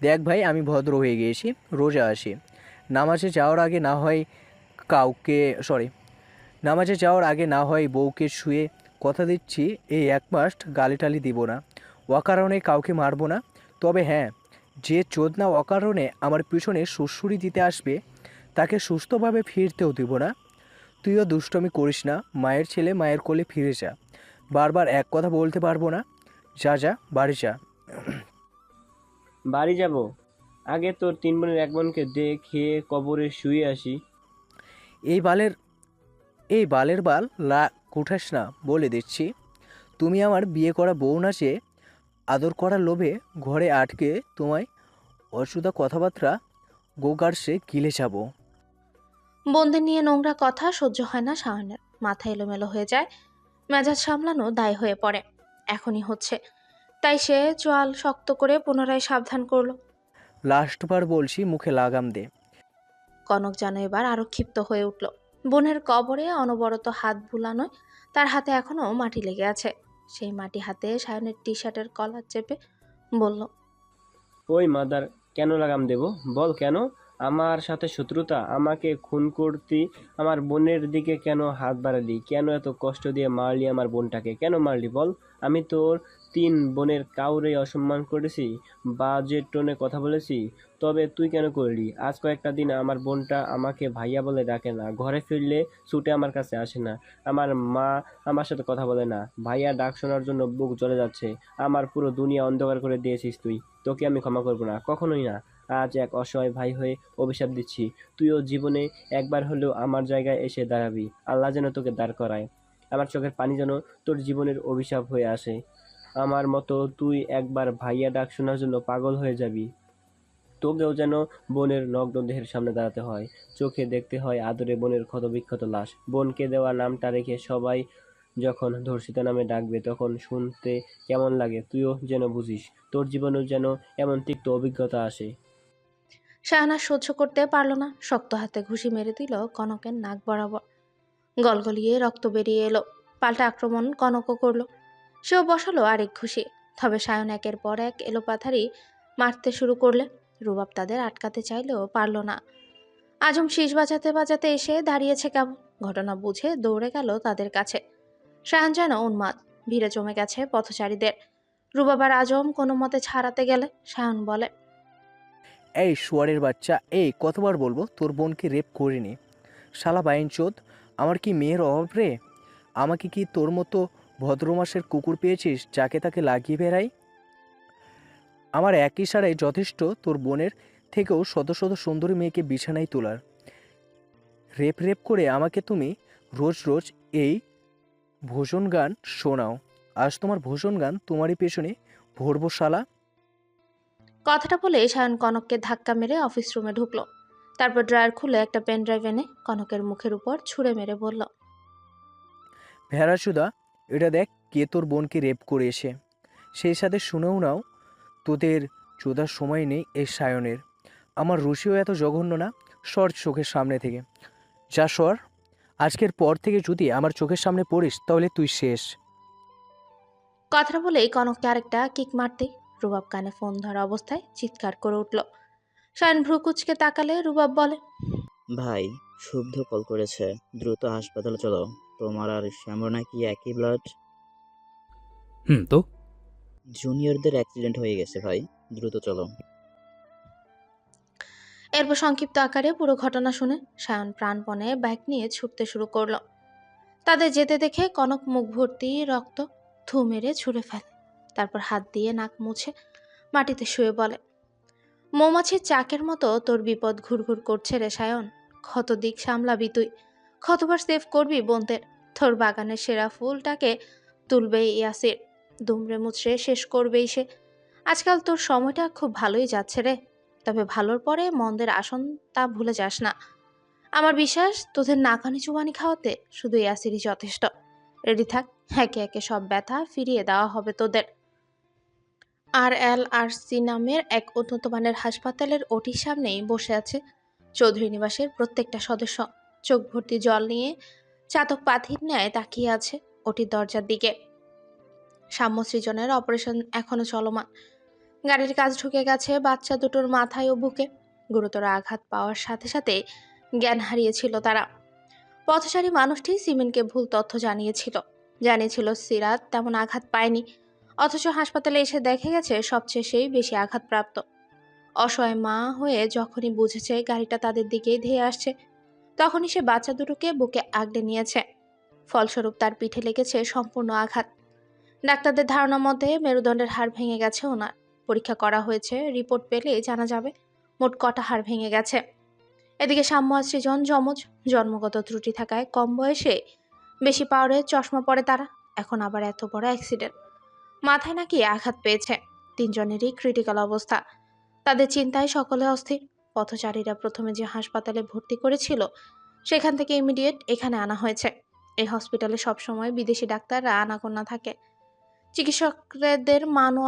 দেখ ভাই, আমি ভদ্র হয়ে গিয়েছি, রোজা আসি। নামাজে যাওয়ার আগে না হয় কাউকে সরি নামাজে যাওয়ার আগে না হয় বউকে শুয়ে কথা দিচ্ছি, এই 1 মাস গালিটালি দিব না, অকারণে কাউকে মারবো না। তবে হ্যাঁ, যে চোদনা অকারণে আমার পিছনে সুড়সুড়ি দিতে আসবে তাকে সুস্থভাবে ফিরতেও দিব না। তুইও দুষ্টমি করিস না, মায়ের ছেলে মায়ের কোলে ফিরে যা। বারবার এক কথা বলতে পারবো না। যা যা, বাড়ি যা। বাড়ি যাব? আগে তোর 3 বোনের এক বোনকে দে, খেয়ে কবরে শুয়ে আসি। এই বালের এই বালের বাল লা উঠাস না বলে দিচ্ছি। তুমি আমার বিয়ে করা বউ না, যে আদর করার লোভে ঘরে আটকে তোমায় অসুধা কথাবার্তা গোগার্সে গিলে যাব। বোনদের নিয়ে নোংরা কথা সহ্য হয় না শাওনের, মাথা এলোমেলো হয়ে যায়, মেজাজ সামলানো দায় হয়ে পড়ে। এখনই হচ্ছে, তাই সে চোয়াল শক্ত করে পুনরায় সাবধান করলো। লাস্টবার বলছি, মুখে লাগাম দে। কনক যেন এবার আরো ক্ষিপ্ত হয়ে উঠল। বোনের কবরে অনবরত হাত বুলানোয় তার হাতে এখনো মাটি লেগে আছে। সেই মাটি হাতে সায়নের টি শার্টের কলার চেপে বলল, ওই মাদার, কেন লাগাম দেব? বল কেন? আমার সাথে শত্রুতা? আমাকে খুন করতি? আমার বোনের দিকে কেন হাত বাড়ালি? কেন এত কষ্ট দিয়ে মারলি আমার বোনটাকে? কেন মারলি বল? আমি তোর 3 বোনের কাউরে অসম্মান করেছি? বাজে টোনে কথা বলেছি? তবে তুই কেন করলি? আজ কয়েকটা দিন আমার বোনটা আমাকে ভাইয়া বলে ডাকে না, ঘরে ফিরলে ছুটে আমার কাছে আসে না, আমার মা আমার সাথে কথা বলে না, ভাইয়া ডাক শোনার জন্য বুক জ্বলে যাচ্ছে। আমার পুরো দুনিয়া অন্ধকার করে দিয়েছিস তুই। তোকে আমি ক্ষমা করব না, কখনোই না। আজ এক অসহায় ভাই হয়ে অভিশাপ দিচ্ছি, তুইও জীবনে একবার হলেও আমার জায়গায় এসে দাঁড়াবি। আল্লাহ যেন তোকে দাঁড় করায়। আমার চোখের পানি যেন তোর জীবনের অভিশাপ হয়ে আসে। আমার মতো তুই একবার ভাইয়া ডাক শোনার জন্য পাগল হয়ে যাবি। তোকেও যেন বোনের নগ্ন দেহের সামনে দাঁড়াতে হয়, চোখে দেখতে হয় আদরে বোনের ক্ষতবিক্ষত লাশ। বোনকে দেওয়া নামটা রেখে সবাই যখন ধর্ষিতা নামে ডাকবে তখন শুনতে কেমন লাগে তুইও যেন বুঝিস। তোর জীবনেও যেন এমন তিক্ত অভিজ্ঞতা আসে। শাহানা সহ্য করতে পারল না, শক্ত হাতে ঘুষি মেরে দিল কনকের নাক বরাবর। গলগলিয়ে রক্ত বেরিয়ে এলো। পাল্টা আক্রমণ কনকও করলো। সেও বসালো আরেক ঘুষি। তবে সায়ন একের পর এক এলোপাথারি মারতে শুরু করলে রুবাব তাদের আটকাতে চাইলেও পারল না। আজম শীষ বাজাতে বাজাতে এসে দাঁড়িয়েছে কেমন, ঘটনা বুঝে দৌড়ে গেল তাদের কাছে। শাহান যেন উন্মাদ, ভিড়ে জমে গেছে পথচারীদের। রুবাব আর আজম কোনো মতে ছাড়াতে গেলে শায়ন বলে, এই শুয়ারের বাচ্চা, এই কতবার বলবো তোর বোনকে রেপ করিনি? শালা বাইনচোদ, আমার কি মেয়ের অভাব রে? আমাকে কি তোর মতো ভদ্রমাসের কুকুর পেয়েছিস যাকে তাকে লাগিয়ে বেড়াই? আমার এক ইশারায় যথেষ্ট তোর বোনের থেকেও শত শত সুন্দরী মেয়েকে বিছানায় তোলার। রেপ রেপ করে আমাকে তুমি রোজ রোজ এই ভোজন গান শোনাও। আজ তোমার ভোজন গান তোমারই পেছনে ভরবো শালা। কথাটা বলে শায়ন কনককে ধাক্কা মেরে অফিস রুমে ঢুকলো। তারপর ড্রয়ার খুলে একটা পেন ড্রাইভ এনে কনকের মুখের উপর ছুঁড়ে মেরে বলল, ভেড়াচুদা, এটা দেখ কে তোর বোনকে রেপ করে এসে। সেই সাথে শুনেও নাও, তোদের চোদার সময় নেই এই সায়নের। আমার রুশিও এত জঘন্য না। সর চোখের সামনে থেকে, যা সর। আজকের পর থেকে যদি আমার চোখের সামনে পড়িস তাহলে তুই শেষ। কথাটা বলেই কনককে আরেকটা কিক মারতেই রুবাব কানে ফোন ধরা অবস্থায় চিৎকার করে উঠল। শায়ন ভ্রু কুচকে তাকালে রুবাব বলে, ভাই, শুদ্ধ কল করেছে। দ্রুত হাসপাতালে চলো। তোমার আর শ্যামর নাকি একই ব্লাড। হুম, তো জুনিয়রদের অ্যাক্সিডেন্ট হয়ে গেছে ভাই, দ্রুত চলো। এরপর সংক্ষিপ্ত আকারে পুরো ঘটনা শুনে শায়ন প্রাণপণে বাইক নিয়ে ছুটতে শুরু করলো। তাদের যেতে দেখে কনক মুখ ভর্তি রক্ত থু মেরে ছুঁড়ে ফেলে। তারপর হাত দিয়ে নাক মুছে মাটিতে শুয়ে বলে, মৌমাছির চাকের মতো তোর বিপদ ঘুরঘুর করছে রে সায়ন। কত দিক সামলাবি তুই, কতবার সেভ করবি বোনদের। তোর বাগানের সেরা ফুলটাকে তুলবেই ইয়াসির, দুমড়ে মুচড়ে শেষ করবেই সে। আজকাল তোর সময়টা খুব ভালোই যাচ্ছে রে, তবে ভালোর পরে মন্দের আসন তা ভুলে যাস না। আমার বিশ্বাস তোদের নাকানি চুবানি খাওয়াতে শুধু ইয়াসিরই যথেষ্ট। রেডি থাক, একে একে সব ব্যথা ফিরিয়ে দেওয়া হবে তোদের। RLRC নামের এক উন্নত মানের হাসপাতালের ওটির সামনেই বসে আছে চৌধুরী নিবাসের প্রত্যেকটা সদস্য। চোখ ভর্তি জল নিয়ে চাতক পাখির ন্যায় তাকিয়ে আছে ওটির দরজার দিকে। সাম্য সৃজনের অপারেশন এখনো চলমান। গাড়ির কাজ ঢুকে গেছে বাচ্চা দুটোর মাথায় ও বুকে। গুরুতর আঘাত পাওয়ার সাথে সাথে জ্ঞান হারিয়েছিল তারা। পথচারী মানুষটি সিমিনকে ভুল তথ্য জানিয়েছিল সিরাত তেমন আঘাত পায়নি, অথচ হাসপাতালে এসে দেখে গেছে সবচেয়ে সেই বেশি আঘাতপ্রাপ্ত। অসহায় মা হয়ে যখনই বুঝেছে গাড়িটা তাদের দিকেই ধেয়ে আসছে, তখনই সে বাচ্চা দুটোকে বুকে আগলে নিয়েছে। ফলস্বরূপ তার পিঠে লেগেছে সম্পূর্ণ আঘাত। ডাক্তারদের ধারণা মতে মেরুদণ্ডের হাড় ভেঙে গেছে ওনার। পরীক্ষা করা হয়েছে, রিপোর্ট পেলে জানা যাবে মোট কটা হাড় ভেঙে গেছে। এদিকে সাম্য আর সৃজন যমজ, জন্মগত ত্রুটি থাকায় কম বয়সে বেশি পাওয়ারে চশমা পরে তারা। এখন আবার এত বড় অ্যাক্সিডেন্ট, মাথায় নাকি আঘাত পেয়েছে। তিনজনেরই ক্রিটিক্যাল অবস্থা। তাদের চিন্তায় সকলে অস্থির। পথচারীরা প্রথমে যে হাসপাতালে ভর্তি করেছিল সেখান থেকে ইমিডিয়েট এখানে আনা হয়েছে। এই হসপিটালে সবসময় বিদেশি ডাক্তাররা আনাগোনা থাকে। চিকিৎসার মানও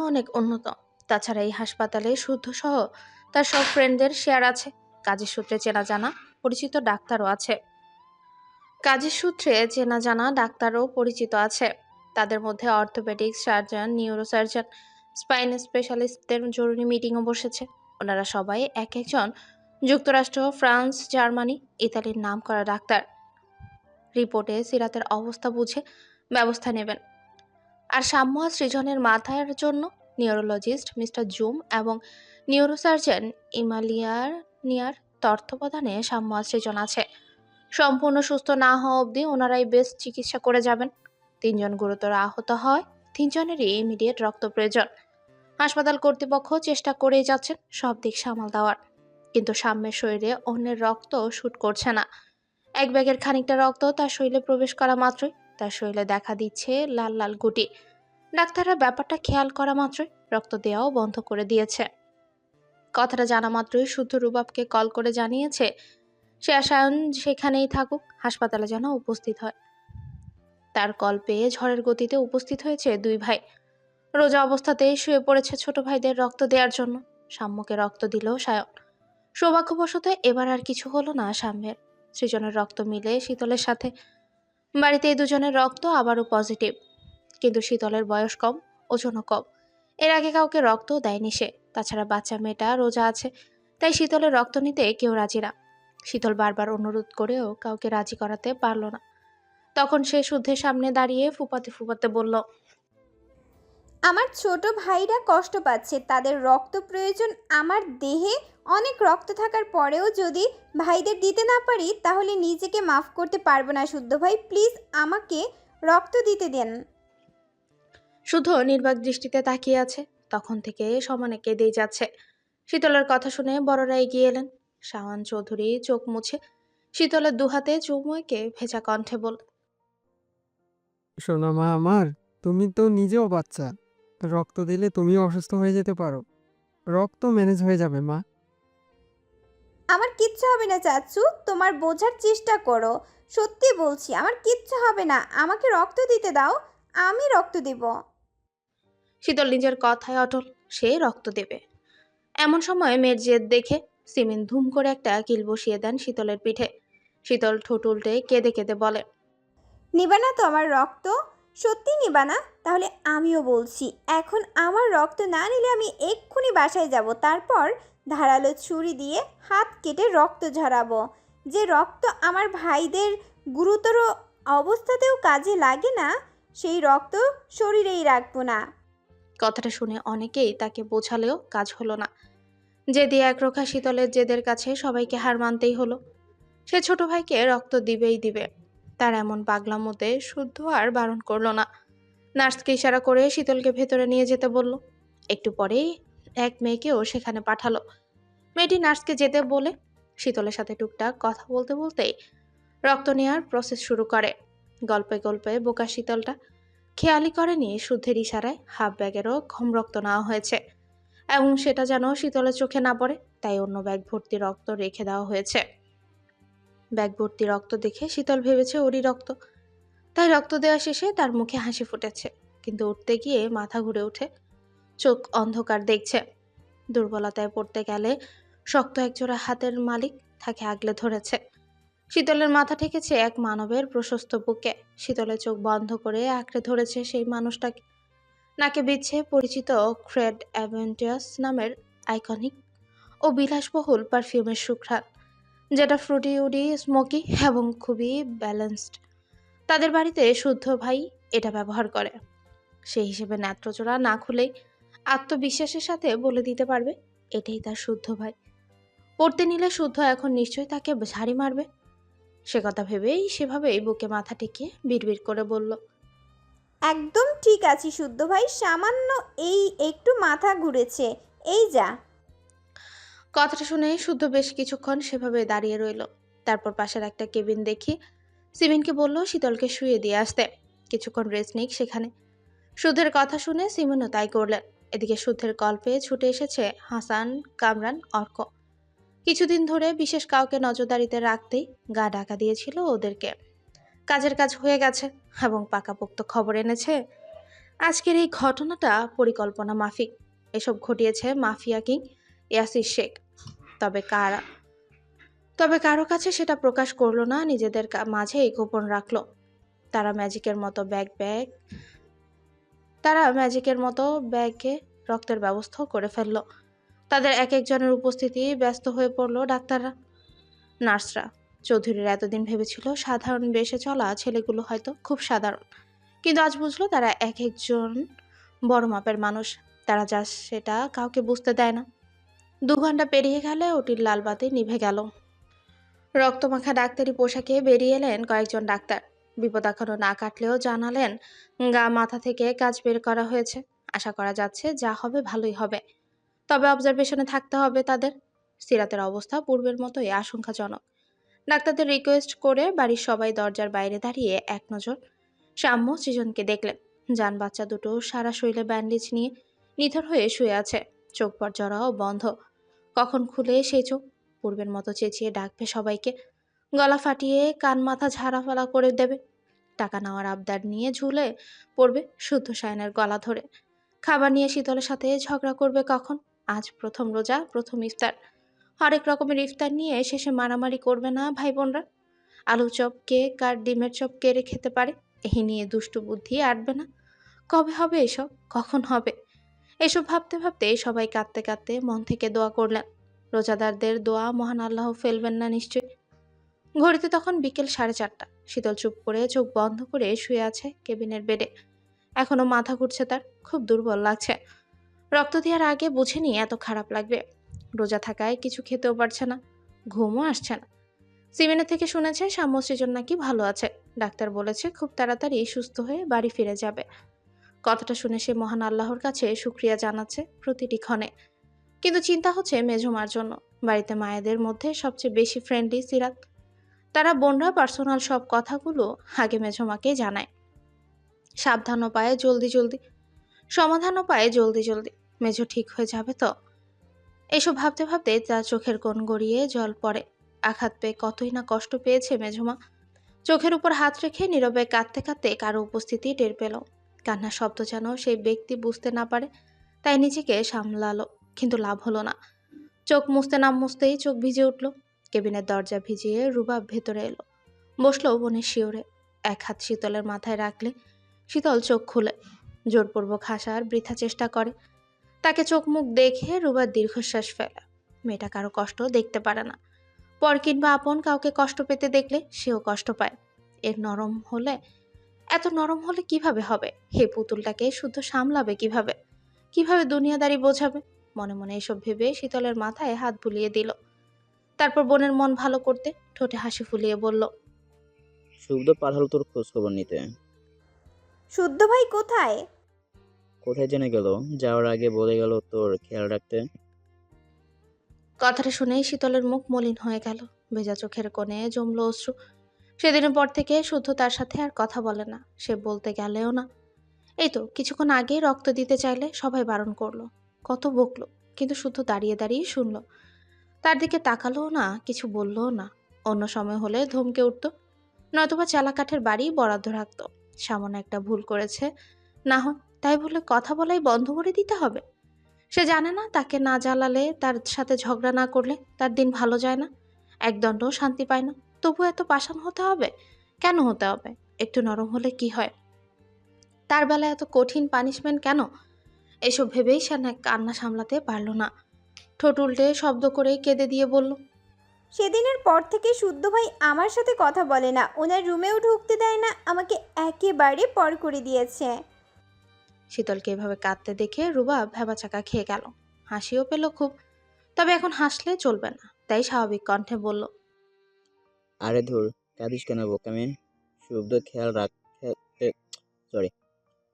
অনেক উন্নত। তাছাড়া এই হাসপাতালে শুদ্ধ সহ তার সব ফ্রেন্ডদের শেয়ার আছে। কাজের সূত্রে চেনা জানা ডাক্তারও পরিচিত আছে। তাদের মধ্যে অর্থোপেডিক সার্জন, নিউরোসার্জন, স্পাইন স্পেশালিস্টদের জরুরি মিটিংও বসেছে। ওনারা সবাই এক একজন যুক্তরাষ্ট্র, ফ্রান্স, জার্মানি, ইতালির নামকরা ডাক্তার। রিপোর্টে সিরাতের অবস্থা বুঝে ব্যবস্থা নেবেন। আর সাম্য আর সৃজনের মাথার জন্য নিউরোলজিস্ট মিস্টার জুম এবং নিউরোসার্জন নিয়ার তত্ত্বাবধানে সাম্য আর সৃজন আছে। সম্পূর্ণ সুস্থ না হওয়া অবধি ওনারাই বেস্ট চিকিৎসা করে যাবেন। তিনজন গুরুতর আহত হয়, তিনজনেরই ইমিডিয়েট রক্ত প্রয়োজন। হাসপাতাল কর্তৃপক্ষ চেষ্টা করেই যাচ্ছেন সব দিক সামাল দেওয়ার, কিন্তু সাম্যের শরীরে অন্যের রক্ত শুট করছে না। এক ব্যাগের খানিকটা রক্ত তার শরীরে প্রবেশ করা মাত্রই তার শরীরে দেখা দিচ্ছে লাল লাল গুটি। ডাক্তাররা ব্যাপারটা খেয়াল করা মাত্রই রক্ত দেওয়াও বন্ধ করে দিয়েছে। কথাটা জানা মাত্রই শুদ্ধ রুবাবকে কল করে জানিয়েছে সে সায়ন সেখানেই থাকুক, হাসপাতালে যেন উপস্থিত হয়। তার কল পেয়ে ঝড়ের গতিতে উপস্থিত হয়েছে দুই ভাই। রোজা অবস্থাতেই শুয়ে পড়েছে ছোট ভাইদের রক্ত দেওয়ার জন্য। সাম্যকে রক্ত দিল সায়ন। সৌভাগ্যবশত এবার আর কিছু হলো না সাম্যের। সৃজনের রক্ত মিলে শীতলের সাথে। বাড়িতে এই দুজনের রক্ত আবারও পজিটিভ, কিন্তু শীতলের বয়স কম, ওজনও কম। এর আগে কাউকে রক্ত দেয়নি সে। তাছাড়া বাচ্চা মেয়েটা রোজা আছে, তাই শীতলের রক্ত নিতে কেউ রাজি না। শীতল বারবার অনুরোধ করেও কাউকে রাজি করাতে পারল না। তখন সে শুদ্ধের সামনে দাঁড়িয়ে ফুপাতে ফুপাতে বলল, আমার ছোট ভাইরা কষ্ট পাচ্ছে, তাদের রক্ত প্রয়োজন। আমার দেহে অনেক রক্ত থাকার পরেও যদি ভাইদের দিতে না পারি তাহলে নিজেকে মাফ করতে পারবো না। শুদ্ধ ভাই, প্লিজ আমাকে রক্ত দিতে দেন। শুদ্ধ নির্বাক দৃষ্টিতে তাকিয়ে আছে। তখন থেকে সমানে কেঁদেই যাচ্ছে। শীতলের কথা শুনে বড়রা এগিয়ে এলেন। শাওন চৌধুরী চোখ মুছে শীতলের দুহাতে চুমুকে ভেজা কণ্ঠে বলল, শোনো মা আমার, তুমি তো নিজেও বাচ্চা, রক্ত দিলে তুমিও অসুস্থ হয়ে যেতে পারো। রক্ত ম্যানেজ হয়ে যাবে মা। আমার কিচ্ছু হবে না চাচু, তোমার বোঝার চেষ্টা করো। সত্যি বলছি, আমার কিচ্ছু হবে না। আমাকে রক্ত দিতে দাও, আমি রক্ত দেব। শীতল নিজের কথায় অটল, সে রক্ত দেবে। এমন সময় মেয়ের জেদ দেখে সিমিন ধুম করে একটা কিল বসিয়ে দেন শীতলের পিঠে। শীতল ঠোঁট উল্টে কেঁদে কেঁদে বলে, নিবা না তো আমার রক্ত? সত্যি নিবা না? তাহলে আমিও বলছি, এখন আমার রক্ত না নিলে আমি এক্ষুনি বাসায় যাব। তারপর ধারালো ছুরি দিয়ে হাত কেটে রক্ত ঝরাবো। যে রক্ত আমার ভাইদের গুরুতর অবস্থাতেও কাজে লাগে না, সেই রক্ত শরীরেই রাখবো না। কথাটা শুনে অনেকেই তাকে বোঝালেও কাজ হলো না। জেদি একরোখা শীতলের জেদের কাছে সবাইকে হার মানতেই হলো। সে ছোট ভাইকে রক্ত দিবেই দিবে। তার এমন পাগলামোতে শুদ্ধ আর বারণ করলো না। নার্সকে ইশারা করে শীতলকে ভেতরে নিয়ে যেতে বলল। একটু পরেই এক মেয়েকেও সেখানে পাঠালো। মেয়েটি নার্সকে যেতে বলে শীতলের সাথে টুকটাক কথা বলতে বলতেই রক্ত নেওয়ার প্রসেস শুরু করে। গল্পে গল্পে বোকা শীতলটা খেয়ালি করেনি শুদ্ধের ইশারায় হাফ ব্যাগেরও কম রক্ত নেওয়া হয়েছে, এবং সেটা যেন শীতলের চোখে না পড়ে তাই অন্য ব্যাগ ভর্তি রক্ত রেখে দেওয়া হয়েছে। ব্যাগ ভর্তি রক্ত দেখে শীতল ভেবেছে ওরই রক্ত, তাই রক্ত দেওয়া শেষে তার মুখে হাসি ফুটেছে। কিন্তু উঠতে গিয়ে মাথা ঘুরে ওঠে, চোখ অন্ধকার দেখছে। দুর্বলতায় পড়তে গেলে শক্ত একজোড়া হাতের মালিক তাকে আগলে ধরেছে। শীতলের মাথা ঠেকেছে এক মানবের প্রশস্ত বুকে। শীতলের চোখ বন্ধ করে আঁকড়ে ধরেছে সেই মানুষটাকে। নাকে বিচ্ছে পরিচিত ক্রেড অ্যাভেন্টিয়াস নামের আইকনিক ও বিলাসবহুল পারফিউমের সুঘ্রাণ, যেটা ফ্রুটি উডি স্মোকি এবং খুবই ব্যালেন্সড। তাদের বাড়িতে শুদ্ধ ভাই এটা ব্যবহার করে। সেই হিসেবে নেত্রজোড়া না খুলেই আত্মবিশ্বাসের সাথে বলে দিতে পারবে এটাই তার শুদ্ধ ভাই। পড়তে নিলে শুদ্ধ এখন নিশ্চয়ই তাকে ঝাড়ি মারবে। সে কথা ভেবেই সেভাবেই বুকে মাথা টেকিয়ে বিড়বিড় করে বলল, একদম ঠিক আছি শুদ্ধ ভাই, সামান্য এই একটু মাথা ঘুরেছে, এই যা। কথাটা শুনে শুদ্ধ বেশ কিছুক্ষণ সেভাবে দাঁড়িয়ে রইল। তারপর পাশের একটা কেবিন দেখি সিমিনকে বলল শীতলকে শুয়ে দিয়ে আসতে, কিছুক্ষণ রেস্ট নিক সেখানে। শুদ্ধের কথা শুনে সিমিনও তাই করলেন। এদিকে শুদ্ধের কল পেয়ে ছুটে এসেছে হাসান, কামরান, অর্ক। কিছুদিন ধরে বিশেষ কাউকে নজরদারিতে রাখতেই গা ঢাকা দিয়েছিল ওদেরকে। কাজের কাজ হয়ে গেছে এবং পাকাপোক্ত খবর এনেছে আজকের এই ঘটনাটা পরিকল্পনা মাফিক। এসব ঘটিয়েছে মাফিয়া কিং ইয়াসির শেখ। তবে কারো কাছে সেটা প্রকাশ করলো না, নিজেদের মাঝেই গোপন রাখলো। তারা ম্যাজিকের মতো ব্যাগে রক্তের ব্যবস্থা করে ফেললো। তাদের এক একজনের উপস্থিতি ব্যস্ত হয়ে পড়লো ডাক্তাররা, নার্সরা। চৌধুরীর এতদিন ভেবেছিল সাধারণ বেশে চলা ছেলেগুলো হয়তো খুব সাধারণ, কিন্তু আজ বুঝলো তারা এক একজন বড় মাপের মানুষ। তারা যা সেটা কাউকে বুঝতে দেয় না। 2 ঘন্টা পেরিয়ে গেলে ওটির লাল বাতি নিভে গেল। রক্তমাখা ডাক্তারি পোশাকে বেরিয়ে এলেন কয়েকজন ডাক্তার। বিপদ এখনো না কাটলেও জানালেন গা মাথা থেকে কাজ বের করা হয়েছে। আশা করা যাচ্ছে যা হবে ভালোই হবে, তবে অবজারভেশনে থাকতে হবে তাদের। সিরাতের অবস্থা পূর্বের মতোই আশঙ্কাজনক। ডাক্তারদের রিকোয়েস্ট করে বাড়ির সবাই দরজার বাইরে দাঁড়িয়ে এক নজর সাম্য সৃজনকে দেখলেন। জান বাচ্চা দুটো সারা শরীরে ব্যান্ডেজ নিয়ে নিথর হয়ে শুয়ে আছে, চোখ পর্জরাও বন্ধ। কখন খুলে সেই চোখ? পূর্বের মতো চেঁচিয়ে ডাকবে সবাইকে, গলা ফাটিয়ে কান মাথা ঝাড়াফালা করে দেবে। টাকা নেওয়ার আবদার নিয়ে ঝুলে পড়বে শুদ্ধ সায়নের গলা ধরে। খাবার নিয়ে শীতলের সাথে ঝগড়া করবে কখন? আজ প্রথম রোজা, প্রথম ইফতার। হরেক রকমের ইফতার নিয়ে শেষে মারামারি করবে না ভাই বোনরা? আলু চপ কে কার ডিমের চপ কেড়ে খেতে পারে, এই নিয়ে দুষ্টু বুদ্ধি আটবে না? কবে হবে এসব? কখন হবে? এসব ভাবতে ভাবতে সবাই কাঁদতে কাঁদতে মন থেকে দোয়া করলেন। রোজাদারদের দোয়া মহান আল্লাহ ফেলবেন না নিশ্চয়। ঘড়িতে তখন বিকেল 4:30। শীতল চুপ করে চোখ বন্ধ করে শুয়ে আছে কেবিনের বেডে। এখনো মাথা ঘুরছে তার, খুব দুর্বল লাগছে। রক্ত দেওয়ার আগে বুঝেনি এত খারাপ লাগবে। রোজা থাকায় কিছু খেতেও পারছে না, ঘুমও আসছে না। সিমিনের থেকে শুনেছে সাম্য সৃজন নাকি ভালো আছে। ডাক্তার বলেছে খুব তাড়াতাড়ি সুস্থ হয়ে বাড়ি ফিরে যাবে। কথাটা শুনে সে মহান আল্লাহর কাছে শুকরিয়া জানাচ্ছে প্রতিটি ক্ষণে। কিন্তু চিন্তা হচ্ছে মেঝমার জন্য। বাড়িতে মায়েদের মধ্যে সবচেয়ে বেশি ফ্রেন্ডলি সিরাত। তারা বোনরা পার্সোনাল সব কথাগুলো আগে মেঝমাকে জানায়। সাবধানও পায় জলদি জলদি, সমাধানও পায় জলদি জলদি। মেঝো ঠিক হয়ে যাবে তো? এসব ভাবতে ভাবতে তার চোখের কোণ গড়িয়ে জল পড়ে। আঘাত পেয়ে কতই না কষ্ট পেয়েছে মেঝমা। চোখের উপর হাত রেখে নীরবে কাঁদতে কাঁদতে কারো উপস্থিতি টের পেল। কান্নার শব্দ যেন সেই ব্যক্তি বুঝতে না পারে, তাই নিজেকে সামলালো, কিন্তু লাভ হলো না। চোখ মুছতে না মুছতেই চোখ ভিজে উঠল। কেবিনের দরজা ভিজিয়ে রুবাব ভেতরে এলো, বসলো বোনের শিওরে। এক হাত শীতলের মাথায় রাখলে শীতল চোখ খুলে জোরপূর্বক হাসার বৃথা চেষ্টা করে। তাকে চোখ মুখ দেখে রুবার দীর্ঘশ্বাস ফেলে। মেয়েটা কারো কষ্ট দেখতে পারে না, পর কিংবা আপন কাউকে কষ্ট পেতে দেখলে সেও কষ্ট পায়। এত নরম হলে কিভাবে হবে? হে পুতুলটাকে শুদ্ধ সামলাবে কিভাবে? কিভাবে দুনিয়াদারি বোঝাবে? মনে মনে এসব ভেবে শীতলের মাথায় হাত বুলিয়ে দিল। তারপর বোনের মন ভালো করতে ঠোঁটে হাসি ফুলিয়ে বলল, শুভ্র পাঠালো তোর খোঁজ খবর নিতে। শুদ্ধ ভাই কোথায়? কোথায় জেনে গেল? যাওয়ার আগে বলে গেল তোর খেয়াল রাখতে। কথাটা শুনেই শীতলের মুখ মলিন হয়ে গেল, ভেজা চোখের কোণে জমল অশ্রু। সেদিনের পর থেকে শুদ্ধ তার সাথে আর কথা বলে না, সে বলতে গেলেও না। এই তো কিছুক্ষণ আগেই রক্ত দিতে চাইলে সবাই বারণ করলো, কত বকলো, কিন্তু শুদ্ধ দাঁড়িয়ে দাঁড়িয়ে শুনলো। তার দিকে তাকালোও না, কিছু বললও না। অন্য সময় হলে ধমকে উঠত, নয়তোবা চালাকাঠের বাড়ি বরাদ্দ রাখত। সামান্য একটা ভুল করেছে না হয়, তাই বলে কথা বলাই বন্ধ করে দিতে হবে? সে জানে না তাকে না জ্বালালে, তার সাথে ঝগড়া না করলে তার দিন ভালো যায় না, একদণ্ডও শান্তি পায় না। তবু এত পাষাণ হতে হবে? কেন হতে হবে? একটু নরম হলে কি হয়? তার বেলায় এত কঠিন পানিশমেন্ট কেন? এসব ভেবেই সে না কান্না সামলাতে পারল না। ঠোঁট উল্টে শব্দ করে কেঁদে দিয়ে বলল, সেদিনের পর থেকে শুদ্ধ ভাই আমার সাথে কথা বলে না, ওনার রুমেও ঢুকতে দেয় না, আমাকে একেবারে পর করে দিয়েছে। শীতলকে এভাবে কাঁদতে দেখে রুবা ভ্যাবাচাকা খেয়ে গেল। হাসিও পেল খুব, তবে এখন হাসলে চলবে না, তাই স্বাভাবিক কণ্ঠে বলল, আরে ধুর, কাঁদিস কেন বোকামে? শুভ্র খেয়াল রাখতে সরি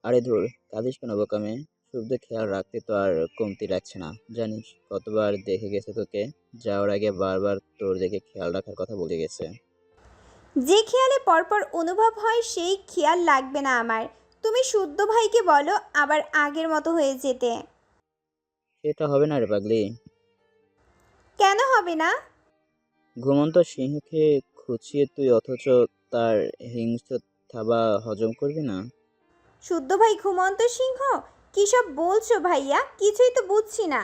আরে ধুর, কাঁদিস কেন বোকামে? শুভ্র খেয়াল রাখতে তো আর কমতি রাখছে না। জানিস কতবার দেখে গেছে তোকে? যাওয়ার আগে বারবার তোর দেখে খেয়াল রাখার কথা বলে গেছে। যে খেয়ালে পরপর অনুভব হয় সেই খেয়াল লাগবে না আমার। তুমি শুদ্ধ ভাইকে বলো আবার আগের মতো হয়ে যেতে। সেটা হবে না রে পাগলি। কেন হবে না? ঘুমন্ত সিংহকে খুঁচিয়ে তুই অথচ তার হিংস্র থাবা হজম করবি না? শুদ্ধ ভাই ঘুমন্ত সিংহ? কী সব বলছো ভাইয়া? কিছুই তো বুঝছি না।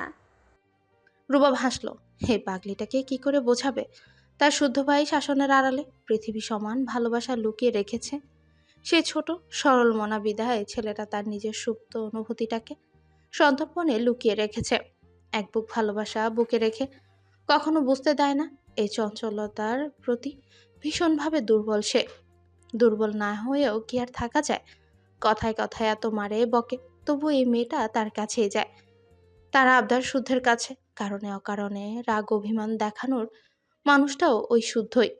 রুবাব হাসল। হে পাগলিটাকে কি করে বোঝাবে? তার শুদ্ধ ভাই শাসনের আড়ালে পৃথিবী সমান ভালোবাসা লুকিয়ে রেখেছে। সে ছোট সরল মনা বিদায় ছেলেটা তার নিজের সুপ্ত অনুভূতিটাকে সন্তর্পণে লুকিয়ে রেখেছে। এক বুক ভালোবাসা বুকে রেখে কখনো বুঝতে দেয় না এই চঞ্চলতার প্রতি ভীষণভাবে দুর্বল সে। দুর্বল না হয়েও কি আর থাকা যায়? কথায় কথায় এত মারে বকে, তবু এই মেয়েটা তার কাছেই যায়। তার আবদার শুদ্ধের কাছে, কারণে অকারণে রাগ অভিমান দেখানোর মানুষটাও ওই শুদ্ধই।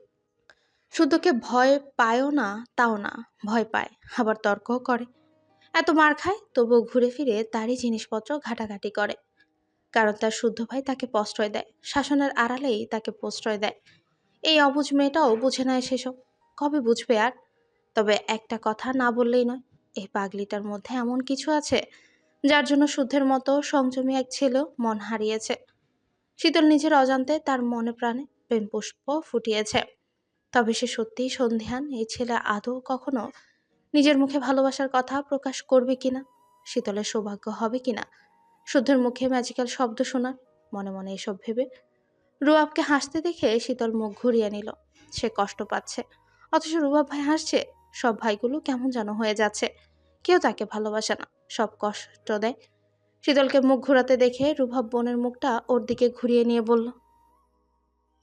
শুদ্ধকে ভয় পায়ও না, তাও না, ভয় পায়, আবার তর্কও করে। এত মার খায় তবুও ঘুরে ফিরে তারই জিনিসপত্র ঘাটাঘাটি করে, কারণ তার শুদ্ধ ভাই তাকে প্রশ্রয় দেয়, শাসনের আড়ালেই তাকে প্রশ্রয় দেয়। এই অবুঝ মেয়েটাও বুঝে নেয় সেসব। কবে বুঝবে আর? তবে একটা কথা না বললেই নয়, এই পাগলিটার মধ্যে এমন কিছু আছে যার জন্য শুদ্ধের মতো সংযমী এক ছেলেও মন হারিয়েছে। শীতল নিজের অজান্তে তার মনে প্রাণে প্রেম পুষ্প ফুটিয়েছে। তবে সে সত্যিই সন্ধিহান এই ছেলে আদৌ কখনো নিজের মুখে ভালোবাসার কথা প্রকাশ করবে কিনা, শীতলের সৌভাগ্য হবে কিনা শুদ্ধের মুখে ম্যাজিক্যাল শব্দ শোনার। মনে মনে এসব ভেবে রুবাবকে হাসতে দেখে শীতল মুখ ঘুরিয়ে নিল। সে কষ্ট পাচ্ছে, অথচ রুবাব ভাই হাসছে। সব ভাইগুলো কেমন যেন হয়ে যাচ্ছে, কেউ তাকে ভালোবাসে না, সব কষ্ট দেয়। শীতলকে মুখ ঘুরাতে দেখে রুবাব বোনের মুখটা ওর দিকে ঘুরিয়ে নিয়ে বলল,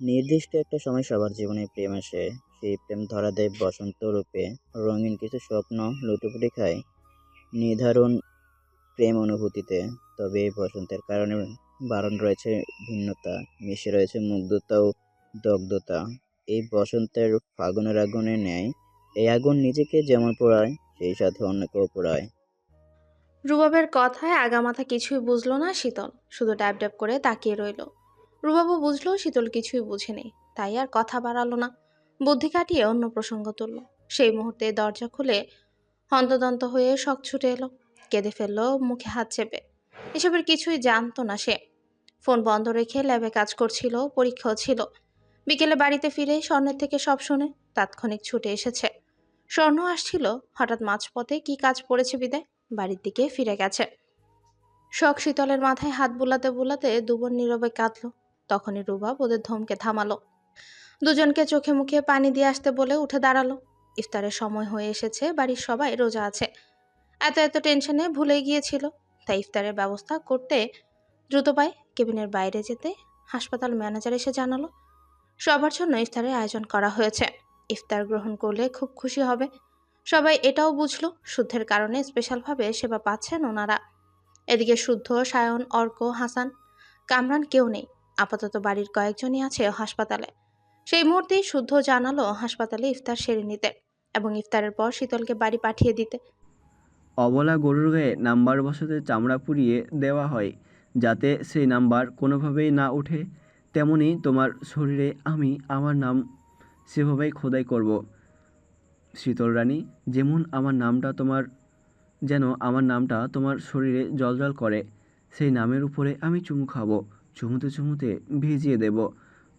নির্দিষ্ট একটা সময় সবার জীবনে প্রেম আসে। সেই প্রেম ধরা দেয় বসন্ত রূপে, রঙিন কিছু স্বপ্ন লুটোপুটি খায় নির্ধারণ প্রেম অনুভূতিতে। তবে এই বসন্তের কারণে বারণ রয়েছে ভিন্নতা, মিশে রয়েছে মুগ্ধতা ও দগ্ধতা। এই বসন্তের ফাগুনের আগুনের ন্যায় এই আগুন নিজেকে যেমন পোড়ায়, সেই সাথে অন্যকেও পোড়ায়। রুবাবের কথায় আগামাথা কিছুই বুঝলো না শীতল, শুধু ড্যাব ড্যাব করে তাকিয়ে রইল। রুবাবও বুঝলো শীতল কিছুই বুঝেনি, তাই আর কথা বাড়ালো না। বুদ্ধি কাটিয়ে অন্য প্রসঙ্গ তুলল। সেই মুহূর্তে দরজা খুলে হন্তদন্ত হয়ে শখ ছুটে এলো, কেঁদে ফেললো মুখে হাত চেপে। এসবের কিছুই জানতো না সে। ফোন বন্ধ রেখে ল্যাবে কাজ করছিল, পরীক্ষাও ছিল। বিকেলে বাড়িতে ফিরে স্বর্ণের থেকে সব শুনে তাৎক্ষণিক ছুটে এসেছে। স্বর্ণ আসছিল, হঠাৎ মাঝপথে কি কাজ পড়েছে বিদায় বাড়ির দিকে ফিরে গেছে। শখ শীতলের মাথায় হাত বুলাতে বুলাতে দুবোন নীরবে কাঁদলো। তখনই রুবাব ওদের ধমকে থামালো, দুজনকে চোখে মুখে পানি দিয়ে আসতে বলে উঠে দাঁড়ালো। ইফতারের সময় হয়ে এসেছে, বাড়ির সবাই রোজা আছে। এত এত টেনশনে ভুলে গিয়েছিল, তাই ইফতারের ব্যবস্থা করতে দ্রুত পায় কেবিনের বাইরে যেতে হাসপাতাল ম্যানেজার এসে জানালো সবার জন্য ইফতারের আয়োজন করা হয়েছে। ইফতার গ্রহণ করলে খুব খুশি হবে। সবাই এটাও বুঝলো শুদ্ধের কারণে স্পেশালভাবে সেবা পাচ্ছেন ওনারা। এদিকে শুদ্ধ, সায়ন, অর্ক, হাসান, কামরান কেউ নেই। আপাতত বাড়ির কয়েকজনই আছে হাসপাতালে। সেই মুহূর্তেই শুদ্ধ জানালো হাসপাতালে ইফতার সেরে নিতে এবং ইফতারের পর শীতলকে বাড়ি পাঠিয়ে দিতে। অবলা গরুর গায়ে নাম্বার বসাতে চামড়া পুড়িয়ে দেওয়া হয় যাতে সেই নাম্বার কোনোভাবেই না ওঠে, তেমনি তোমার শরীরে আমি আমার নাম সেভাবেই খোদাই করব। শীতল রানী, যেমন আমার নামটা তোমার শরীরে জ্বলজ্বল করে, সেই নামের উপরে আমি চুমু খাবো, চুমুতে চুমুতে ভিজিয়ে দেব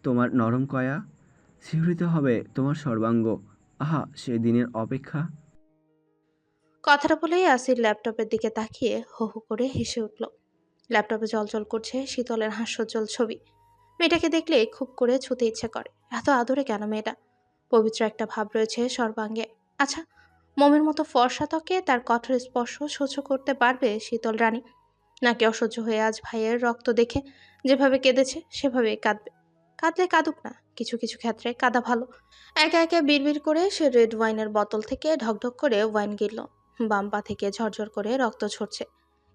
তোমার নরম কয়া, শিহরিত হবে তোমার সর্বাঙ্গ। আহা, সেই দিনের অপেক্ষা। কথাটা বলেই আসির ল্যাপটপের দিকে তাকিয়ে হো হো করে হেসে উঠল। ল্যাপটপে জলজল করছে শীতলের হাস্যোজ্জ্বল ছবি। মেয়েটাকে দেখলে খুব করে ছুতে ইচ্ছে করে। এত আদরে কেন মেয়েটা? পবিত্র একটা ভাব রয়েছে সর্বাঙ্গে। আচ্ছা, মোমের মতো ফর্সা ত্বকে তার কঠোর স্পর্শ সহ্য করতে পারবে শীতল রানী, নাকি অসহ্য হয়ে আজ ভাইয়ের রক্ত দেখে যেভাবে কেঁদেছে সেভাবেই কাঁদবে? কাঁদলে কাঁদুক না, কিছু কিছু ক্ষেত্রে কাঁদা ভালো। একে একে বিড়বিড় করে সে রেড ওয়াইনের বোতল থেকে ঢকঢক করে ওয়াইন গিলল। বাম পা থেকে ঝরঝর করে রক্ত ঝরছে।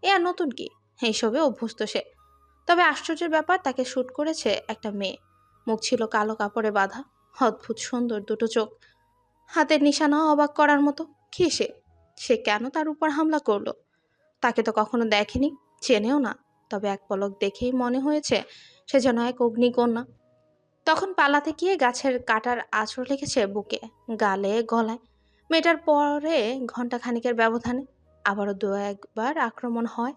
এ আর নতুন কি, এইসবে অভ্যস্ত সে। তবে আশ্চর্যের ব্যাপার, তাকে শ্যুট করেছে একটা মেয়ে। মুখ ছিল কালো কাপড়ে বাঁধা, অদ্ভুত সুন্দর দুটো চোখ, হাতের নিশানা অবাক করার মতো। কি সে? সে কেন তার উপর হামলা করলো? তাকে তো কখনো দেখেনি, চেনেও না। তবে এক পলক দেখেই মনে হয়েছে সে যেন এক অগ্নিকন্যা। তখন পালাতে গিয়ে গাছের কাটার আঁচড় লেগেছে বুকে, গালে, গলায়। মেয়েটার পরে ঘন্টা খানিকের ব্যবধানে আবারও দু একবার আক্রমণ হয়।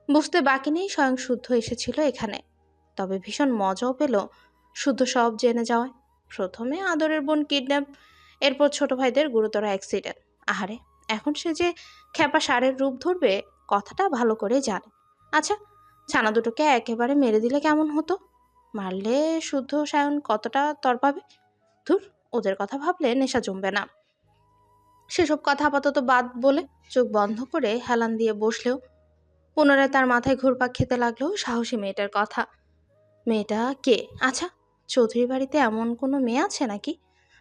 বুঝতে বাকি নেই স্বয়ং শুদ্ধ এসেছিল এখানে। তবে ভীষণ মজাও পেল শুদ্ধ সব জেনে যাওয়ায়। প্রথমে আদরের বোন কিডন্যাপ, এরপর ছোট ভাইদের গুরুতর অ্যাক্সিডেন্ট। আহারে, এখন সে যে খেপা ষাঁড়ের রূপ ধরবে কথাটা ভালো করে জানে। আচ্ছা, ছানা দুটোকে একেবারে মেরে দিলে কেমন হতো? মারলে শুদ্ধ সায়ন কতটা তরপাবে? ধুর, ওদের কথা ভাবলে নেশা জমবে না। সেসব কথা আপাতত বাদ বলে চোখ বন্ধ করে হেলান দিয়ে বসলেও পুনরায় তার মাথায় ঘুরপাক খেতে লাগলো সাহসী মেয়েটার কথা। মেয়েটা কে? আচ্ছা, চৌধুরী বাড়িতে এমন কোনো মেয়ে আছে নাকি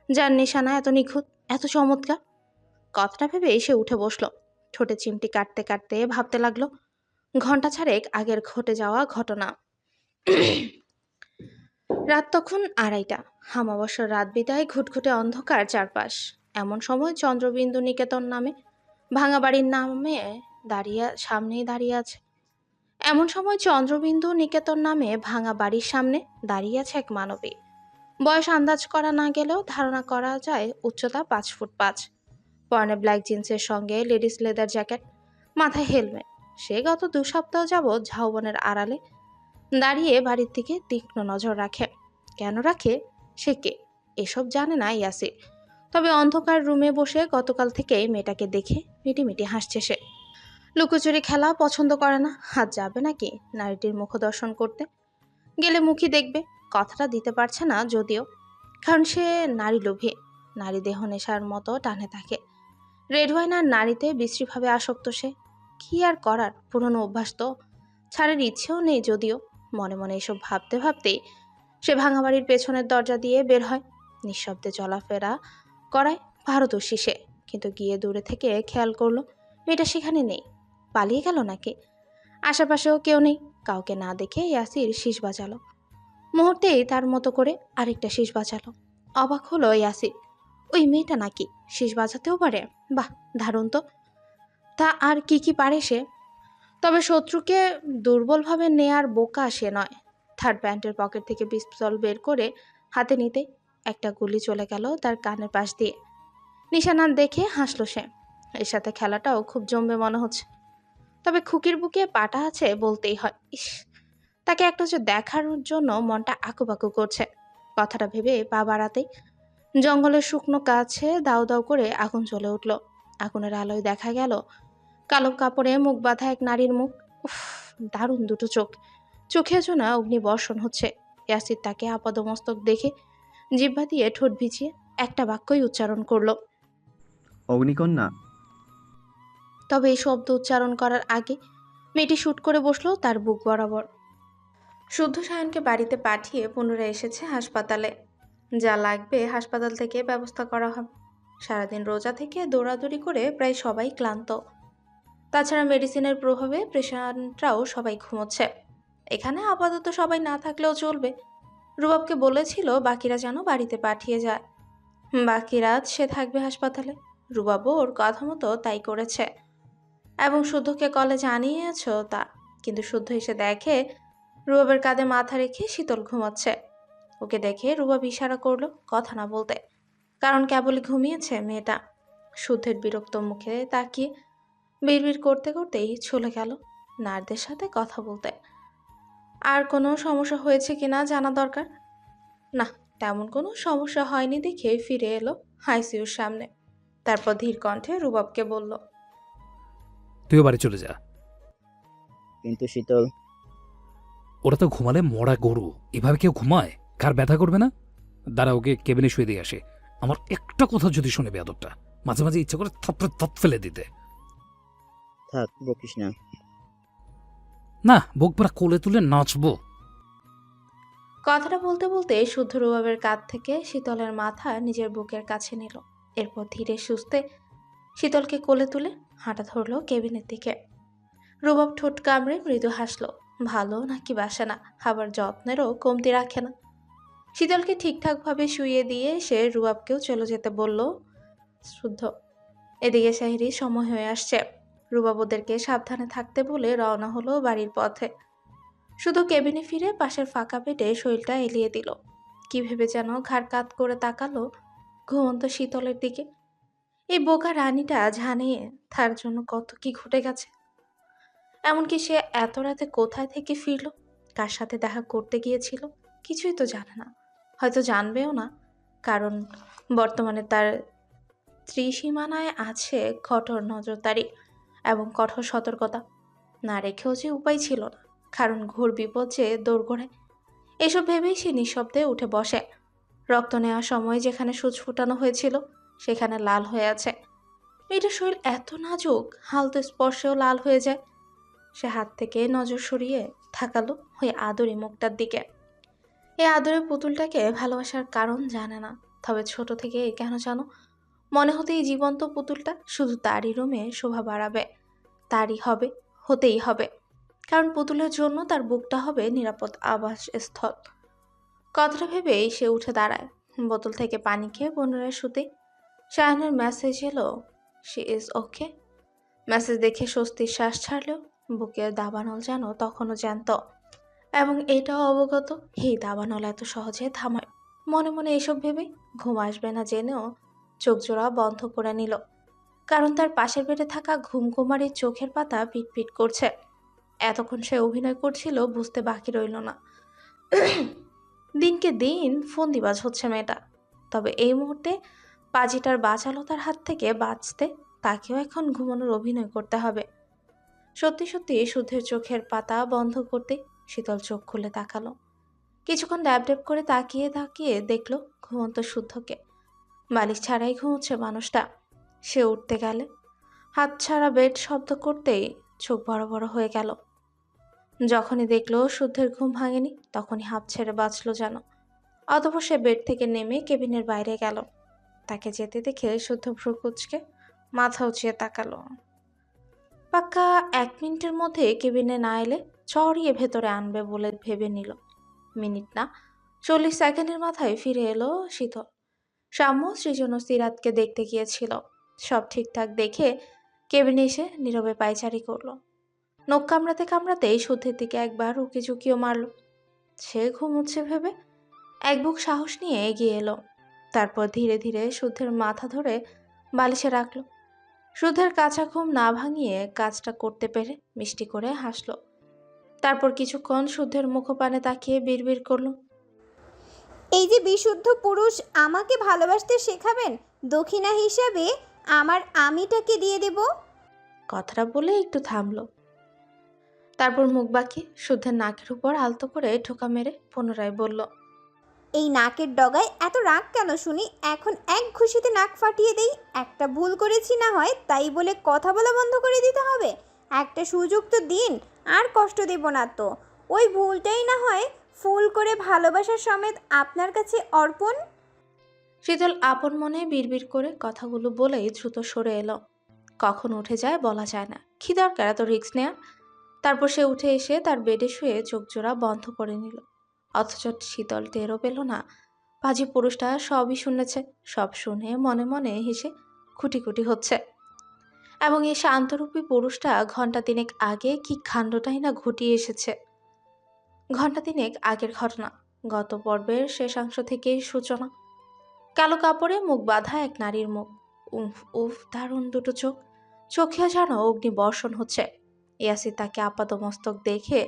যার নিশানা এত নিখুঁত, এত চমৎকার? কথাটা ভেবে এসে উঠে বসলো। ঠোঁটে চিমটি কাটতে কাটতে ভাবতে লাগলো ঘন্টা ছাড়েক আগের ঘটে যাওয়া ঘটনা। রাত তখন 2:30। অমাবস্যার রাত বিদায়, ঘুটঘুটে অন্ধকার চারপাশ। এমন সময় চন্দ্রবিন্দু নিকেতন নামে ভাঙা বাড়ির সামনেই দাঁড়িয়ে আছে। এমন সময় চন্দ্রবিন্দু নিকেতন নামে ভাঙা বাড়ির সামনে দাঁড়িয়ে আছে এক মানবী। বয়স আন্দাজ করা না গেলেও ধারণা করা যায় উচ্চতা 5 ফুট 5। পরনে ব্ল্যাক জিন্সের সঙ্গে লেডিস লেদার জ্যাকেট, মাথায় হেলমেট। সে গত 2 সপ্তাহ যাবৎ ঝাউবনের আড়ালে দাঁড়িয়ে বাড়ির দিকে তীক্ষ্ণ নজর রাখে। কেন রাখে? সে কে এসব জানে না ইয়াসির। তবে অন্ধকার রুমে বসে গতকাল থেকেই মেয়েটাকে দেখে মিটিমিটি হাসছে সে। লুকোচুরি খেলা পছন্দ করে না। হাত যাবে নাকি নারীটির মুখ দর্শন করতে? গেলে মুখই দেখবে, কথাটা দিতে পারছে না যদিও, কারণ সে নারী লোভী, নারী দেহ নেশার মতো টানে থাকে। রেড ওয়াইন আর নারীতে বিশ্রীভাবে আসক্ত সে। কি আর করার, পুরনো অভ্যাস তো, ছাড়ের ইচ্ছেও নেই যদিও। মনে মনে এসব ভাবতে ভাবতেই সে ভাঙা বাড়ির পেছনের দরজা দিয়ে বের হয়। নিঃশব্দে চলাফেরা করায় পারদর্শী সে, কিন্তু গিয়ে দূরে থেকে খেয়াল করলো মেয়েটা সেখানে নেই। পালিয়ে গেল নাকি? আশেপাশেও কেউ নেই। কাউকে না দেখে ইয়াসির শীষ বাজালো। মুহূর্তেই তার মতো করে আরেকটা শীষ বাজালো। অবাক হলো ইয়াসির, ওই মেয়েটা নাকি শীষ বাজাতেও পারে? বাহ, দারুণ তো। তা আর কি কি পারে সে? তবে শত্রুকে দুর্বলভাবে নেয়ার বোকা সে নয়। তার প্যান্টের পকেট থেকে পিস্তল বের করে হাতে নিতে একটা গুলি চলে গেল তার কানের পাশ দিয়ে। নিশানা দেখে হাসলো সে। এর সাথে খেলাটাও খুব জমবে মনে হচ্ছে। তবে খুকির বুকে পাটা আছে বলতেই হয়। ইস, তাকে একটা দেখার জন্য মনটা আকুপাকু করছে। কথাটা ভেবে পা বাড়াতেই জঙ্গলের শুকনো গাছে দাউ দাউ করে আগুন জ্বলে উঠল। আগুনের আলোয় দেখা গেল কালো কাপড়ে মুখ বাঁধা এক নারীর মুখ। উফ, দারুণ দুটো চোখ, চোখে যেন অগ্নিবর্ষণ হচ্ছে। ইয়াসির তাকে আপাদমস্তক দেখে জিহ্বা দিয়ে ঠোঁট ভিজিয়ে একটা বাক্যই উচ্চারণ করলো। অগ্নিকন্যা। তবে এই শব্দ উচ্চারণ করার আগে মেয়েটি শুট করে বসলো তার বুক বরাবর। শুদ্ধ সায়নকে বাড়িতে পাঠিয়ে পুনরায় এসেছে হাসপাতালে। যা লাগবে হাসপাতাল থেকে ব্যবস্থা করা হবে। সারাদিন রোজা থেকে দৌড়াদৌড়ি করে প্রায় সবাই ক্লান্ত। তাছাড়া মেডিসিনের প্রভাবে পেশেন্টরাও সবাই ঘুমোচ্ছে। এখানে আপাতত সবাই না থাকলেও চলবে। রুবাবকে বলেছিল বাকিরা যেন বাড়িতে পাঠিয়ে যায়। বাকি রাত সে থাকবে হাসপাতালে। রুবাবও ওর কথা মতো তাই করেছে এবং শুদ্ধকে কলে জানিয়েছ তা। কিন্তু শুদ্ধ এসে দেখে রুবাবের কাঁধে মাথা রেখে শীতল ঘুমাচ্ছে। ওকে দেখে রুবাব ইশারা করলো কথা না বলতে, কারণ কেবলই ঘুমিয়েছে মেয়েটা। শুদ্ধের বিরক্ত মুখে তাকিয়ে বিড়বিড় করতে করতেই চলে গেল নারদের সাথে কথা বলতে। আর কোনো সমস্যা হয়েছে কিনা জানা দরকার। না, তেমন কোনো সমস্যা হয়নি দেখে ফিরে এলো আইসিইউর সামনে। তারপর ধীর কণ্ঠে রুবাবকে বলল, তুইও বাড়ি চলে যা। কিন্তু শীতল, ওরা তো ঘুমালে মরা গরু, এভাবে কেউ ঘুমায়? কার ব্যথা করবে না? দাঁড়া, ওকে কেবিনে শুয়ে দিয়ে আসে। আমার একটা কথা যদি শুনে বেয়াদবটা। মাঝে মাঝে ইচ্ছে করে থাপড়ে থপ ফেলে দিতে। থাক, বকিস না। না, বকবার কোলে তুলে নাচবো। কথাটা বলতে বলতে শুদ্ধ রুবাবের কাঁধ থেকে শীতলের মাথা নিজের বুকের কাছে নিল। এরপর ধীরে সুস্থে শীতলকে কোলে তুলে হাঁটা ধরলো কেবিনের দিকে। রুবাব ঠোঁট কামড়ে মৃদু হাসলো। ভালো নাকি বাসে না, আবার যত্নেরও কমতি রাখে না। শীতলকে ঠিকঠাকভাবে শুইয়ে দিয়ে সে রুবাবকেও চলে যেতে বলল শুদ্ধ। এদিকে শাহিরির সময় হয়ে আসছে। রুবাব ওদেরকে সাবধানে থাকতে বলে রওনা হলো বাড়ির পথে। শুধু কেবিনে ফিরে পাশের ফাঁকা পেটে শরীরটা এলিয়ে দিল। কি ভেবে যেন ঘাড় কাত করে তাকালো ঘুমন্ত শীতলের দিকে। এই বোকা রানীটা জানে তার জন্য কত কি ঘটে গেছে। এমনকি সে এত রাতে কোথায় থেকে ফিরল, কার সাথে দেখা করতে গিয়েছিল, কিছুই তো জানে না, হয়তো জানবেও না। কারণ বর্তমানে তার ত্রিসীমানায় আছে কঠোর নজরদারি এবং কঠোর সতর্কতা। না রেখেও যে উপায় ছিল না, কারণ ঘোর বিপদ যে দোরগোড়ায়। এসব ভেবেই সে নিঃশব্দে উঠে বসে। রক্ত নেওয়ার সময় যেখানে সূচ ফুটানো হয়েছিল সেখানে লাল হয়ে আছে। মেয়েটার শরীর এত নাজুক, হালকা স্পর্শেও লাল হয়ে যায়। সে হাত থেকে নজর সরিয়ে থাকালো ওই আদরি মুখটার দিকে। এই আদরের পুতুলটাকে ভালোবাসার কারণ জানে না, তবে ছোট থেকে কেন জানো মনে হতে এই জীবন্ত পুতুলটা শুধু তারই রুমে শোভা বাড়াবে, তারই হবে, হতেই হবে। কারণ পুতুলের জন্য তার বুকটা হবে নিরাপদ আবাস স্থল। কথাটা ভেবেই সে উঠে দাঁড়ায়। বোতল থেকে পানি খেয়ে পুনরায় শুতে। শাহানের মেসেজ এলো, শি ইজ ওকে। মেসেজ দেখে স্বস্তির শ্বাস ছাড়লেও বুকের দাবানল যেন তখনও জ্যান্ত, এবং এটাও অবগত এই দাবানল এত সহজে থামায়। মনে মনে এসব ভেবে ঘুম আসবে না জেনেও চোখ জোড়া বন্ধ করে নিল। কারণ তার পাশের বেডে থাকা ঘুমকুমারীর চোখের পাতা পিটপিট করছে। এতক্ষণ সে অভিনয় করছিল বুঝতে বাকি রইল না। দিনকে দিন ফন্দিবাজ হচ্ছে মেয়েটা। তবে এই মুহূর্তে পাজিটার বাঁচালো তার হাত থেকে বাঁচতে তাকেও এখন ঘুমানোর অভিনয় করতে হবে। সত্যি সত্যি শুদ্ধের চোখের পাতা বন্ধ করতে শীতল চোখ খুলে তাকালো। কিছুক্ষণ ড্যাব ড্যাব করে তাকিয়ে তাকিয়ে দেখলো ঘুমন্ত শুদ্ধকে। বালিশ ছাড়াই ঘুমোচ্ছে মানুষটা। সে উঠতে গেলে হাত ছাড়া বেড শব্দ করতেই চোখ বড় বড় হয়ে গেল। যখনই দেখলো শুদ্ধের ঘুম ভাঙেনি তখনই হাঁপ ছেড়ে বাঁচলো যেন। অতঃপর সে বেড থেকে নেমে কেবিনের বাইরে গেল। তাকে যেতে দেখে শুদ্ধ ভ্রু কুঁচকে মাথা উঁচিয়ে তাকালো। পাক্কা 1 মিনিটের মধ্যে কেবিনে না এলে চড়িয়ে ভেতরে আনবে বলে ভেবে নিল। মিনিট না, 40 সেকেন্ডের মাথায় ফিরে এলো শীতল। শাম্য সৃজন ও সিরাতকে দেখতে গিয়েছিল। সব ঠিকঠাক দেখে কেবিনে এসে নীরবে পায়চারি করলো। নখ কামড়াতে কামড়াতেই শুদ্ধের দিকে একবার উকি ঝুঁকিও মারল। সে ঘুমোচ্ছে ভেবে এক বুক সাহস নিয়ে এগিয়ে এলো। তারপর ধীরে ধীরে শুদ্ধের মাথা ধরে বালিশে রাখলো। শুদ্ধের কাঁচা ঘুম না ভাঙিয়ে কাজটা করতে পেরে মিষ্টি করে হাসলো। তারপর কিছুক্ষণ শুদ্ধের মুখপানে তাকিয়ে বিড়বিড় করলো, এই যে বিশুদ্ধ পুরুষ আমাকে ভালোবাসতে শেখাবেন, দক্ষিণা হিসাবে আমার আমিটাকে দিয়ে দেব। কথাটা বলে একটু থামলো। তারপর মুখ বাঁকিয়ে শুদ্ধের নাকের উপর আলতো করে ঠোকা মেরে পুনরায় বলল, এই নাকের ডগায় এত রাগ কেন শুনি? এখন এক ঘুষিতে নাক ফাটিয়ে দেই। একটা ভুল করেছি না হয়, তাই বলে কথা বলা বন্ধ করে দিতে হবে? একটা সুযোগ তো দিন, আর কষ্ট দেব না তো। ওই ভুলটাই না হয় ফুল করে ভালোবাসার সমেত আপনার কাছে অর্পণ। শীতল আপন মনে বিড়বিড় করে কথাগুলো বলেই দ্রুত সরে এলো। কখন উঠে যায় বলা যায় না, কি দরকার এত রিস্ক নেয়া। তারপর সে উঠে এসে তার বেডে শুয়ে চোখ জোড়া বন্ধ করে নিল। অথচ শীতল টেরও পেল না পাজি পুরুষটা সবই শুনেছে। সব শুনে মনে মনে হেসে খুঁটি খুঁটি হচ্ছে। এবং এই শান্তরূপী পুরুষটা ঘন্টা তিনেক আগে কি কাণ্ডটাই না ঘটিয়ে এসেছে। ঘন্টা তিনেক আগের ঘটনা, গত পর্বের শেষাংশ থেকেই সূচনা। কালো কাপড়ে মুখ বাঁধা এক নারীর মুখ। উফ উফ, দারুণ দুটো চোখ, চোখে যেন অগ্নি বর্ষণ হচ্ছে। ইয়াসি তাকে আপাতমস্তক দেখে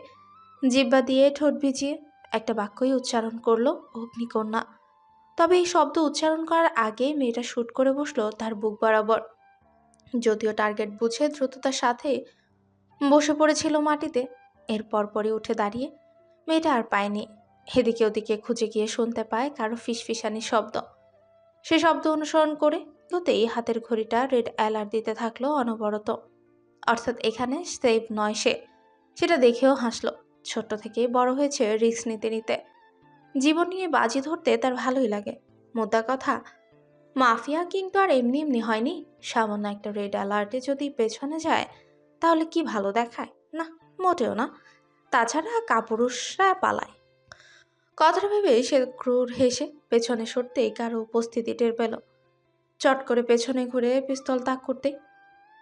জিহ্বা দিয়ে ঠোঁট ভিজিয়ে একটা বাক্যই উচ্চারণ করলো, অগ্নিকন্যা। তবে এই শব্দ উচ্চারণ করার আগে মেয়েটা শুট করে বসলো তার বুক বরাবর। যদিও টার্গেট বুঝে দ্রুততার সাথে বসে পড়েছিল মাটিতে। এর পরপরই উঠে দাঁড়িয়ে মেয়েটা আর পায়নি। এদিকে ওদিকে খুঁজে গিয়ে শুনতে পায় কারো ফিসফিসানি শব্দ। সে শব্দ অনুসরণ করে হতেই হাতের ঘড়িটা রেড অ্যালার্ট দিতে থাকলো অনবরত। অর্থাৎ এখানে সেফ নয় সে, সেটা দেখেও হাসলো। ছোট্ট থেকেই বড় হয়েছে রিস্ক নিতে নিতে। জীবন নিয়ে বাজি ধরতে তার ভালোই লাগে। মোদ্দা কথা, মাফিয়া কিন্তু আর এমনি এমনি হয়নি। সামান্য একটা রেড অ্যালার্টে যদি পেছনে যায় তাহলে কি ভালো দেখায়? না, মোটেও না। তাছাড়া কাপুরুষরা পালায়। কথাটা ভেবে সে ক্রূর হেসে পেছনে সরতেই কারো উপস্থিতি টের পেল। চট করে পেছনে ঘুরে পিস্তল তাক করতে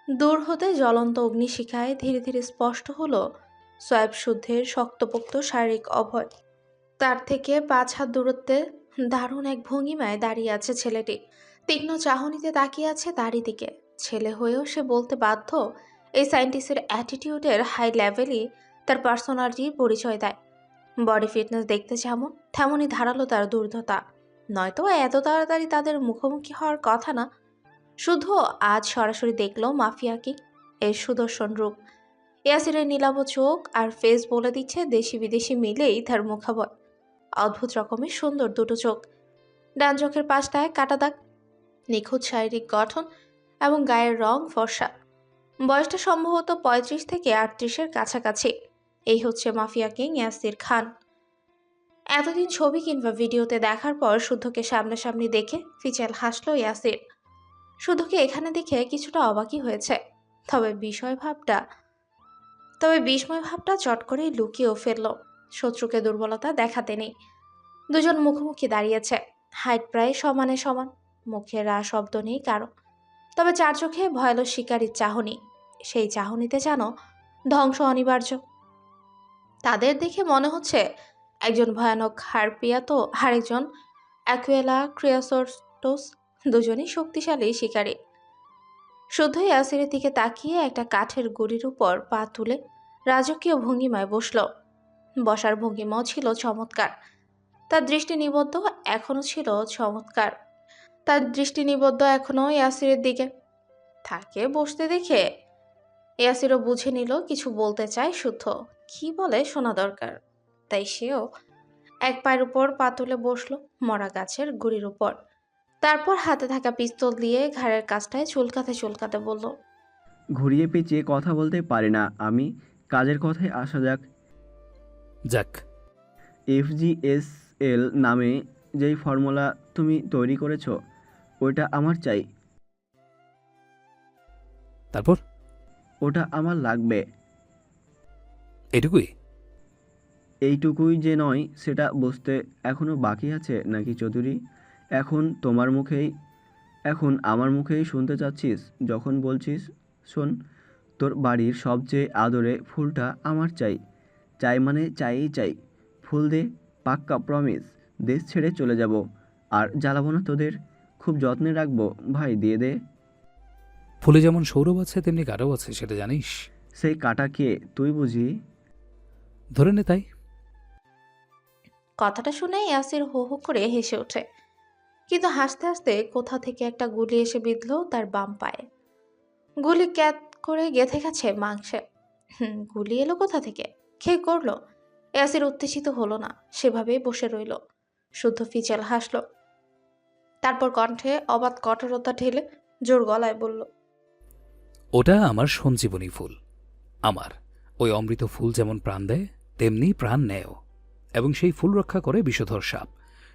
দূর হতে জ্বলন্ত অগ্নিশিখায় ধীরে ধীরে স্পষ্ট হলো সোয়েব শুদ্ধের শক্তপোক্ত শারীরিক অভয়। তার থেকে 5 হাত দূরত্বে দারুণ এক ভঙ্গিমায় দাঁড়িয়ে আছে ছেলেটি। তীক্ষ্ণ চাহনিতে তাকিয়ে আছে তারই দিকে। ছেলে হয়েও সে বলতে বাধ্য, এই সায়েন্টিস্টের অ্যাটিটিউডের হাই লেভেলই তার পার্সোনালিটির পরিচয় দেয়। বডি ফিটনেস দেখতে যেমন, তেমনই ধারালো তার দুর্ধতা। নয়তো এত তাড়াতাড়ি তাদের মুখোমুখি হওয়ার কথা না। শুধু আজ সরাসরি দেখলো মাফিয়া কি, এর সুদর্শন রূপ। ইয়াসিরের নীলাভ চোখ আর ফেস বলে দিচ্ছে দেশি বিদেশি মিলেই তার মুখাবয়। অদ্ভুত রকমের সুন্দর দুটো চোখ, ডান চোখের পাশটায় কাটা দাগ, নিখুঁত শারীরিক গঠন এবং গায়ের রং ফর্সা। বয়সটা সম্ভবত 35 থেকে 38-এর কাছাকাছি। এই হচ্ছে মাফিয়া কিং ইয়াসির খান। এতদিন ছবি কিংবা ভিডিওতে দেখার পর শুদ্ধকে সামনাসামনি দেখে ফিচাল হাসলো ইয়াসির। শুদ্ধকে এখানে দেখে কিছুটা অবাকই হয়েছে, তবে বিস্ময় ভাবটা চট করেই লুকিয়েও ফেলল। শত্রুকে দুর্বলতা দেখাতে নেই। দুজন মুখোমুখি দাঁড়িয়েছে, হাইট প্রায় সমানে সমান, মুখে রা শব্দ নেই কারো। তবে চার চোখে ভয়াল শিকারীর চাহনি, সেই চাহনিতে যেন ধ্বংস অনিবার্য। তাদের দেখে মনে হচ্ছে একজন ভয়ানক হারপিয়া তো আরেকজন অ্যাকুয়েলা ক্রিয়াসোর্টোস, দুজনই শক্তিশালী শিকারী। শুদ্ধই ইয়াসিরের দিকে তাকিয়ে একটা কাঠের গুড়ির উপর পা তুলে রাজকীয় ভঙ্গিমায় বসল। বসার ভঙ্গিমাও ছিল চমৎকার। তার দৃষ্টি নিবদ্ধ এখনো ইয়াসিরের দিকে। তাকে বসতে দেখে ইয়াসিরও বুঝে নিল কিছু বলতে চায় শুদ্ধ, কি বলে শোনা দরকার। তাই সেও এক পায়ের উপর পা তুলে বসলো মরা গাছের গুড়ির উপর। তারপর হাতে থাকা পিস্তল দিয়ে ঘাড়ের কাছটায় চুলকাতে বলল, ঘুরিয়ে পেঁচিয়ে কথা বলতে পারি না আমি। কাজের কথায় আসা যাক। যাক। FGSL নামে যেই ফর্মুলা তুমি তৈরি করেছো ওইটা আমার চাই। তারপর? ওটা আমার লাগবে। এটুকুই? এইটুকুই যে নয় সেটা বুঝতে এখনো বাকি আছে নাকি চৌধুরী? এখন আমার মুখেই শুনতে চাচ্ছিস যখন বলছিস? শোন, তোর বাড়ির সবচেয়ে আদরে ফুলটা আমার চাই। চাই মানে চাইই চাই। ফুল দে, পাক্কা প্রমিস। দেশ ছেড়ে চলে যাব, আর জ্বালাবো না তোদের। খুব যত্নে রাখবো ভাই, দিয়ে দে। ফুলে যেমন সৌরভ আছে তেমনি কাটাও আছে, সেটা জানিস? সেই কাটা কে, তুই বুঝি? ধরে নে তাই। কথাটা শুনে ইয়াসির হো হো করে হেসে ওঠে। কিন্তু হাসতে হাসতে কোথা থেকে একটা গুলি এসে বিঁধল তার বাম পায়ে। গুলি ক্যাত করে গেঁথে গেছে মাংসে। গুলি এলো কোথা থেকে, খেয়ে করলো? ইয়াসির উত্তেজিত হলো না, সেভাবেই বসে রইল। শুদ্ধ ফিচাল হাসলো, তারপর কণ্ঠে অবাধ কঠোরতা ঢেলে জোর গলায় বলল, ওটা আমার সঞ্জীবনী ফুল। আমার ওই অমৃত ফুল যেমন প্রাণ দেয় তেমনি প্রাণ নেয়ও, এবং সেই ফুল রক্ষা করে বিষধর সাপ।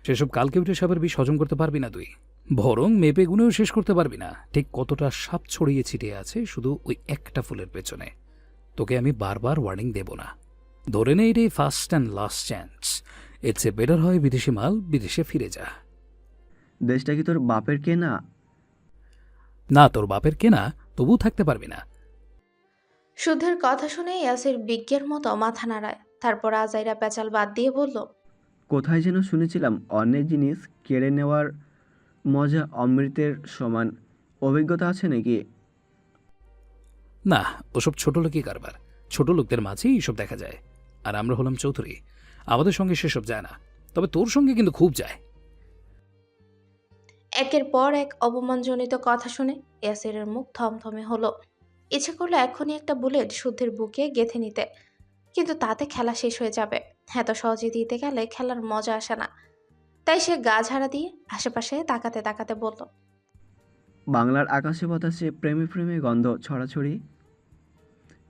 সেসব কালকেউটে সাপের বিষ হজম করতে পারবি না তুই, বরং মেপে গুনেও শেষ করতে পারবি না ঠিক কতটা সাপ ছড়িয়ে ছিটিয়ে আছে শুধু ওই একটা ফুলের পেছনে। তোকে আমি বারবার ওয়ার্নিং দেব না। ধরে নে এটাই ফার্স্ট অ্যান্ড লাস্ট চান্স। এর চেয়ে বেটার হয় বিদেশি মাল বিদেশে ফিরে যা। দেশটা কি তোর বাপের কেনা? না, তোর বাপের কেনা, তবু থাকতে পারবি না। শুদ্ধের কথা শুনে ইয়াসির বিজ্ঞের মতো মাথা নাড়ায়। তারপর আজাইরা পেঁচাল বাদ দিয়ে বলল, কোথায় যেন শুনেছিলাম অন্যের জিনিস কেড়ে নেওয়ার মজা অমৃতের সমান। অভিজ্ঞতা আছে নাকি? না, ওসব ছোট লোকই কারবার। ছোট লোকদের মাঝেই এইসব দেখা যায়। আর আমরা হলাম চৌধুরী, আমাদের সঙ্গে সেসব যায় না। তবে তোর সঙ্গে কিন্তু খুব যায়। একের পর এক অপমানজনিত কথা শুনে ইয়াসিরের মুখ থমথমে হলো। ইচ্ছে করলো এখনই একটা বুলেট শুদ্ধের বুকে গেঁথে নিতে, কিন্তু তাতে খেলা শেষ হয়ে যাবে। এত সহজে দিতে গেলে খেলার মজা আসে না। তাই সে গা ঝাড়া দিয়ে আশেপাশে তাকাতে তাকাতে বলল, বাংলার আকাশে বাতাসে প্রেমে প্রেমে গন্ধ ছড়াছড়ি,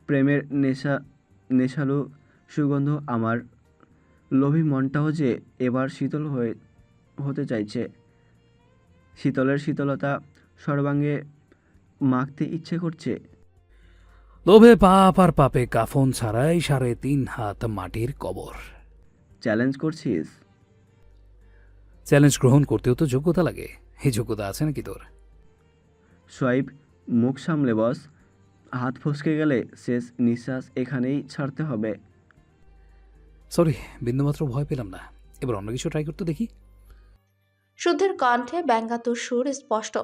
প্রেমের নেশালু সুগন্ধ। আমার লোভী মনটাও যে এবার শীতল হতে চাইছে। শীতলের শীতলতা সর্বাঙ্গে মাখতে ইচ্ছে করছে। লোভে পাপ আর পাপে কাফন ছাড়াই 3.5 হাত মাটির কবর। চ্যালেঞ্জ করছিস? চ্যালেঞ্জ গ্রহণ করতেও তো যোগ্যতা লাগে। এই যোগ্যতা আছে নাকি তোর? সোয়াইপ, মুখ সামলে বস। হাত ফসকে গেলে শেষ নিঃশ্বাস এখানেই ছাড়তে হবে। সরি, বিন্দুমাত্র ভয় পেলাম না। এবার অন্য কিছু ট্রাই করতে দেখি। শুদ্ধের কণ্ঠে ব্যঙ্গাতুর সুর স্পষ্ট।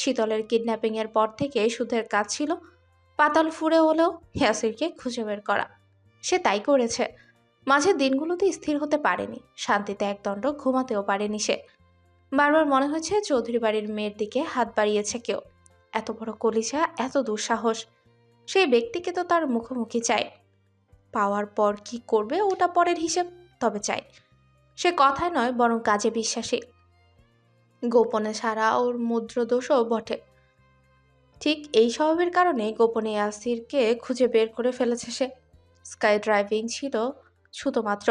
শীতলের কিডন্যাপিং এর পর থেকে শুদ্ধের কাজ ছিল পাতাল ফুঁড়ে হলেও ইয়াসিরকে খুঁজে বের করা। সে তাই করেছে। মাঝের দিনগুলোতে স্থির হতে পারেনি, শান্তিতে একদণ্ড ঘুমাতেও পারেনি সে। বারবার মনে হয়েছে চৌধুরী বাড়ির মেয়ের দিকে হাত বাড়িয়েছে কেউ। এত বড় কলিজা, এত দুঃসাহস। সেই ব্যক্তিকে তো তার মুখোমুখি চাই। পাওয়ার পর কি করবে ওটা পরের হিসেব, তবে চাই। সে কথায় নয় বরং কাজে বিশ্বাসী। গোপনে সারা ওর মুদ্রদোষও বটে। ঠিক এই স্বভাবের কারণে গোপনে ইয়াসিরকে খুঁজে বের করে ফেলেছে সে। স্কাই ড্রাইভিং ছিল শুধুমাত্র।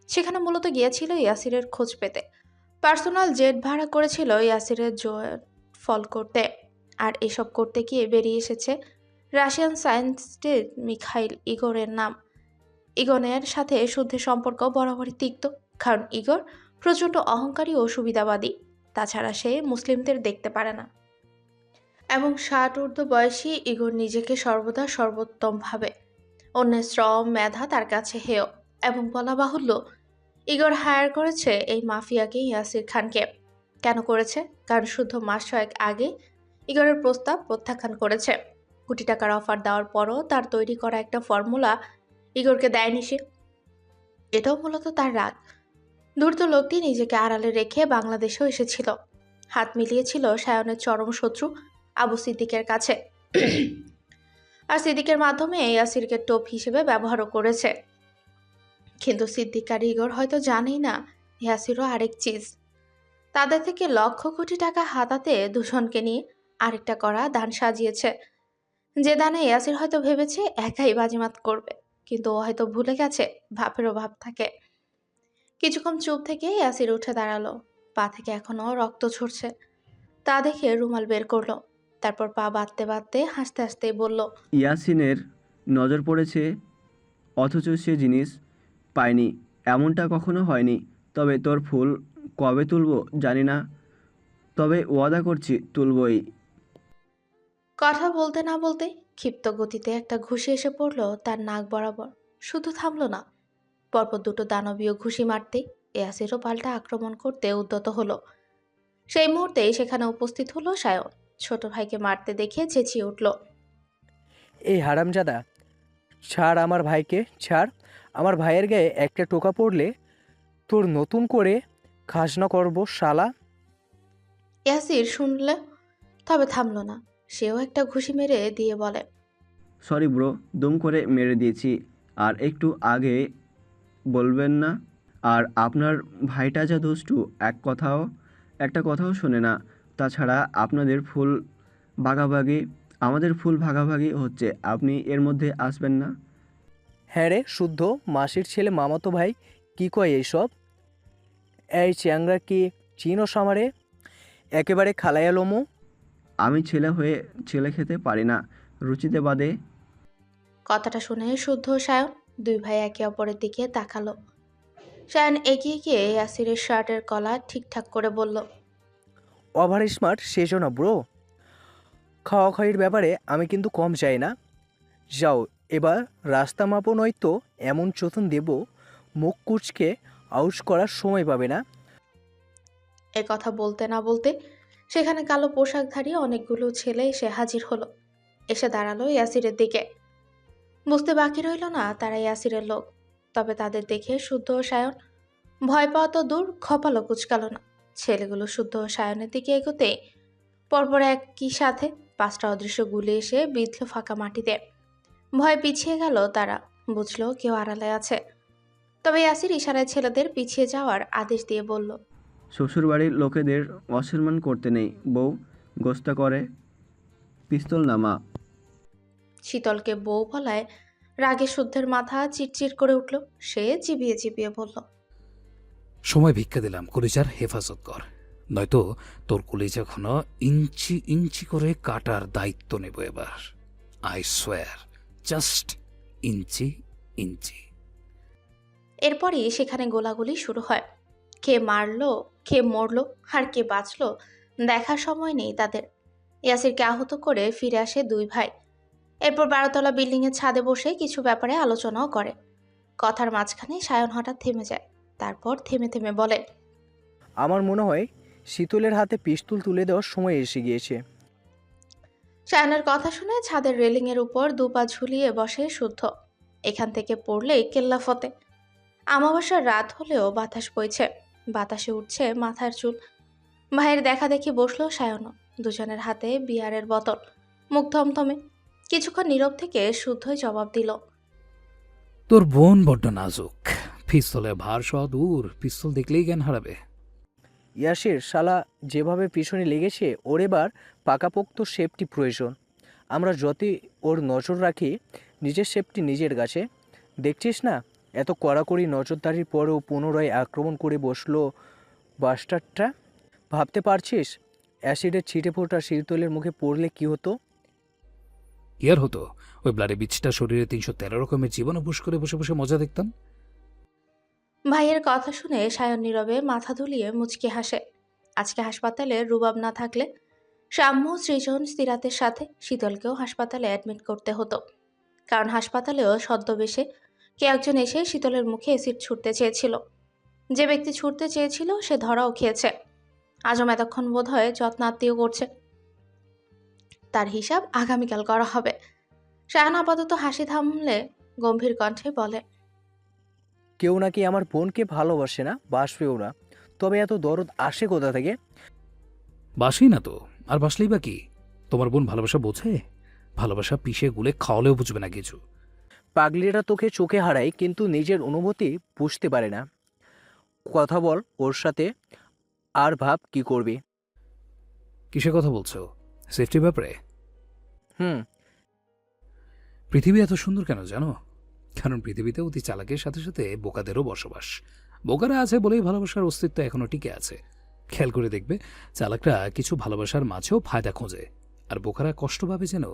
সেখানে মূলত গিয়েছিল ইয়াসিরের খোঁজ পেতে। পার্সোনাল জেট ভাড়া করেছিল ইয়াসিরের জয়ের ফল করতে। আর এসব করতে গিয়ে বেরিয়ে এসেছে রাশিয়ান সায়েন্টিস্টের মিখাইল ইগোরের নাম। ইগনের সাথে শুদ্ধের সম্পর্ক বরাবরই তিক্ত, কারণ ইগর প্রচণ্ড অহংকারী ও সুবিধাবাদী। তাছাড়া সে মুসলিমদের দেখতে পারে না। এবং 60 ঊর্ধ্ব বয়সী ইগর নিজেকে সর্বদা সর্বোত্তম ভাবে। অন্যের শ্রম মেধা তার কাছে হেয়। এবং বলা বাহুল্য, ইগর হায়ার করেছে এই মাফিয়াকে ইয়াসির খানকে। কেন করেছে? কারণ শুদ্ধ মাস 6 আগে ইগরের প্রস্তাব প্রত্যাখ্যান করেছে। কোটি টাকার অফার দেওয়ার পরও তার তৈরি করা একটা ফর্মুলা ইগরকে দেয়নি সে। এটাও মূলত তার রাগ। ধূর্ত লোকটি নিজেকে আড়ালে রেখে বাংলাদেশেও এসেছিল। হাত মিলিয়েছিল সায়নের চরম শত্রু আবু সিদ্দিকের কাছে। আর সিদ্দিকের মাধ্যমে ইয়াসিরকে টোপ হিসেবে ব্যবহারও করেছে। কিন্তু সিদ্দিক আর ইগর হয়তো জানেই না ইয়াসিরও আরেক চিজ। তাদের থেকে লক্ষ কোটি টাকা হাতাতে দুজনকে নিয়ে আরেকটা করা দান সাজিয়েছে। যে দানে ইয়াসির হয়তো ভেবেছে একাই বাজিমাত করবে, কিন্তু ও হয়তো ভুলে গেছে ভাবেরও ভাব থাকে। কিছুক্ষণ চুপ থেকে ইয়াসির উঠে দাঁড়ালো। পা থেকে এখনো রক্ত ঝরছে। তা দেখে রুমাল বের করলো। তারপর পা বাঁধতে বাঁধতে হাসতে হাসতে বলল, ইয়াসিনের নজর পড়েছে অথচ সে জিনিস পায়নি। এমনটা কখনো হয়নি। তবে তোর ফুল কবে তুলবো জানি না, তবে ওয়াদা করছি তুলবই। কথা বলতে না বলতে ক্ষিপ্ত গতিতে একটা ঘুষি এসে পড়ল তার নাক বরাবর। শুধু থামলো না, পরপর দুটো দানবীয় ঘুষি মারতে ইয়াসিরও পাল্টা আক্রমণ করতে উদ্যত হলো। সেই মুহূর্তেই সেখানে উপস্থিত হলো সায়ন। ছোট ভাইকে মারতে দেখে চেঁচিয়ে উঠল, এই হারামজাদা, ছাড় আমার ভাইকে, ছাড়। আমার ভাইয়ের গায়ে একটা টোকা পড়লে তোর নতুন করে খাজনা করবো শালা। ইয়াসির শুনলে তবে থামলো না। সেও একটা ঘুষি মেরে দিয়ে বলে, সরি ব্রো, দুম করে মেরে দিয়েছি। আর একটু আগে বলবেন না? আর আপনার ভাইটা যা দুষ্টু, একটা কথাও শোনে না। তাছাড়া আপনাদের ফুল ভাগাভাগি, আমাদের ফুল ভাগাভাগি হচ্ছে, আপনি এর মধ্যে আসবেন না। হ্যাঁ রে শুদ্ধ, মাসির ছেলে মামাতো ভাই কি কয় এইসব? এই চ্যাংরা কি চিনোস আমারে? একেবারে খালাইয়া লোমো। আমি ছেলে হয়ে ছেলে খেতে পারি না, রুচিতে বাদে। কথাটা শুনে শুদ্ধ ও সায়ন দুই ভাই একে অপরের দিকে তাকালো। সায়ন এগিয়ে গিয়ে ইয়াসিরের শার্টের কলা ঠিকঠাক করে বলল, ওভার স্মার্ট সেজো না ব্রো। খাওয়া খাওয়ির ব্যাপারে আমি কিন্তু কম চাই না। যাও এবার রাস্তা মাপো, নয়তো এমন চোতন দেব মুখ কুচকে আউশ করার সময় পাবে না। এ কথা বলতে না বলতে সেখানে কালো পোশাকধারী অনেকগুলো ছেলে এসে হাজির হলো। এসে দাঁড়ালো ইয়াসিরের দিকে। বুঝতে বাকি রইল না তারা ইয়াসিরের লোক। তবে তাদের দেখে শুদ্ধ ও সায়ন ভয় পাওয়া তো দূর, খপালো কুচকালো না। ছেলেগুলো শুদ্ধ ও সায়নের দিকে এগোতে পরপর একই সাথে 5টা অদৃশ্য গুলি এসে বিঁধল ফাঁকা মাটিতে। ভয় পিছিয়ে গেল তারা। বুঝলো কেউ আড়ালে আছে। তবে ইয়াসির ইশারায় ছেলেদের পিছিয়ে যাওয়ার আদেশ দিয়ে বলল, শ্বশুরবাড়ির লোকেদের অসম্মান করতে নেই, বউ গোস্তা করে। পিস্তল নামা। শীতলকে বউ বলায় রাগে শুদ্ধের মাথা চিটচিট করে উঠল। সে চিবিয়ে চিবিয়ে বলল, সময় ভিক্ষা দিলাম, কলিজার হেফাজত কর, নয়তো তোর কলিজা এখনো ইঞ্চি ইঞ্চি করে কাটার দায়িত্ব নেব এবার। আই সোয়ার, জাস্ট ইঞ্চি ইঞ্চি। এরপরই সেখানে গোলাগুলি শুরু হয়। কে মারলো, কে মরলো, আর কে বাঁচলো দেখার সময় নেই তাদের। ইয়াসিরকে আহত করে ফিরে আসে দুই ভাই। এরপর 12তলা বিল্ডিংয়ের ছাদে বসে কিছু ব্যাপারে আলোচনাও করে। কথার মাঝখানে সায়ন হঠাৎ থেমে যায়। তারপর থেমে থেমে বলে, আমার মনে হয় শীতলের হাতে পিস্তল তুলে দেওয়ার সময় এসে গিয়েছে। সায়নের কথা শুনে ছাদের রেলিংয়ের উপর দুপা ঝুলিয়ে বসে শুদ্ধ। এখান থেকে পড়লেই কেল্লা ফতে। আমাবস্যার রাত হলেও বাতাস বইছে, বাতাসে উঠছে মাথার চুল। ভাইয়ের দেখা দেখি বসলো সায়নও। দুজনের হাতে বিয়ারের বোতল, মুখ থমথমে। কিছুক্ষণ নীরব থেকে শুদ্ধই জবাব দিল, তোর বোন বড্ড নাজুক, পিস্তলের ভার সহ দূর, পিস্তল দেখলেই জ্ঞান হারাবে। ইয়াসির শালা যেভাবে পিছনে লেগেছে, ওর এবার পাকাপোক্ত সেফটি প্রয়োজন। আমরা যতই ওর নজর রাখি, নিজের সেফটি নিজের কাছে। দেখছিস না, এত কড়াকড়ি নজরদারির পরেও পুনরায় আক্রমণ করে বসলো বাস্টারটা। ভাবতে পারছিস অ্যাসিডের ছিটে ফোটা শীতলের মুখে পড়লে কি হতো? ইয়ার হতো, ওই ব্লাডে বিচটা শরীরে 313 রকমের জীবন উপোস করে বসে বসে মজা দেখতাম। ভাইয়ের কথা শুনে সায়ন নীরবে মাথা দুলিয়ে মুচকি হাসে। আজকে হাসপাতালে রুবাব না থাকলে শাম্মু, সৃজন, সিরাতের সাথে শীতলকেও হাসপাতালে অ্যাডমিট করতে হতো। কারণ হাসপাতালেও ছদ্মবেশে কে একজন এসে শীতলের মুখে অ্যাসিড ছুটতে চেয়েছিল। যে ব্যক্তি ছুটতে চেয়েছিল সে ধরাও খেয়েছে। আজম এতক্ষণ বোধ হয় যত্নাত্মীয় করছে। তার হিসাব আগামীকাল করা হবে। সায়ন আপাতত হাসি থামলে গম্ভীর কণ্ঠে বলে, কেউ নাকি আমার বোনকে ভালোবাসে না, বাসবেও না। তবে এত দরদ আসে কোথা থেকে? বাসি না তো, আর বাসলেই বা কি? তোমার বোন ভালোবাসা বোঝে? ভালোবাসা পিষে গুলে খাওয়ালেও বুঝবে না কিছু। পাগলিরা তোকে চোখে হারায়, কিন্তু নিজের অনুভূতি বুঝতে পারে না। কথা বল ওর সাথে, আর ভাব কি করবি। কিসের কথা বলছো? সেফটি ব্যাপারে? হুম। পৃথিবী এত সুন্দর কেন জানো? কারণ পৃথিবীতে অতি চালাকের সাথে সাথে বোকাদেরও বসবাস। বোকারা আছে বলেই ভালোবাসার অস্তিত্ব এখনো টিকে আছে। খেয়াল করে দেখবে, চালাকরা কিছু ভালোবাসার মাঝেও ফায়দা খোঁজে, আর বোকারা কষ্ট পাবে যেন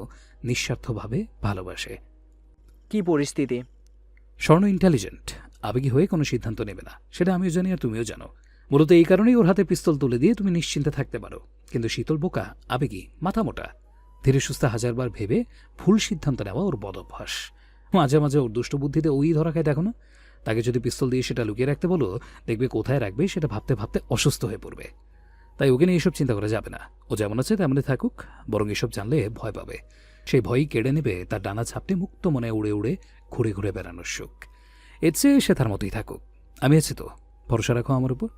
নিঃস্বার্থভাবে ভালোবাসে। কি পরিস্থিতি? স্বর্ণ ইন্টেলিজেন্ট, আবেগী হয়ে কোনো সিদ্ধান্ত নেবে না, সেটা আমিও জানি আর তুমিও জানো। মূলত এই কারণেই ওর হাতে পিস্তল তুলে দিয়ে তুমি নিশ্চিন্তে থাকতে পারো। কিন্তু শীতল বোকা, আবেগী, মাথা মোটা। ধীরে সুস্থে হাজারবার ভেবে ভুল সিদ্ধান্ত নেওয়া ওর বদ অভ্যাস। মাঝে মাঝে ওর দুষ্ট বুদ্ধিতে ওই ধরা খায়, দেখো না? তাকে যদি পিস্তল দিয়ে সেটা লুকিয়ে রাখতে বলো, দেখবে কোথায় রাখবে সেটা ভাবতে ভাবতে অসুস্থ হয়ে পড়বে। তাই ওকে নিয়ে এসব চিন্তা করা যাবে না। ও যেমন আছে তেমনই থাকুক, বরং এসব জানলে ভয় পাবে। সেই ভয়ই কেড়ে নেবে তার ডানা ঝাপটে মুক্ত মনে উড়ে উড়ে ঘুরে ঘুরে বেড়ানোর সুখ। এর চেয়ে সে তার মতোই থাকুক। আমি আছি তো, ভরসা রাখো আমার উপর।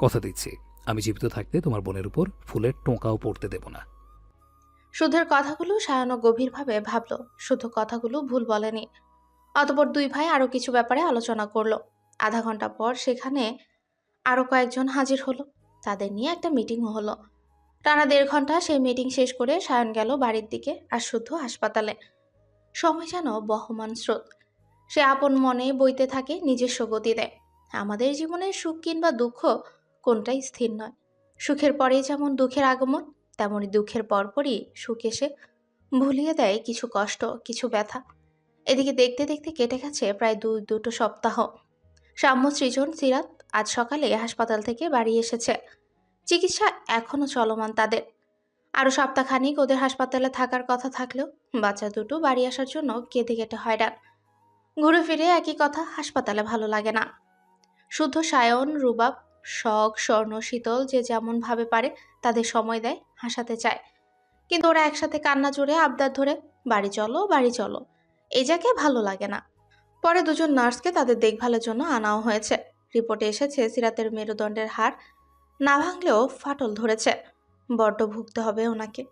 কথা দিচ্ছি, আমি জীবিত থাকতে তোমার বোনের উপর ফুলের টোঁকাও পড়তে দেব না। শুদ্ধের কথাগুলো সায়নও গভীরভাবে ভাবল। শুদ্ধ কথাগুলো ভুল বলেনি। অতঃপর দুই ভাই আরো কিছু ব্যাপারে আলোচনা করলো। আধা ঘন্টা পর সেখানে আরো কয়েকজন হাজির হলো। তাদের নিয়ে একটা মিটিংও হলো। টানা 1.5 ঘন্টা সেই মিটিং শেষ করে সায়ন গেল বাড়ির দিকে, আর শুদ্ধ হাসপাতালে। সময় যেন বহমান স্রোত। সে আপন মনে বইতে থাকে, নিজস্ব গতি দেয়। আমাদের জীবনের সুখ কিংবা দুঃখ কোনটাই স্থির নয়। সুখের পরেই যেমন দুঃখের আগমন, তেমনি দুঃখের পরপরই সুখ এসে ভুলিয়ে দেয় কিছু কষ্ট, কিছু ব্যথা। এদিকে দেখতে দেখতে কেটে গেছে প্রায় দুটো সপ্তাহ। শাম্মু, সৃজন, সিরাত আজ সকালে হাসপাতাল থেকে বাড়ি এসেছে। চিকিৎসা এখনো চলমান তাদের। আরো সপ্তাহখানিক ওদের হাসপাতালে থাকার কথা থাকলেও বাচ্চা দুটো বাড়ি আসার জন্য কেঁদে কেটে হয়রান। ঘুরে ফিরে একই কথা, হাসপাতালে ভালো লাগে না। শুদ্ধ, সায়ন, রুবাব, শখ, স্বর্ণ, শীতল যে যেমন ভাবে পারে তাদের সময় দেয়, হাসাতে চায়। কিন্তু ওরা একসাথে কান্না জুড়ে আবদার ধরে, বাড়ি চলো বাড়ি চলো। এই যাকে ভালো লাগে না। পরে দুজন নার্সকে তাদের দেখভালের জন্য আনাও হয়েছে। রিপোর্টে এসেছে সিরাতের মেরুদণ্ডের হাড় না ভাঙলেও ফাটল ধরেছে। বড্ড ভুগতে হবে ওনাকে।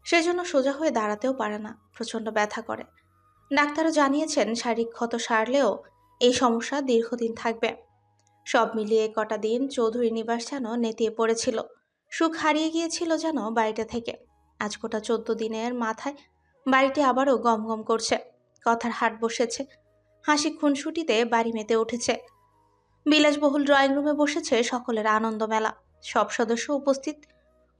সেজন্য সোজা হয়ে দাঁড়াতেও পারে না, প্রচণ্ড ব্যথা করে। ডাক্তারও জানিয়েছেন শারীরিক ক্ষত সারলেও এই সমস্যা দীর্ঘদিন থাকবে। সব মিলিয়ে কটা দিন চৌধুরী নিবাস যেন নেতিয়ে পড়েছিল। সুখ হারিয়ে গিয়েছিল যেন বাড়িটা থেকে। আজ গোটা 14 দিনের মাথায় বাড়িটি আবারও গমগম করছে। কথার হাট বসেছে, হাসি খুনসুটিতে বাড়ি মেতে উঠেছে। বিলাসবহুল ড্রয়িং রুমে বসেছে সকলের আনন্দ মেলা। সব সদস্য উপস্থিত,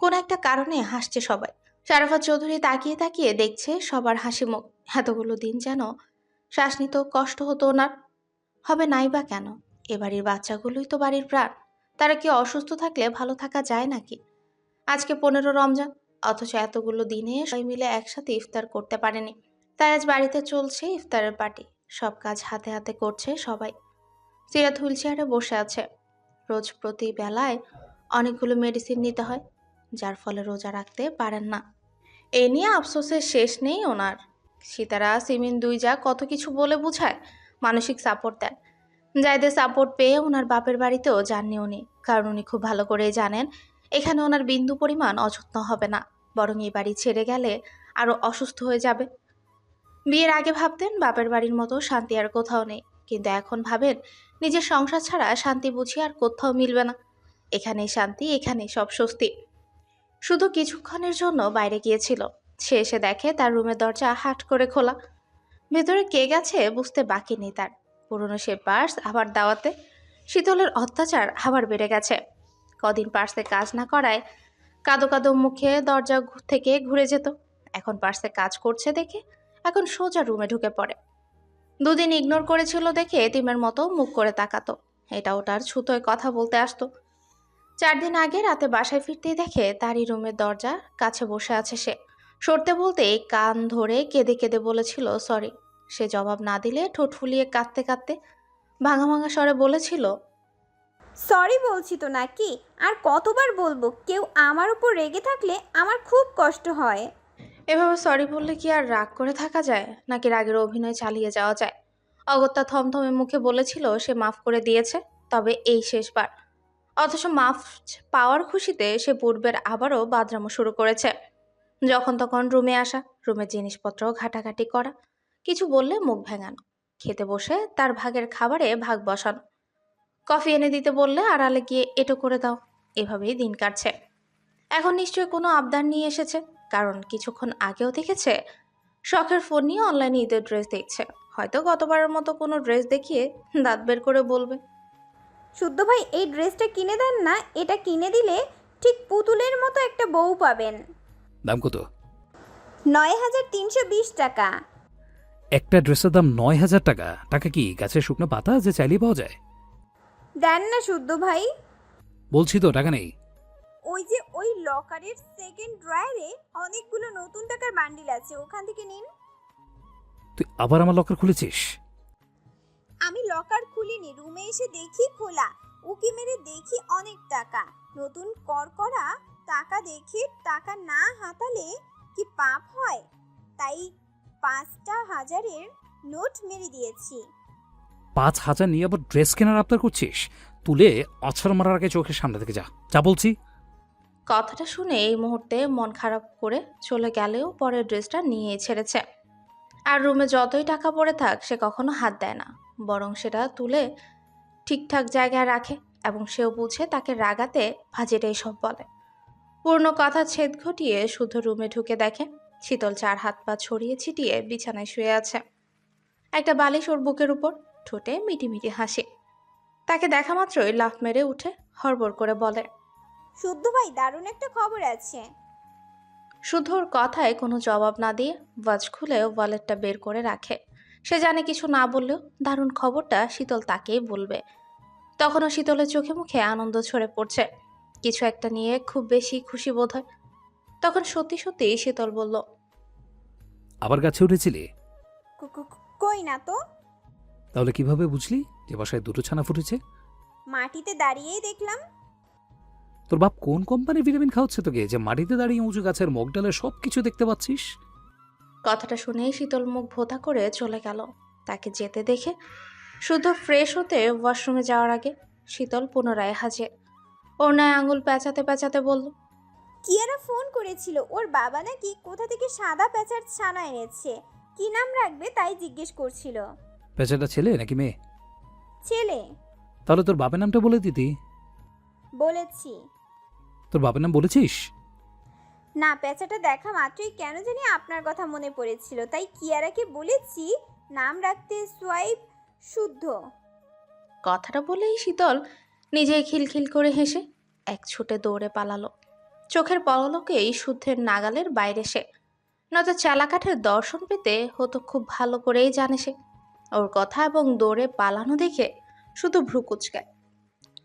কোন একটা কারণে হাসছে সবাই। শারাফাত চৌধুরী তাকিয়ে তাকিয়ে দেখছে সবার হাসি মুখ। এতগুলো দিন যেন শ্বাস নিতেও কষ্ট হতো ওনার। হবে নাই বা কেন, এ বাড়ির বাচ্চাগুলোই তো বাড়ির প্রাণ। তারা কি অসুস্থ থাকলে ভালো থাকা যায় নাকি? আজকে 15 রমজান, অথচ এতগুলো দিনে সবাই মিলে একসাথে ইফতার করতে পারেনি। তাই আজ বাড়িতে চলছে ইফতারের পার্টি। সব কাজ হাতে হাতে করছে সবাই। সিরাত হুইল চেয়ারে বসে আছে। রোজ প্রতি বেলায় অনেকগুলো মেডিসিন নিতে হয়, যার ফলে রোজা রাখতে পারেন না। এ নিয়ে আফসোসের শেষ নেই ওনার। সীতারা সিমিন দুই যা কত কিছু বলে বুঝায়, মানসিক সাপোর্ট দেয়। জায়দের সাপোর্ট পেয়ে ওনার বাপের বাড়িতেও যাননি উনি, কারণ উনি খুব ভালো করেই জানেন এখানে ওনার বিন্দু পরিমাণ অযত্ন হবে না, বরং এই বাড়ি ছেড়ে গেলে আরও অসুস্থ হয়ে যাবে। বিয়ের আগে ভাবতেন বাপের বাড়ির মতো শান্তি আর কোথাও নেই, কিন্তু এখন ভাবেন নিজের সংসার ছাড়া শান্তি বুঝি আর কোথাও মিলবে না। এখানেই শান্তি, এখানেই সব স্বস্তি। শুধু কিছুক্ষণের জন্য বাইরে গিয়েছিল, সে এসে দেখে তার রুমের দরজা হাট করে খোলা। ভেতরে কে গেছে বুঝতে বাকি নেই তার। পুরনো সে পার্স আবার দাওয়াতে। শীতলের অত্যাচার আবার বেড়ে গেছে। কদিন পার্সে কাজ না করায় কাদো কাদো মুখে দরজা থেকে ঘুরে যেত। এখন পার্সে কাজ করছে দেখে এখন সোজা রুমে ঢুকে পড়ে। দুদিন ইগনোর করেছিল দেখে এতিমের মতো মুখ করে তাকাতো। এটা ওটার ছুতোয় কথা বলতে আসতো। 4 দিন আগে রাতে বাসায় ফিরতেই দেখে তারই রুমের দরজা কাছে বসে আছে সে। সরতে বলতেই কান ধরে কেঁদে কেঁদে বলেছিল সরি। সে জবাব না দিলে ঠোঁট ফুলিয়ে কাঁদতে কাঁদতে ভাঙা ভাঙা স্বরে বলেছিল, সরি বলছি তো নাকি, আর কতবার বলবো? কেউ আমার উপর রেগে থাকলে আমার খুব কষ্ট হয়। এভাবে সরি বললে কি আর রাগ করে থাকা যায়, নাকি রাগের অভিনয় চালিয়ে যাওয়া যায়? অগত্যা থমথমে মুখে বলেছিল সে মাফ করে দিয়েছে, তবে এই শেষবার। অথচ মাফ পাওয়ার খুশিতে সে পূর্বের আবারও বাদরামো শুরু করেছে। যখন তখন রুমে আসা, রুমের জিনিসপত্র ঘাটাঘাটি করা, কিছু বললে মুখ ভেঙানো, খেতে বসে তার ভাগের খাবারে ভাগ বসানো, কফি এনে দিতে বললে আড়ালে গিয়ে এটো করে দাও। এভাবেই দিন কাটছে। এখন নিশ্চয়ই কোনো আবদার নিয়ে এসেছে, কারণ কিছুক্ষণ আগেও দেখেছে শখের ফোন নিয়ে অনলাইনে ঈদের ড্রেস দেখছে। হয়তো গতবারের মতো কোনো ড্রেস দেখিয়ে দাঁত বের করে বলবে, শুদ্ধ ভাই, এই ড্রেসটা কিনে দেন না, এটা কিনে দিলে ঠিক পুতুলের মতো একটা বউ পাবেন। দাম কত? 9320 টাকা। একটা ড্রেসের দাম 9,000 টাকা? টাকা কি গাছের শুকনো পাতা যে চাইলেই পাওয়া যায়? দেন না শুদ্ধ ভাই। বলছি তো টাকা নেই। ওই যে ওই লকারের সেকেন্ড ড্রয়ারে অনেকগুলো নতুন টাকার বান্ডিল আছে, ওখান থেকে নিন। তুই আবার আমার লকার খুলেছিস? আমি লকার খুলিনি, রুমে এসে দেখি খোলা। উকি মেরে দেখি অনেক টাকা, নতুন করকরা টাকা দেখি। টাকা না হাতালে কি পাপ হয়? তাই 5টা হাজারের নোট মেরে দিয়েছি। 5,000 নিয়ে আবার ড্রেস কেনার আবদার করছিস? তুলে অছর মারার আগে চোখের সামনে থেকে যা, যা বলছি। কথাটা শুনে এই মুহূর্তে মন খারাপ করে চলে গেলেও পরের ড্রেসটা নিয়ে ছেড়েছে। আর রুমে যতই টাকা পড়ে থাক সে কখনো হাত দেয় না, বরং সেটা তুলে ঠিকঠাক জায়গায় রাখে। এবং সেও বুঝে তাকে রাগাতে ভাজিটাই সব বলে। পূর্ণ কথা ছেদ ঘটিয়ে শুধু রুমে ঢুকে দেখে শীতল 4 হাত পা ছড়িয়ে ছিটিয়ে বিছানায় শুয়ে আছে। একটা বালিশ ওর বুকের উপর, ঠোঁটে মিটি মিটি হাসি। তাকে দেখা মাত্রই লাফ মেরে উঠে হড়বড় করে বলে, শুদ্ধ ভাই, দারুণ একটা খবর আছে। শুদ্ধর কথায় কোনো জবাব না দিয়ে ওয়াচ খুলে ওয়ালেটটা বের করে রাখে। সে জানে কিছু না বললেও দারুণ খবরটা শীতল তাকেই বলবে। তখনও শীতলের চোখে মুখে আনন্দ ছড়ে পড়ছে, কিছু একটা নিয়ে খুব বেশি খুশি বোধ হয়। তখন সত্যি সত্যি শীতল বলল, আবার গাছে উঠেছিলি? কই না তো। তাহলে কিভাবে বুঝলি যে বাসায় দুটো ছানা ফুটেছে? মাটিতে দাঁড়িয়েই দেখলাম। তোর বাপ কোন কোম্পানির ভিটামিন খাওয়াচ্ছে তোকে যে মাটিতে দাঁড়িয়ে উঁচু গাছের মগ ডালে সব কিছু দেখতে পাচ্ছিস? কথাটা শুনেই শীতল মুখ ভোতা করে চলে গেল। তাকে যেতে দেখে শুধু ফ্রেশ হতে ওয়াশরুমে যাওয়ার আগে শীতল পুনরায় হাজির। ওর নায় আঙুল পেঁচাতে পেঁচাতে বলল, কিয়ারা ফোন করেছিল, ওর বাবা নাকি কোথা থেকে সাদা পেঁচার ছানা এনেছে, কি নাম রাখবে তাই জিজ্ঞেস করছিল। পেঁচাটা ছেলে নাকি মেয়ে? ছেলে। তাহলে তোর বাপের নামটা বলে দিতি। বলেছি। তোর বাপের নাম বলেছিস? না, পেঁচাটা দেখা মাত্রই কেন জানি আপনার কথা মনে পড়েছিল, তাই কিয়ারাকে বলেছি নাম রাখতে সোয়াইব শুদ্ধ। কথাটা বলেই শীতল নিজেই খিলখিল করে হেসে এক ছুটে দৌড়ে পালালো। চোখের পলকেই শুদ্ধের নাগালের বাইরে সে, নয়তো চালাকাঠের দর্শন পেতে হতো খুব ভালো করেই জানে সে। ওর কথা এবং দৌড়ে পালানো দেখে শুধু ভ্রু কুচকায়।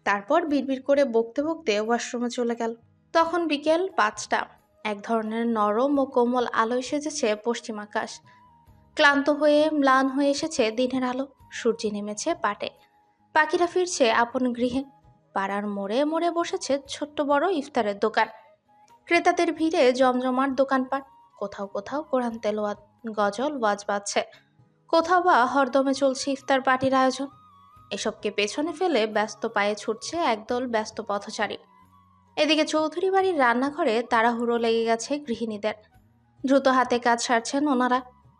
তারপর বিড়বিড় করে বকতে বকতে ওয়াশরুমে চলে গেল। তখন বিকেল 5টা। এক ধরনের নরম ও কোমল আলোয় সেজেছে পশ্চিম আকাশ। ক্লান্ত হয়ে ম্লান হয়ে এসেছে দিনের আলো। সূর্য নেমেছে পাটে। পাখিরা ফিরছে আপন গৃহে। পাড়ার মোড়ে মোড়ে বসেছে ছোট্ট বড় ইফতারের দোকান। ক্রেতাদের ভিড়ে জমজমাট দোকানপাট। কোথাও কোথাও কোরআন তেলাওয়াত, গজল, ওয়াজ বাজছে। কোথাও বা হরদমে চলছে ইফতার পার্টির আয়োজন। এসবকে পেছনে ফেলে ব্যস্ত পায়ে ছুটছে একদল ব্যস্ত পথচারী। এদিকে চৌধুরী বাড়ির রান্নাঘরে তাড়াহুড়ো লেগে গেছে গৃহিণীদের। দ্রুত হাতে কাজ সারছেন ওনারা।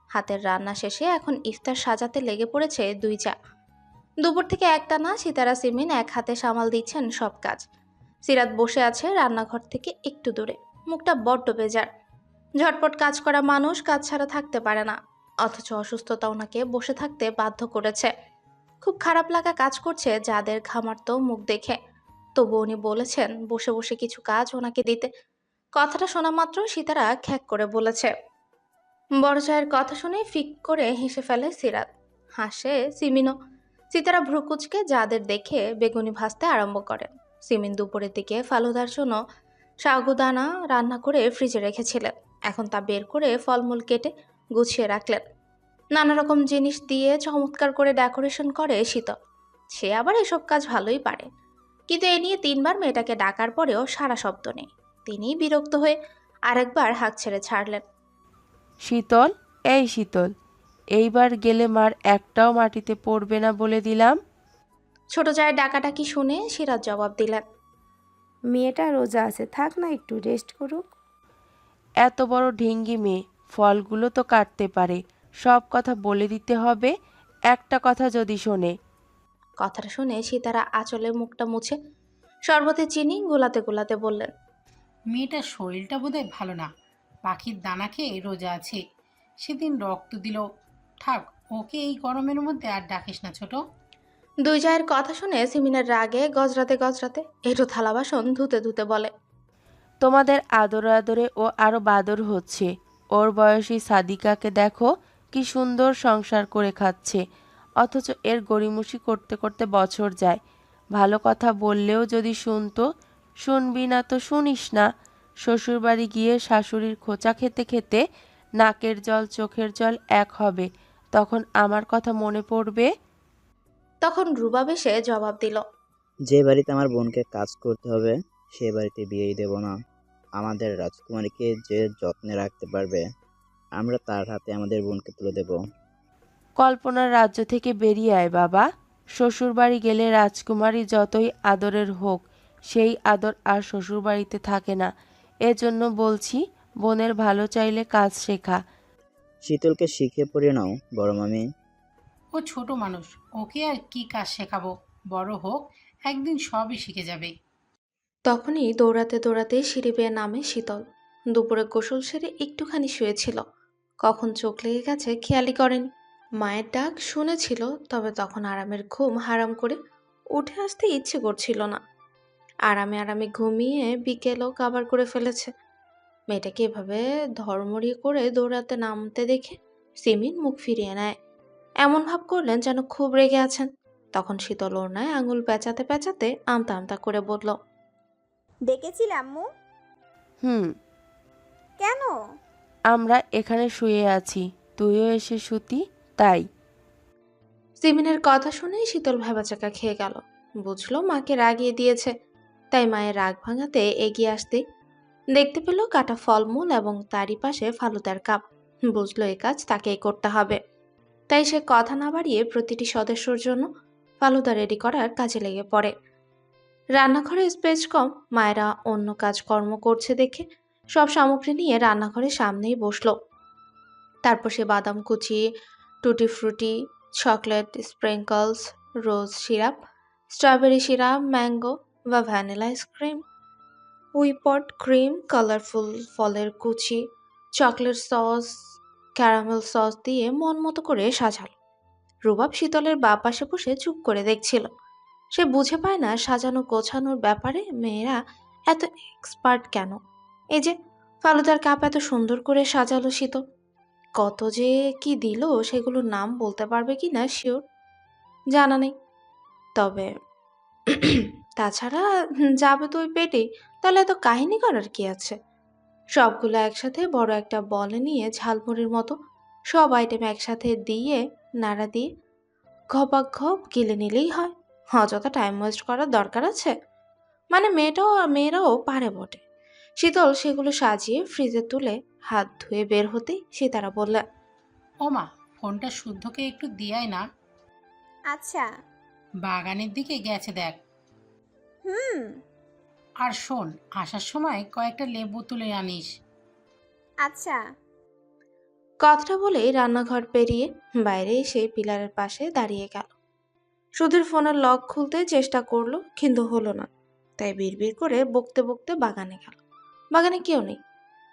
হাতের রান্না শেষে এখন ইফতার সাজাতে লেগে পড়েছে দুই চা। দুপুর থেকে একটানা সিতারা সিমিন এক হাতে সামাল দিচ্ছেন সব কাজ। সিরাত বসে আছে রান্নাঘর থেকে একটু দূরে, মুখটা বড্ড বেজার। ঝটপট কাজ করা মানুষ কাজ ছাড়া থাকতে পারে না, অথচ অসুস্থতা ওনাকে বসে থাকতে বাধ্য করেছে। খুব খারাপ লাগা কাজ করছে যাদের ঘামার্ত মুখ দেখে। তবু উনি বলেছেন বসে বসে কিছু কাজ ওনাকে দিতে। কথাটা শোনা মাত্র সিতারা খ্যাক করে বলেছে। বড় চায়ের কথা শুনে ফিক করে হেসে ফেলে সিরাত, হাসে সিমিনও। সিতারা ভ্রুকুচকে যাদের দেখে বেগুনি ভাজতে আরম্ভ করেন। সিমিন দুপুরের দিকে ফালুদার জন্য সাগুদানা রান্না করে ফ্রিজে রেখেছিলেন। এখন তা বের করে ফলমূল কেটে গুছিয়ে রাখলেন। নানা রকম জিনিস দিয়ে চমৎকার করে ডেকোরেশন করে শীতল। সে আবার এসব কাজ ভালোই পারে, কিন্তু এ নিয়ে 3বার মেয়েটাকে ডাকার পরেও সারা শব্দ নেই। তিনি বিরক্ত হয়ে আরেকবার হাঁক ছেড়ে ছাড়লেন। শীতল, এই শীতল, এইবার গেলে মার একটাও মাটিতে পড়বে না বলে দিলাম। ছোট জায়ের ডাকাডাকি শুনে সিরাজ জবাব দিলেন। মেয়েটা রোজা আছে, থাক না, একটু রেস্ট করুক। এত বড় ঢিঙ্গি মেয়ে, ফলগুলো তো কাটতে পারে, সব কথা বলে দিতে হবে? একটা কথা যদি শোনে। কথাটা শুনে সীতারা আঁচলে মুখটা মুছে শরবতে চিনি গোলাতে গোলাতে বললেন। মেয়েটার শরীরটা বোধহয় ভালো না, পাখির দানা খেয়ে রোজা আছে। সেদিন রক্ত দিল। থাক, ওকে এই গরমের মধ্যে আর ডাকিস না ছোট। দুই জায়ের কথা শুনে সিমিনের রাগে গজরাতে গজরাতে একটু থালা বাসন ধুতে ধুতে বলে। তোমাদের আদরে আদরে ও আরো বাদর হচ্ছে। ওর বয়সী সাদিকাকে দেখো, কি সুন্দর সংসার করে খাচ্ছে, অথচ এর গড়িমসি করতে করতে বছর যায়। ভালো কথা বললেও যদি শুনতো। শুনবি না তো শুনিস না। শ্বশুরবাড়ি গিয়ে শাশুড়ির খোঁচা খেতে খেতে নাকের জল চোখের জল এক হবে, তখন আমার কথা মনে পড়বে। তখন রুবাব এসে জবাব দিল। যে বাড়িতে আমার বোনকে কাজ করতে হবে সে বাড়িতে বিয়েই দেব না। আমাদের রাজকুমারীকে যে যত্নে রাখতে পারবে আমরা তার হাতে আমাদের বোনকে তুলে দেব। কল্পনার রাজ্য থেকে বেরিয়ে আয় বাবা। শ্বশুরবাড়ি গেলে রাজকুমারী যতই আদরের হোক, সেই আদর আর শ্বশুরবাড়িতে থাকে না। এজন্য বলছি, বোনের ভালো চাইলে কাজ শেখা। শীতলকে শিখিয়ে পড়িয়ে নাও বড় মামি। ও ছোট মানুষ, ওকে আর কি কাজ শেখাবো? বড় হোক, একদিন সবই শিখে যাবে। তখনই দৌড়াতে দৌড়াতে সিঁড়ি বেয়ে নামে শীতল। দুপুরে গোসল সেরে একটুখানি শুয়েছিল, কখন চোখ লেগে গেছে খেয়ালই করেনি। মায়ের ডাক শুনেছিল, তবে তখন আরামের ঘুম হারাম করে উঠে আসতে ইচ্ছে করছিল না। আরামে আরামে ঘুমিয়ে বিকেলও কাবার করে ফেলেছে। মেয়েটাকে এভাবে ধর্মড়িয়ে করে দৌড়াতে নামতে দেখে সিমিন মুখ ফিরিয়ে নেয়। এমন ভাব করলেন যেন খুব রেগে আছেন। তখন শীতল ওড়নায় আঙুল পেঁচাতে পেঁচাতে আমতা আমতা করে বলল। ডেকেছিলে আম্মু? হুম। কেন? আমরা এখানে শুয়ে আছি, তুইও এসে শুতি, তাই। সিমিনের কথা শুনে শীতল ভেবাচাকা খেয়ে গেল। বুঝলো মাকে রাগিয়ে দিয়েছে, তাই মায়ের রাগ ভাঙাতে এগিয়ে আসতে দেখতে পেল কাটা ফলমূল এবং তারই পাশে ফালুদার কাপ। বুঝলো এ কাজ তাকেই করতে হবে, তাই সে কথা না বাড়িয়ে প্রতিটি সদস্যর জন্য ফালুদা রেডি করার কাজে লেগে পড়ে। রান্নাঘরে স্পেস কম, মায়েরা অন্য কাজকর্ম করছে দেখে সব সামগ্রী নিয়ে রান্নাঘরের সামনেই বসলো। তারপর সে বাদাম কুচি, টুটি ফ্রুটি, চকলেট স্প্রিঙ্কলস, রোজ সিরাপ, স্ট্রবেরি সিরাপ, ম্যাঙ্গো বা vanilla ice cream whipped cream, colourful ফলের কুচি, চকলেট সস, ক্যারামেল সস দিয়ে মন মতো করে সাজালো। রুবাব শীতলের বা পাশে বসে চুপ করে দেখছিল। সে বুঝে পায় না সাজানো গোছানোর ব্যাপারে মেয়েরা এত এক্সপার্ট কেন। এই যে ফালুদার কাপ এত সুন্দর করে সাজালো শীতল, কত যে কি দিল সেগুলোর নাম বলতে পারবে কি না শিওর জানা নেই। তবে তাছাড়া যাবে তো ওই পেটেই, তাহলে এত কাহিনী করার কি আছে। সবগুলো একসাথে বড় একটা বলে নিয়ে ঝালমুড়ির মতো সব আইটেম একসাথে দিয়ে নাড়া দিয়ে ঘপাক ঘপ গিলে নিলেই হয়। অযথা টাইম ওয়েস্ট করার দরকার আছে? মানে মেয়েরাও পারে বটে। শীতল সেগুলো সাজিয়ে ফ্রিজে তুলে হাত ধুয়ে বের হতেই সীতারা বলল, ও মা, ফোনটা শুদ্ধকে একটু দিয়াই না, আচ্ছা। বাগানের দিকে গেছে দেখ। হুম। আর শোন, আসার সময় কয়েকটা লেবু তুলে আনিস। আচ্ছা। কথাটা বলেই রান্নাঘর পেরিয়ে বাইরে এসে পিলারের পাশে দাঁড়িয়ে গেল। সুধীর ফোনের লক খুলতে চেষ্টা করলো, কিন্তু হলো না। তাই বিড়বিড় করে বকতে বকতে বাগানে গেল। বাগানে কেউ নেই,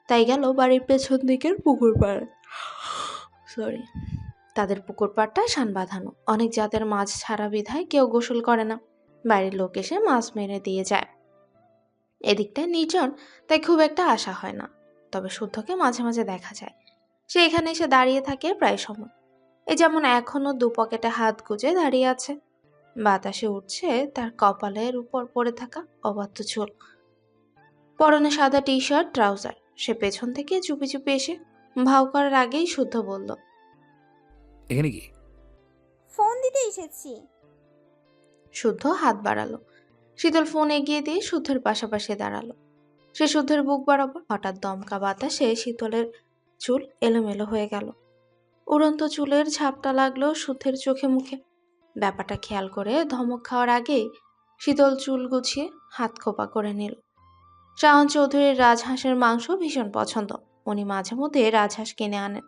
তাই গেল বাড়ির পেছন দিকের পুকুর পাড়ে। সরি, তাদের পুকুর পাড়টা শান বাঁধানো, অনেক জাতের মাছ ছাড়া বিধায় কেউ গোসল করে না। বাড়ির লোক এসে মাছ মেরে দিয়ে যায়। এদিকটায় নির্জন, তাই খুব একটা আশা হয় না। তবে শুদ্ধকে মাঝে মাঝে দেখা যায়। সে এখানে এসে দাঁড়িয়ে থাকে প্রায় সময়। এই যেমন এখনো দু পকেটে হাত গুজে দাঁড়িয়ে আছে। বাতাসে উঠছে তার কপালের উপর পড়ে থাকা অবাধ্য চুল। পরনে সাদা টি শার্ট, ট্রাউজার। সে পেছন থেকে চুপি চুপি এসে ভাও করার আগেই শুদ্ধ বলল, এখানে কি? ফোন দিতে এসেছি। শুদ্ধ হাত বাড়ালো। শীতল ফোন এগিয়ে দিয়ে শুদ্ধের পাশাপাশি দাঁড়ালো। সে শুদ্ধের বুক বরাবর। হঠাৎ দমকা বাতাসে শীতলের চুল এলোমেলো হয়ে গেল। উড়ন্ত চুলের ঝাপটা লাগলো শুদ্ধের চোখে মুখে। ব্যাপারটা খেয়াল করে ধমক খাওয়ার আগেই শীতল চুল গুছিয়ে হাত খোপা করে নিল। শাওন চৌধুরীর রাজহাঁসের মাংস ভীষণ পছন্দ। উনি মাঝে মধ্যে রাজহাঁস কিনে আনেন।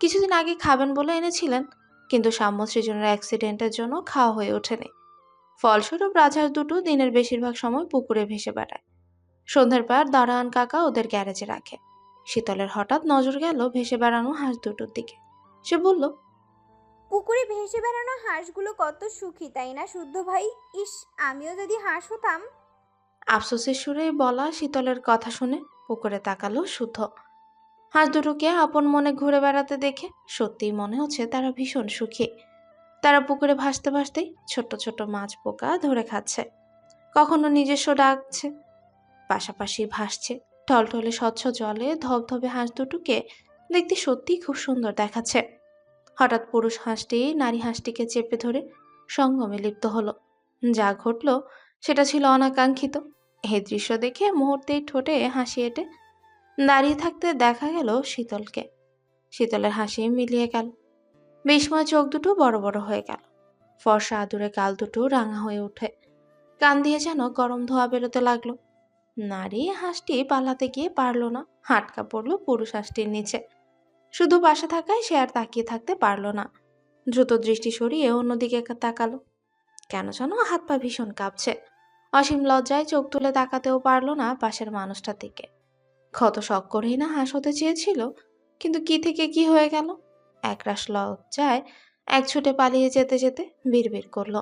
কিছুদিন আগে খাবেন বলে এনেছিলেন, কিন্তু সাম্য সৃজনের অ্যাক্সিডেন্টের জন্য খাওয়া হয়ে ওঠেনি। ফলস্বরূপ রাজহাঁস দুটো দিনের বেশিরভাগ সময় পুকুরে ভেসে বেড়ায়। সন্ধ্যার পর দারোয়ান কাকা ওদের গ্যারেজে রাখে। শীতলের হঠাৎ নজর গেল ভেসে বেড়ানো হাঁস দুটোর দিকে। সে বলল, পুকুরে ভেসে বেড়ানো হাঁসগুলো কত সুখী, তাই না শুদ্ধ ভাই? ইস, আমিও যদি হাঁস হতাম। আফসোসের সুরে বলা শীতলের কথা শুনে পুকুরে তাকালো শুদ্ধ। হাঁস দুটোকে আপন মনে ঘুরে বেড়াতে দেখে সত্যিই মনে হচ্ছে তারা ভীষণ সুখী। তারা পুকুরে ভাসতে ভাসতেই ছোট ছোট মাছ পোকা ধরে খাচ্ছে, কখনো নিজস্ব ডাকছে, পাশাপাশি ভাসছে। টলটলে স্বচ্ছ জলে ধবধবে হাঁস দুটোকে দেখতে সত্যিই খুব সুন্দর দেখাচ্ছে। হঠাৎ পুরুষ হাঁসটি নারী হাঁসটিকে চেপে ধরে সঙ্গমে লিপ্ত হলো। যা ঘটল সেটা ছিল অনাকাঙ্ক্ষিত। এই দৃশ্য দেখে মুহূর্তেই ঠোঁটে হাসি এঁটে দাঁড়িয়ে থাকতে দেখা গেল শীতলকে। শীতলের হাসি মিলিয়ে গেল। বিস্ময় চোখ দুটো বড় বড় হয়ে গেল। ফর্সা আদুরে গাল দুটো রাঙা হয়ে ওঠে। কান দিয়ে যেন গরম ধোঁয়া বেরোতে লাগলো। নারী হাঁসটি পালাতে গিয়ে পারল না, হাটকা পড়লো পুরুষ হাঁসটির নিচে। শুধু পাশে থাকায় সে আর তাকিয়ে থাকতে পারল না। দ্রুত দৃষ্টি সরিয়ে অন্যদিকে তাকালো। কেন যেন হাত পা ভীষণ কাঁপছে। অসীম লজ্জায় চোখ তুলে তাকাতেও পারল না পাশের মানুষটার দিকে। ক্ষত শখ করেই না হাঁস হতে চেয়েছিল, কিন্তু কি থেকে কি হয়ে গেল। একরাশ লজ্জায় এক ছুটে পালিয়ে যেতে যেতে বিড়বিড় করলো,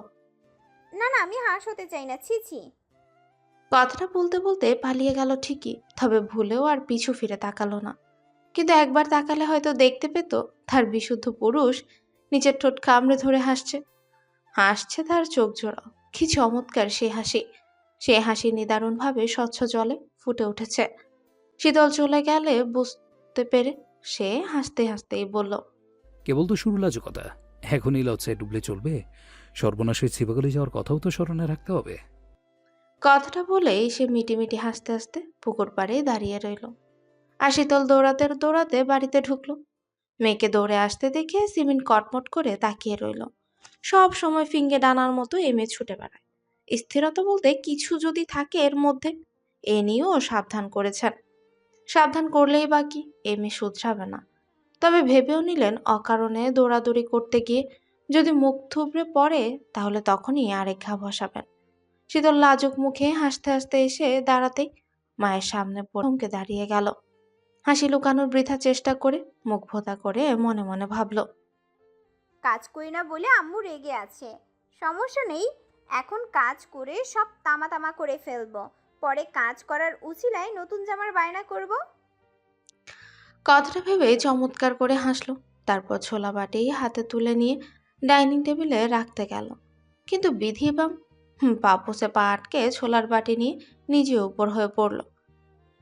না না, আমি হাঁস হতে চাই না, ছি ছি। কথাটা বলতে বলতে পালিয়ে গেল ঠিকই, তবে ভুলেও আর পিছু ফিরে তাকালো না। কিন্তু একবার তাকালে হয়তো দেখতে পেত তার বিশুদ্ধ পুরুষ নিচের ঠোঁট কামড়ে ধরে হাসছে। হাসছে তার চোখ জোড়াও। কি চমৎকার সে হাসি! সে হাসি নিদারুণভাবে স্বচ্ছ জলে ফুটে উঠেছে। শীতল চলে গেলে বুঝতে পেরে সে হাসতে হাসতেই বলল, কেবল তো শুরু লাজুকতা, এখনই লজ্জায় ডুবলে চলবে? সর্বনাশের ছিপাগলে যাওয়ার কথাও তো স্মরণে রাখতে হবে। কথাটা বলেই সে মিটিমিটি হাসতে হাসতে পুকুর পাড়ে দাঁড়িয়ে রইল। আর শীতল দৌড়াতে দৌড়াতে বাড়িতে ঢুকলো। মেয়েকে দৌড়ে আসতে দেখে সিমিন কটমট করে তাকিয়ে রইল। সব সময় ফিঙ্গে ডানার মতো এ মেয়ে ছুটে বেড়ায়। স্থিরতা বলতে কিছু যদি থাকে এর মধ্যে, এ নিয়েও সাবধান করেছেন। সাবধান করলেই বা কি, এ মেয়ে শুধরাবে না। তবে ভেবেও নিলেন অকারণে দৌড়াদৌড়ি করতে গিয়ে যদি মুখ থুবড়ে পড়ে তাহলে তখনই আরেক ঘা বসাবেন। শীতল লাজুক মুখে হাসতে হাসতে এসে দাঁড়াতেই মায়ের সামনে থমকে দাঁড়িয়ে গেল। হাসি লুকানোর বৃথা চেষ্টা করে মুখ ভোঁতা করে মনে মনে ভাবল, কাজ করি না বলে আম্মু রেগে আছে। সমস্যা নেই, এখন কাজ করে সব তামা তামা করে ফেলবো, পরে কাজ করার উছিলায় নতুন জামার বায়না করব। কথাটা ভেবে চমৎকার করে হাসলো। তারপর ছোলা বাটি হাতে তুলে নিয়ে ডাইনিং টেবিলে রাখতে গেল। কিন্তু বিধি বাম পাপোসে পা আটকে ছোলার বাটি নিয়ে নিজে উপর হয়ে পড়ল।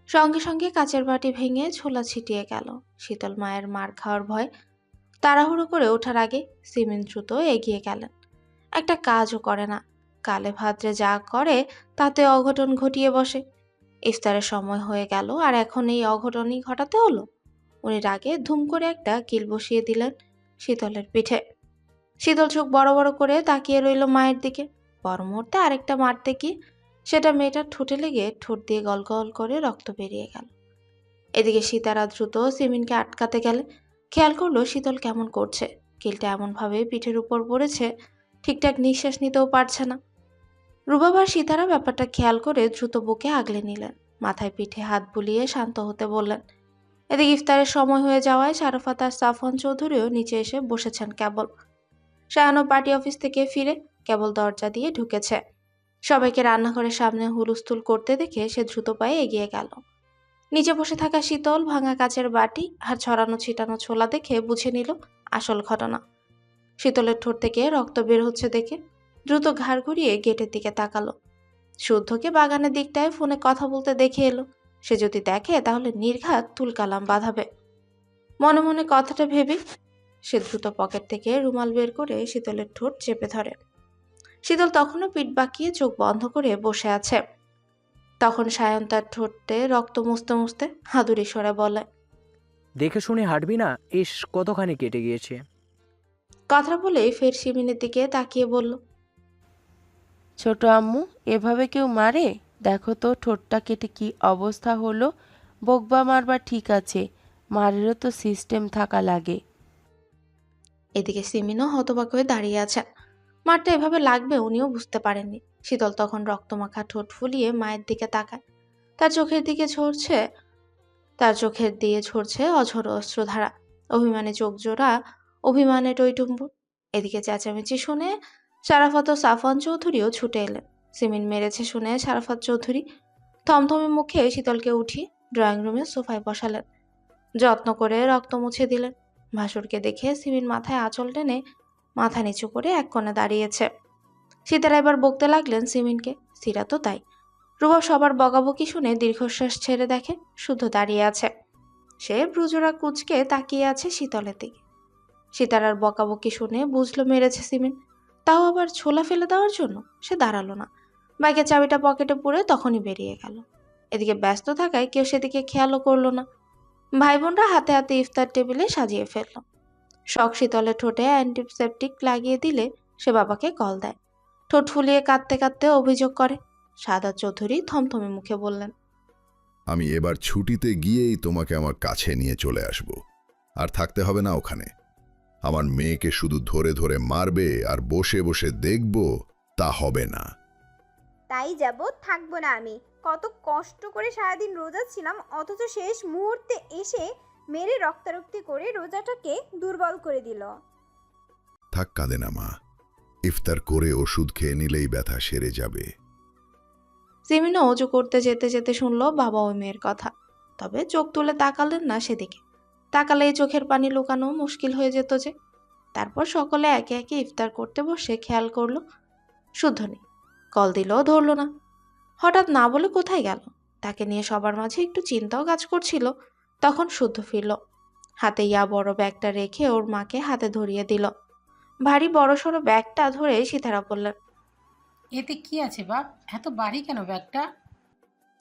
সঙ্গে সঙ্গে কাচের বাটি ভেঙে ছোলা ছিটিয়ে গেল। শীতল মায়ের মার খাওয়ার ভয় তাড়াহুড়ো করে ওঠার আগে সিমেন দ্রুত এগিয়ে গেলেন। একটা কাজও করে না, কালে ভাদ্রে যা করে তাতে অঘটন ঘটিয়ে বসে। ইফতারের সময় হয়ে গেল আর এখন এই অঘটনই ঘটাতে হলো। উনি রাগে ধুম করে একটা কিল বসিয়ে দিলেন শীতলের পিঠে। শীতল চোখ বড় বড় করে তাকিয়ে রইল মায়ের দিকে। পর মুহূর্তে আরেকটা মারতে গিয়ে সেটা মেয়েটার ঠোঁটে লেগে ঠোঁট দিয়ে গল গল করে রক্ত বেরিয়ে গেল। এদিকে সীতারা দ্রুত সিমিনকে আটকাতে গেলে খেয়াল করলো শীতল কেমন করছে। কিলটা এমনভাবে পিঠের উপর পড়েছে ঠিকঠাক নিঃশ্বাস নিতেও পারছে না। রুবাব আর সীতারা ব্যাপারটা খেয়াল করে দ্রুত বুকে আগলে নিলেন, মাথায় পিঠে হাত বুলিয়ে শান্ত হতে বললেন। এদিকে ইফতারের সময় হয়ে যাওয়ায় শারাফাত আর সাফওয়ান চৌধুরীও নিচে এসে বসেছেন কেবল। শায়ানও পার্টি অফিস থেকে ফিরে কেবল দরজা দিয়ে ঢুকেছে। সবাইকে রান্নাঘরের সামনে হুলস্থুল করতে দেখে সে দ্রুত পায়ে এগিয়ে গেল। নিচে বসে থাকা শীতল ভাঙা কাচের বাটি আর ছড়ানো ছিটানো ছোলা দেখে বুঝে নিল আসল ঘটনা। শীতলের ঠোঁট থেকে রক্ত বের হচ্ছে দেখে দ্রুত ঘাড় ঘুরিয়ে গেটের দিকে তাকালো। শুদ্ধকে বাগানের দিকটায় ফোনে কথা বলতে দেখে এলো। সে যদি দেখে তাহলে নির্ঘাত তুলকালাম বাঁধাবে। মনে মনে কথাটা ভেবে সে দ্রুত পকেট থেকে রুমাল বের করে শীতলের ঠোঁট চেপে ধরে। শীতল তখনও পিঠ বাঁকিয়ে চোখ বন্ধ করে বসে আছে। তখন সায়ন তার ঠোঁটে রক্ত মুছতে মুছতে হাদুরি স্বরে বলে, দেখে শুনে হাঁটবি না? ইস, কতখানি কেটে গিয়েছে। কথা বলেই ফের শিমিনের দিকে তাকিয়ে বলল, ছোট আম্মু, এভাবে কেউ মারে? দেখো তো ঠোঁটটা কেটে কি অবস্থা হলো। বকবা মারবা ঠিক আছে, মারেরও তো সিস্টেম থাকা লাগে। এদিকে সিমিনও হতবাক হয়ে দাঁড়িয়ে আছেন। মারটা এভাবে লাগবে উনিও বুঝতে পারেননি। শীতল তখন রক্তমাখা ঠোঁট ফুলিয়ে মায়ের দিকে তাকায়। তার চোখের দিয়ে ঝরছে অঝোর অশ্রুধারা। অভিমানে চোখ জোড়া, অভিমানে টইটুম্বুর। এদিকে চেঁচামেচি শুনে শারাফাত ও সাফওয়ান চৌধুরীও ছুটে এলেন। সিমিন মেরেছে শুনে শারাফাত চৌধুরী থমথমে মুখে শীতলকে উঠিয়ে ড্রয়িং রুমে সোফায় বসালেন। যত্ন করে রক্ত মুছে দিলেন। ভাসুরকে দেখে সিমিন মাথায় আঁচল টেনে মাথা নিচু করে এক কোণে দাঁড়িয়েছে। সীতারা এবার বকতে লাগলেন সিমিনকে। সিরা তো তাই। রুবাব সবার বকাবকি শুনে দীর্ঘশ্বাস ছেড়ে দেখে শুদ্ধ দাঁড়িয়ে আছে। সে ভ্রুজোড়া কুঁচকে তাকিয়ে আছে শীতলের দিকে। সীতারার বকাবকি শুনে বুঝলো মেরেছে সিমিন, তাও আবার ছোলা ফেলে দেওয়ার জন্য। সে দাঁড়ালো না, বাইকের চাবিটা পকেটে পুরে তখনই বেরিয়ে গেল। এদিকে ব্যস্ত থাকায় কেউ সেদিকে খেয়ালও করলো না। ভাই বোনরা হাতে হাতে ইফতার টেবিলে সাজিয়ে ফেলল। শখ শীতলের ঠোঁটে অ্যান্টিসেপটিক লাগিয়ে দিলে সে বাবাকে কল দেয়। ঠোঁট ফুলিয়ে কাঁদতে কাঁদতে অভিযোগ করে। সাদাত চৌধুরী থমথমে মুখে বললেন, আমি এবার ছুটিতে গিয়েই তোমাকে আমার কাছে নিয়ে চলে আসব। আর থাকতে হবে না ওখানে। আমার মেয়েকে শুধু ধরে ধরে মারবে আর বসে বসে দেখব, তা হবে না। তাই যাব, থাকবো না আমি। কত কষ্ট করে সারাদিন রোজা ছিলাম, অথচ শেষ মুহূর্তে এসে মেরে রক্তারক্তি করে রোজাটাকে দুর্বল করে দিল। থাক, কাঁদে না মা। ইফতার করে ওষুধ খেয়ে নিলেই ব্যথা সেরে যাবে। সিমিনও অজু করতে যেতে যেতে শুনল বাবা ওই মেয়ের কথা। তবে চোখ তুলে তাকালেন না সেদিকে। তাকালে চোখের পানি লুকানো মুশকিল হয়ে যেত যে। তারপর সকলে একে একে ইফতার করতে বসে খেয়াল করলো শুদ্ধ নেই। কল দিলেও ধরল না। হঠাৎ না বলে কোথায় গেল? তাকে নিয়ে সবার মাঝে একটু চিন্তাও কাজ করছিল। তখন শুদ্ধ ফিরল। হাতে ইয়া বড় ব্যাগটা রেখে ওর মাকে হাতে ধরিয়ে দিল। ভারী বড়সড় ব্যাগটা ধরে সীতারা বললেন, এতে কি আছে বাপ? এত ভারী কেন ব্যাগটা?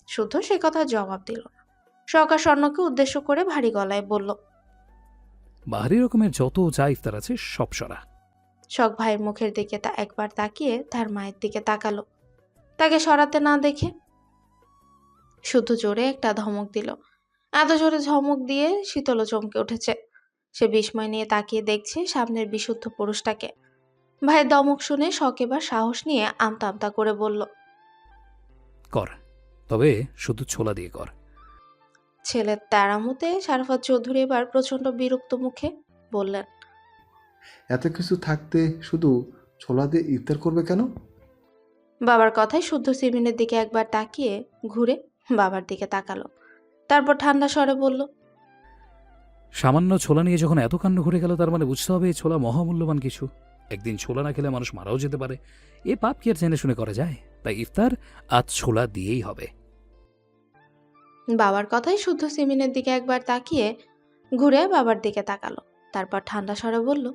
শুদ্ধ সে কথা জবাব দিল না। সরকার স্বর্ণকে উদ্দেশ্য করে ভারী গলায় বলল, বাহারি রকমের যত যা ইফতার আছে সব সরা। শখ ভাইয়ের মুখের দিকে তা একবার তাকিয়ে তার মায়ের দিকে তাকালো। তাকে সরাতে না দেখে শুদ্ধ জোরে একটা ধমক দিল। এত জোরে ধমক দিয়ে শীতল চমকে উঠেছে। সে বিস্ময় নিয়ে তাকিয়ে দেখছে সামনের বিশুদ্ধ পুরুষটাকে। ভাইয়ের দমক শুনে শখ এবার সাহস নিয়ে আমতা আমতা করে বলল, কর, তবে শুধু ছোলা দিয়ে কর। ছেলের তেরামতে শারাফত চৌধুরী এবার প্রচণ্ড বিরক্ত মুখে বললেন, এত কিছু থাকতে শুধু ছোলা দিয়ে ইফতার করবে কেন? বাবার কথায় শুদ্ধ সিমিনের দিকে একবার তাকিয়ে ঘুরে বাবার দিকে তাকালো। তারপর ঠান্ডা স্বরে বলল, সামান্য ছোলা নিয়ে যখন এত কাণ্ড ঘটে গেল, তার মানে বুঝতে হবে এই ছোলা মহামূল্যবান কিছু। একদিন ছোলা না খেলে মানুষ মারাও যেতে পারে। এ পাপ কি আর জেনে শুনে করা যায়? তাই ইফতার আজ ছোলা দিয়েই হবে। বাবার কথায় শুদ্ধ সিমিনের দিকে একবার তাকিয়ে ঘুরে বাবার দিকে তাকালো। তারপর ঠান্ডা স্বরে বলল,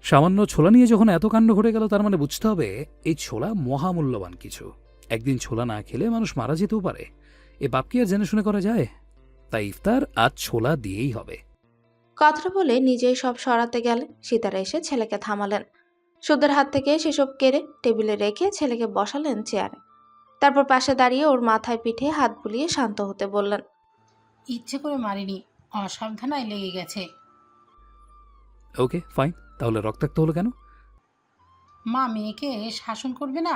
সামান্য ছোলা নিয়ে যখন এত কাণ্ড ঘটে গেল, তার মানে বুঝতে হবে এই ছোলা মহামূল্যবান কিছু। একদিন ছোলা না খেলে মানুষ মারা যেতেও পারে। এ পাপ কি আর জেনে শুনে করা যায়? তাই ইফতার আজ ছোলা দিয়েই হবে। কথাটা বলে নিজেই সব সরাতে গেলে সীতারা এসে ছেলেকে থামালেন। শুদ্ধের হাত থেকে সেসব কেড়ে টেবিলে রেখে ছেলেকে বসালেন চেয়ারে। তারপর পাশে দাঁড়িয়ে ওর মাথায় পিঠে হাত বুলিয়ে শান্ত হতে বললেন, ইচ্ছে করে মারিনি, অসাবধানায় লেগে গেছে। ওকে ফাইন, তাহলে রক্তাক্ত হলো কেন? মা মেয়েকে শাসন করবে না?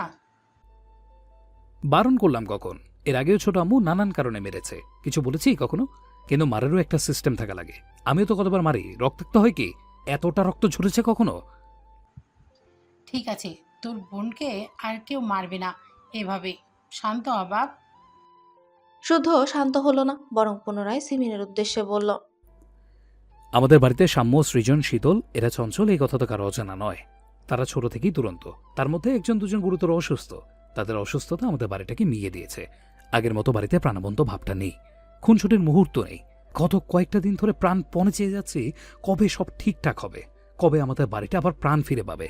বারণ করলাম কখন? এর আগেও ছোট আম্মু নানান কারণে মেরেছে, কিছু বলেছি কখনো? কিন্তু মারেরও একটা সিস্টেম থাকা লাগে। আমিও তো কতবার মারি, রক্তাক্ত হয় কি? এতটা রক্ত ঝরেছে কখনো? ঠিক আছে, তোর বোনকে আর কেউ মারবে না এভাবে। শান্ত হ বাপ। শুদ্ধ শান্ত হলো না, বরং পুনরায় সিমিনের উদ্দেশ্যে বলল, আমাদের বাড়িতে সাম্য, সৃজন, শীতল এরা চঞ্চল, এই কথা তো কারো অজানা নয়। তারা ছোট থেকেই দুরন্ত। তার মধ্যে একজন দুজন গুরুতর অসুস্থ। তাদের অসুস্থতা আমাদের বাড়িটাকে মিইয়ে দিয়েছে। আগের মতো বাড়িতে প্রাণবন্ত ভাবটা নেই, খুনসুটির মুহূর্ত নেই। কয়েকটা দিন ধরে প্রাণ পণে চেয়ে যাচ্ছি কবে সব ঠিকঠাক হবে, কবে আমাদের বাড়িটা আবার প্রাণ ফিরে পাবে।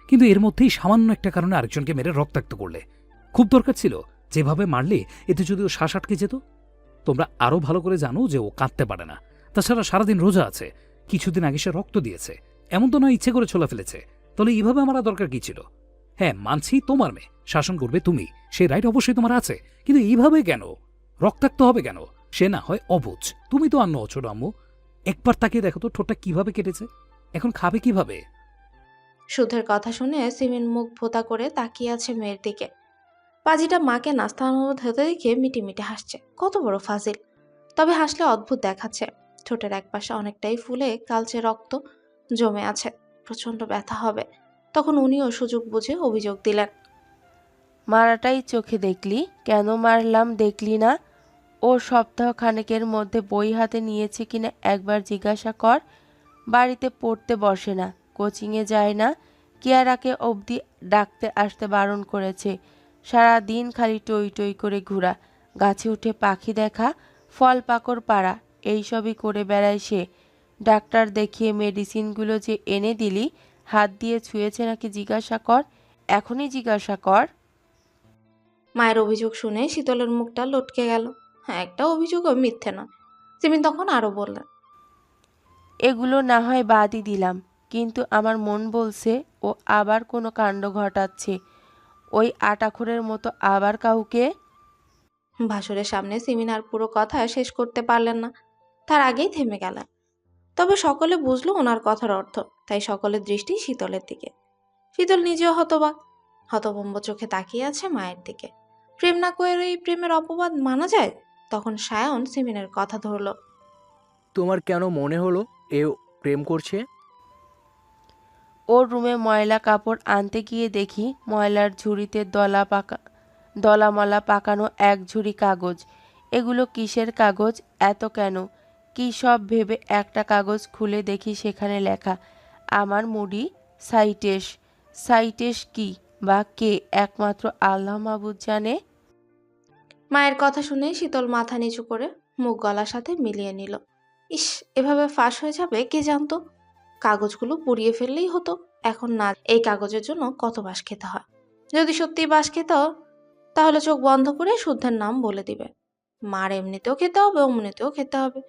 কিন্তু এর মধ্যেই সামান্য একটা কারণে আরেকজনকে মেরে রক্তাক্ত করলে। খুব দরকার ছিল, যেভাবে মারলে এতে যদি ও শ্বাস আটকে যেত। তোমরা আরও ভালো করে জানো যে ও কাঁদতে পারে না। তাছাড়া সারাদিন রোজা আছে। কিছুদিন আগে সে রক্ত দিয়েছে। এমন তো না ইচ্ছে করে ছোলা ফেলেছে। তাহলে এইভাবে মারা দরকার কি ছিল? হ্যাঁ মানছি, তোমার মেয়ে, শাসন করবে তুমি, সেই রাইট অবশ্যই তোমার আছে। কিন্তু এইভাবে কেন? রক্তাক্ত হবে কেন? সে না হয় অবুঝ, তুমি তো আন্ন ছোট আম্মু। একবার তাকিয়ে দেখো তো ঠোঁটটা কিভাবে কেটেছে, এখন খাবে কিভাবে? শুদ্ধের কথা শুনে সিমিন মুখ ভোতা করে তাকিয়ে আছে মেয়ের দিকে। পাজিটা মাকে নাস্তা অনুরোধ হতে দেখে মিটিমিটি হাসছে। কত বড় ফাজিল! তবে হাসলে অদ্ভুত দেখাচ্ছে। ঠোঁটের একপাশে অনেকটাই ফুলে কালচে রক্ত জমে আছে। প্রচন্ড ব্যথা হবে। তখন উনিও সুযোগ বুঝে অভিযোগ দিলেন, মারাটাই চোখে দেখলি, কেন মারলাম দেখলি না? ও সপ্তাহ খানেকের মধ্যে বই হাতে নিয়েছে কিনা একবার জিজ্ঞাসা কর। বাড়িতে পড়তে বসে না, কোচিংয়ে যায় না, কিয়ারাকে অবধি ডাকতে আসতে বারণ করেছে। সারা দিন খালি টই টই করে ঘোরা, গাছে উঠে পাখি দেখা, ফল পাকড় পাড়া, এইসবই করে বেড়ায় সে। ডাক্তার দেখিয়ে মেডিসিনগুলো যে এনে দিলি, হাত দিয়ে ছুঁয়েছে নাকি জিজ্ঞাসা কর, এখনই জিজ্ঞাসা কর। মায়ের অভিযোগ শুনে শীতলের মুখটা লটকে গেল। হ্যাঁ, একটা অভিযোগও মিথ্যে নয়। সিমিন তখন আরো বললেন, এগুলো না হয় বাদই দিলাম, কিন্তু আমার মন বলছে ও আবার কোনো কাণ্ড ঘটাচ্ছে, ওই আটাখোরের মতো আবার কাউকে। ভাসুরের সামনে সিমিন আর পুরো কথা শেষ করতে পারলেন না, তার আগেই থেমে গেলেন। তবে সকলে বুঝলো ওনার কথার অর্থ, তাই সকলের দৃষ্টি শীতলের দিকে। শীতল নিজেও হতবাক, হতভম্ব চোখে তাকিয়ে আছে মায়ের দিকে। প্রেম না করে এই প্রেমের অপবাদ মানা যায়? তখন সায়ন সিমিনের কথা ধরল, তোমার কেন মনে হলো এ প্রেম করছে? ওর রুমে ময়লা কাপড় আনতে গিয়ে দেখি ময়লার ঝুড়িতে দলামলা পাকানো এক ঝুড়ি কাগজ। এগুলো কিসের কাগজ, এত কেন, কি সব ভেবে একটা কাগজ খুলে দেখি সেখানে লেখা, আমার মুডি সাইটেশ। সাইটেশ কি বা কে, একমাত্র আল্লাহ মাবুদ জানে। মায়ের কথা শুনে শীতল মাথা নিচু করে মুখ গলার সাথে মিলিয়ে নিল। ইস, এভাবে ফাঁস হয়ে যাবে কে জানতো। কাগজগুলো পুড়িয়ে ফেললেই হতো। এখন না, এই কাগজের জন্য কত বাস খেতে হয়। যদি সত্যি বাস খেত, তাহলে চোখ বন্ধ করে শুদ্ধের নাম বলে দিবে। মার এমনিতেও খেতে হবে, অমনিতেও খেতে হবে।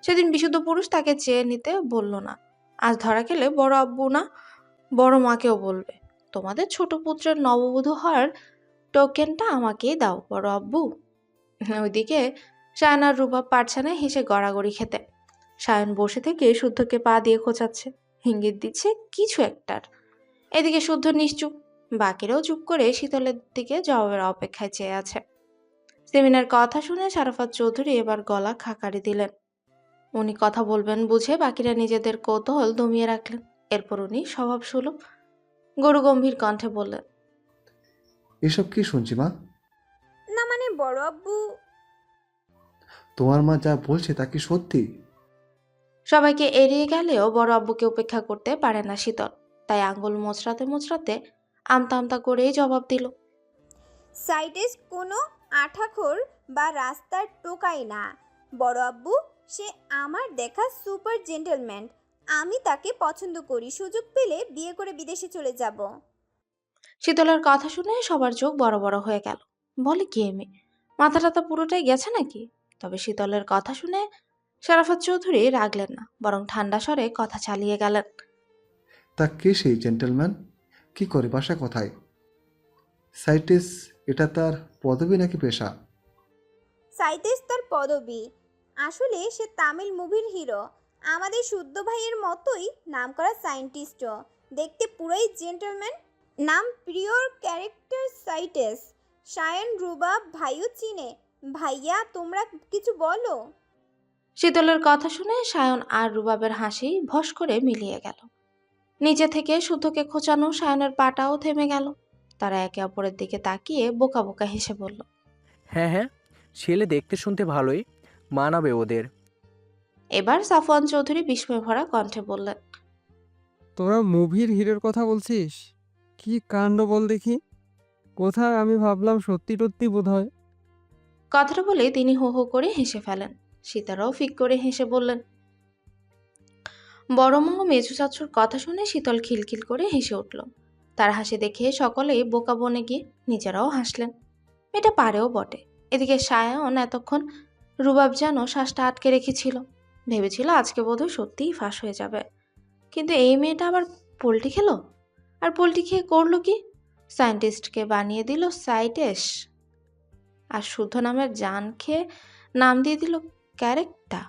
সেদিন বিশুদ্ধ পুরুষ তাকে চেয়ে নিতে বলল না। আজ ধরা খেলে বড় আব্বু না বড় মাকেও বলবে, তোমাদের ছোট পুত্রের নববধূ হওয়ার টোকেনটা আমাকেই দাও বড় আব্বু। ওইদিকে সায়ন আর রুবাব পারছে না হেসে গড়াগড়ি খেতে। সায়ন বসে থেকে শুদ্ধকে পা দিয়ে খোঁচাচ্ছে, ইঙ্গিত দিচ্ছে কিছু একটার। এদিকে শুদ্ধ নিশ্চুপ, বাকিরাও চুপ করে শীতলের দিকে জবাবের অপেক্ষায় চেয়ে আছে। সিমিনের কথা শুনে শারাফাত চৌধুরী এবার গলা খাকারি দিলেন। উনি কথা বলবেন বুঝে বাকিরা নিজেদের কৌতূহল দমিয়ে রাখলেন। এরপর উনি স্বভাব সুলভ গরু গম্ভীর কণ্ঠে বললেন, এসব কি শুনছি মা? না মানে বড় আব্বু। তোমার মা যা বলছে তা কি সত্যি? সবাইকে এড়িয়ে গেলেও বড় আব্বুকে উপেক্ষা করতে পারে না শীতল, তাই আঙ্গুল মোচড়াতে মোচড়াতে আমতা আমতা করেই জবাব দিল, সাইডে কোনো আঠাখোর বা রাস্তার টোকাই না বড় আব্বু। সে আমার দেখা সুপার জেন্টলম্যান। আমি তাকে পছন্দ করি, সুযোগ পেলে বিয়ে করে বিদেশে চলে যাব। শীতলের কথা শুনে সবার চোখ বড় বড় হয়ে গেল। বলে কি এ মেয়ে, মাথা টাথা পুরোটাই গেছে নাকি? তবে শীতলের কথা শুনে শারাফাত চৌধুরী রাগলেন না, বরং ঠান্ডা স্বরে কথা চালিয়ে গেলেন, তা কে সেই জেন্টলম্যান? কি করে, বাসা কোথায়? সাইটিস এটা তার পদবি নাকি পেশা? সাইতেশ তার পদবী। আসলে সে তামিল মুভির হিরো। আমাদের শুদ্ধ ভাইয়ের মতোই নামকরা সায়েন্টিস্টও। দেখতে পুরোই জেন্টলম্যান। নাম প্রিয়র ক্যারেক্টার সাইটেস। সায়ন রুবাব ভাইও চিনে। ভাইয়া তোমরা কিছু বলো। শীতলের কথা শুনে সায়ন আর রুবাবের হাসি ভস করে মিলিয়ে গেল। নিচে থেকে শুদ্ধকে খোঁচানো সায়নের পাটাও থেমে গেল। তারা একে অপরের দিকে তাকিয়ে বোকা বোকা হেসে বলল, হ্যাঁ হ্যাঁ, ছেলে দেখতে শুনতে ভালোই, মানাবে ওদের। এবার সাফওয়ান চৌধুরী বিস্ময় ভরা কণ্ঠে বললেন, তোরা মুভির হিরোর কথা বলছিস? কি কাণ্ড বল দেখি। কোথায় আমি ভাবলাম সত্যি টত্যি বোধ হয়। কথাটা বলে তিনি হো হো করে হেসে ফেলেন। সীতারাও ফিক করে হেসে বললেন। বড় মা ও মেজু চাচুর কথা শুনে শীতল খিলখিল করে হেসে উঠল। তার হাসি দেখে সকলেই বোকা বনে গিয়ে নিজেরাও হাসলেন। এটা পারেও বটে। এদিকে সায়ন এতক্ষণ রুবাব যেন শ্বাসটা আটকে রেখেছিল। ভেবেছিল আজকে বোধহয় সত্যিই ফাঁস হয়ে যাবে। কিন্তু এই মেয়েটা আবার পোল্টি খেলো। আর পোল্টি খেয়ে করলো কি? সায়েন্টিস্টকে বানিয়ে দিল সাইটেস। আর শুদ্ধ নামের জান খেয়ে নাম দিয়ে দিল ক্যারেক্টটা।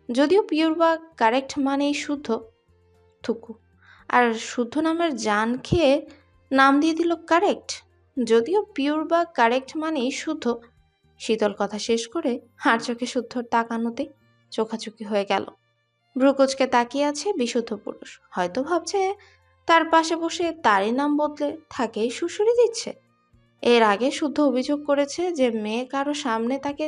যদিও পিওর বা কারেক্ট মানেই শুদ্ধ, থুকু। আর শুদ্ধ নামের জান খেয়ে নাম দিয়ে দিল কারেক্ট। যদিও পিওর বা কারেক্ট মানেই শুদ্ধ। শীতল কথা শেষ করে হাড় চোখে শুদ্ধর তাকানোতে চোখাচোখি হয়ে গেল। ভ্রুকুচকে তাকিয়ে আছে বিশুদ্ধ পুরুষ। হয়তো ভাবছে তার পাশে বসে তারই নাম বদলে থাকেই সুশুরি দিচ্ছে। এর আগে শুদ্ধ অভিযোগ করেছে যে মেয়ে কারো সামনে তাকে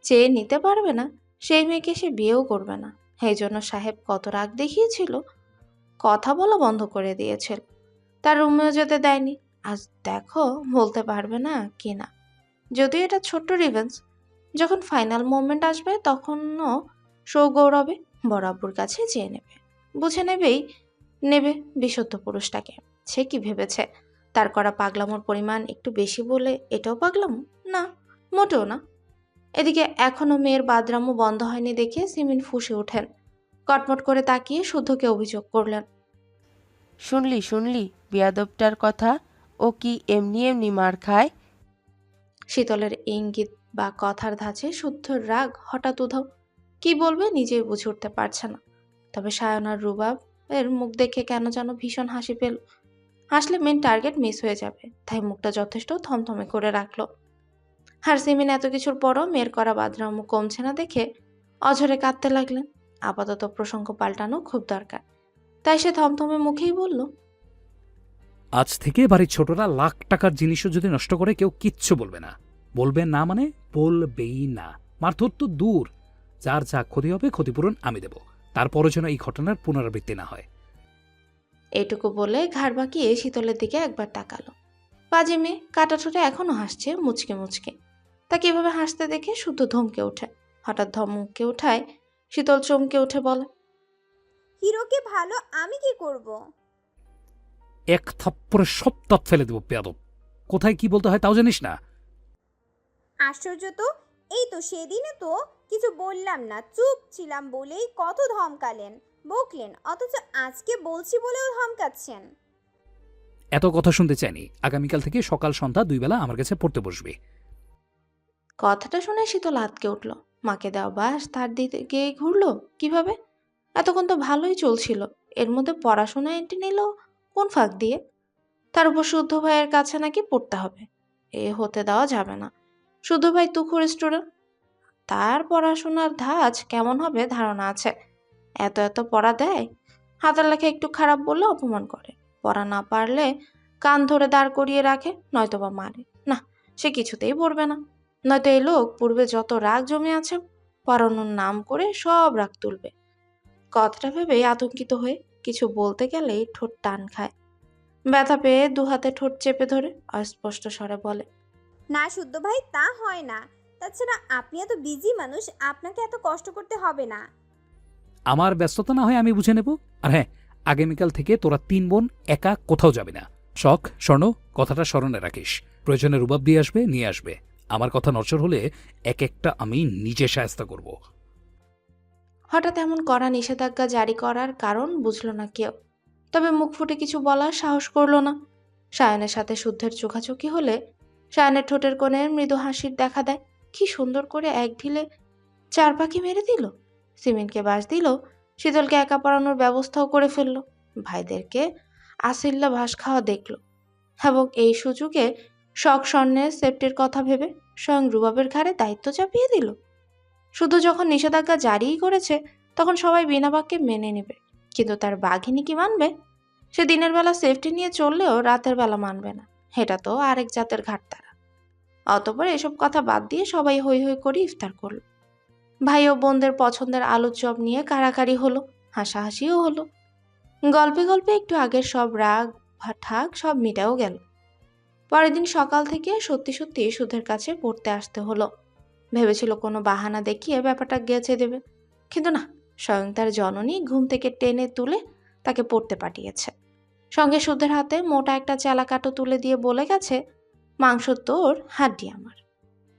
চেয়ে নিতে পারবে না, সেই মেয়েকে সে বিয়েও করবে না। এই জন্য সাহেব কত রাগ দেখিয়েছিল, কথা বলা বন্ধ করে দিয়েছিল, তার রুমেও যেতে দেয়নি। আজ দেখো বলতে পারবে না কি না। যদিও এটা ছোট্ট রিভেন্স, যখন ফাইনাল মোমেন্ট আসবে তখনও সৌগৌরবে বরাবর কাছে চেয়ে নেবে, বুঝে নেবে বিশুদ্ধ পুরুষটাকে। সে কি ভেবেছে তার করা পাগলামোর পরিমাণ একটু বেশি বলে এটাও পাগলামো? না, মোটেও না। এদিকে এখনো মেয়ের বাদরামো বন্ধ হয়নি দেখে সিমিন ফুঁসে ওঠেন। কটমট করে তাকিয়ে শুদ্ধকে অভিযোগ করলেন, শুনলি বিয়াদবটার কথা? ও কি এমনি এমনি মার খায়? শীতলের ইঙ্গিত বা কথার ধাঁচে শুদ্ধর রাগ হঠাৎ উধাও। কি বলবে নিজেই বুঝে উঠতে পারছে না। তবে সায়ন আর রুবাব এর মুখ দেখে কেন যেন ভীষণ হাসি পেল। হাসলে মেন টার্গেট মিস হয়ে যাবে, তাই মুখটা যথেষ্ট থমথমে করে রাখলো। আর সিমিন এত কিছুর পরও মেয়ের করা বাদরামো কমছে না দেখে অঝরে কাঁদতে লাগলেন। আপাতত প্রসঙ্গ পাল্টানো খুব দরকার, তাই সে থমথমে মুখেই বলল, আজ থেকে বাড়ির ছোটরা লাখ টাকার জিনিসও যদি নষ্ট করে কেউ কিচ্ছু বলবে না। বলবে না মানে বলবেই না। মারধর তো দূর, যার যা ক্ষতি হবে ক্ষতিপূরণ আমি দেব। তারপরও যেন এই ঘটনার পুনরাবৃত্তি না হয়। এইটুকু বলে ঘাড় বাঁকিয়ে শীতলের দিকে একবার তাকালো। বাজে মেয়ে কাটা ঠোঁটে এখনো হাসছে মুচকে মুচকে। তা কিভাবে হাসতে দেখে শুদ্ধ ধমকে ওঠে। হঠাৎ ধমকে ওঠায় শীতল চমকে উঠে বলে, হিরোকে ভালো আমি কি করব? এক থাপ্পড়ে সব দাঁত ফেলে দেব বেয়াদব। কোথায় কি বলতে হয় তাও জানিস না? আশ্চর্য তো, এই তো সেদিনে তো কিছু বললাম না, চুপ ছিলাম বলেই কত ধমকালেন, বকলেন, অথচ আজকে বলছি বলেও ধমকাচ্ছেন। এত কথা শুনতে চাইনি। আগামীকাল থেকে সকাল সন্ধ্যা 2 বেলা আমার কাছে পড়তে বসবি। কথাটা শুনে শীতল আতকে উঠল। মাকে দেওয়া বাস তার দিকে ঘুরলো কিভাবে? এতক্ষণ তো ভালোই চলছিল, এর মধ্যে পড়াশোনা এন্টে নিল কোন ফাঁক দিয়ে? তার উপর শুদ্ধ ভাইয়ের কাছে নাকি পড়তে হবে। এ হতে দেওয়া যাবে না। শুদ্ধ ভাই তুখুর স্টুডেন্ট, তার পড়াশোনার ধাঁচ কেমন হবে ধারণা আছে। এত এত পড়া দেয়, হাতের লেখা একটু খারাপ বললে অপমান করে, পড়া না পারলে কান ধরে দাঁড় করিয়ে রাখে, নয়তোবা মারে। না, সে কিছুতেই পড়বে না। নয়তো এই লোক পূর্বে যত রাগ জমে আছে পড়ানোর নাম করে সব রাগ তুলবে। কথাটা ভেবেই আতঙ্কিত হয়ে কিছু বলতে গেলেই ঠোঁট টান খায়। ব্যথা পেয়ে দু হাতে ঠোঁট চেপে ধরে অস্পষ্ট স্বরে বলে, না শুদ্ধ ভাই, তা হয় না। তাছাড়া আপনি এত বিজি মানুষ, আপনাকে এত কষ্ট করতে হবে না। আমার ব্যস্ততা না হয় আমি বুঝে নেব। আর হ্যাঁ, আগামীকাল থেকে তোরা 3 বোন একা কোথাও যাবে না। শখ, স্বর্ণ, কথাটা স্মরণে রাখিস। প্রয়োজনে রুবাব দিয়ে আসবে, নিয়ে আসবে। আমার কথা নড়চড় হলে এক একটা আমি নিজে শায়েস্তা করব। হঠাৎ এমন কড়া নিষেধাজ্ঞা জারি করার কারণ বুঝল না কেউ, তবে মুখ ফুটে কিছু বলার সাহস করল না। সায়নের সাথে শুদ্ধের চোখাচোখি হলে সায়নের ঠোঁটের কোণে মৃদু হাসির দেখা দেয়। কি সুন্দর করে এক ঢিলে 4 পাখি মেরে দিল। সিমেন্টকে বাস দিল, শীতলকে একা পড়ানোর ব্যবস্থাও করে ফেলল, ভাইদেরকে আসিল্লা ভাস খাওয়া দেখল, এবং এই সুযোগে শখ স্বর্ণের সেফটির কথা ভেবে স্বয়ং রুবাবের ঘাড়ে দায়িত্ব চাপিয়ে দিল। শুধু যখন নিষেধাজ্ঞা জারিই করেছে তখন সবাই বিনা বাক্যে মেনে নেবে, কিন্তু তার বাঘিনী কি মানবে? সে দিনের বেলা সেফটি নিয়ে চললেও রাতের বেলা মানবে না। এটা তো আরেক জাতের ঘাটতারা। অতঃপর এসব কথা বাদ দিয়ে সবাই হৈ হৈ করে ইফতার করলো। ভাই ও বোনদের পছন্দের আলুর চপ নিয়ে কাড়াকাড়ি হলো, হাসাহাসিও হলো। গল্পে গল্পে একটু আগের সব রাগ ঠাক সব মিটাও গেল। পরের দিন সকাল থেকে সত্যি সত্যি সুধের কাছে পড়তে আসতে হলো। ভেবেছিল কোনো বাহানা দেখিয়ে ব্যাপারটা গেছে দেবে, কিন্তু না, স্বয়ং তার জননী ঘুম থেকে টেনে তুলে তাকে পড়তে পাঠিয়েছে। সঙ্গে সুধের হাতে মোটা একটা চালাকাটো তুলে দিয়ে বলে গেছে, মাংস তোর, হাড্ডি আমার।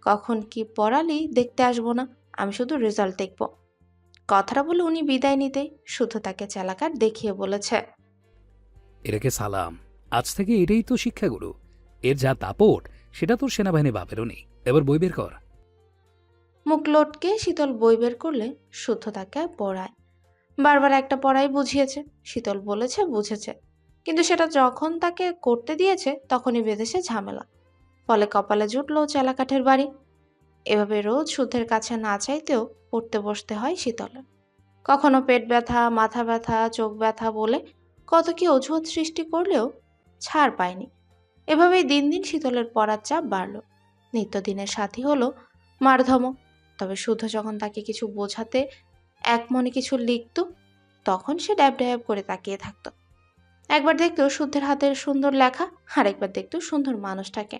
কখন কি পড়ালি দেখতে আসবো না, আমি শুধু রেজাল্ট দেখব। কথাটা বলে উনি বিদায় নিতেই শুধু তাকে চালাকাট দেখিয়ে বলেছে, এটাকে সালাম। আজ থেকে এটাই তো শিক্ষাগুরু। এর যা দাপট সেটা তোর সেনাবাহিনী বাপেরও নেই। এবার বই বের কর। মুখ লটকে শীতল বই বের করলে শুদ্ধ তাকে পড়ায়। বারবার একটা পড়াই বুঝিয়েছে। শীতল বলেছে বুঝেছে, কিন্তু সেটা যখন তাকে করতে দিয়েছে তখনই বেঁধেছে ঝামেলা। ফলে কপালে জুটল চালাকাঠের বাড়ি। এভাবে রোজ শুদ্ধের কাছে না চাইতেও পড়তে বসতে হয় শীতলের। কখনো পেট ব্যথা, মাথা ব্যথা, চোখ ব্যথা বলে কত কি অজুহাত সৃষ্টি করলেও ছাড় পায়নি। এভাবেই দিন দিন শীতলের পড়ার চাপ বাড়ল। নিত্যদিনের সাথী হলো মারধমক। তবে শুদ্ধ যখন তাকে কিছু বোঝাতে এক মনে কিছু লিখত, তখন সে ড্যাব ড্যাব করে তাকিয়ে থাকত। একবার দেখতো শুদ্ধের হাতের সুন্দর লেখা, আর একবার দেখতো সুন্দর মানুষটাকে।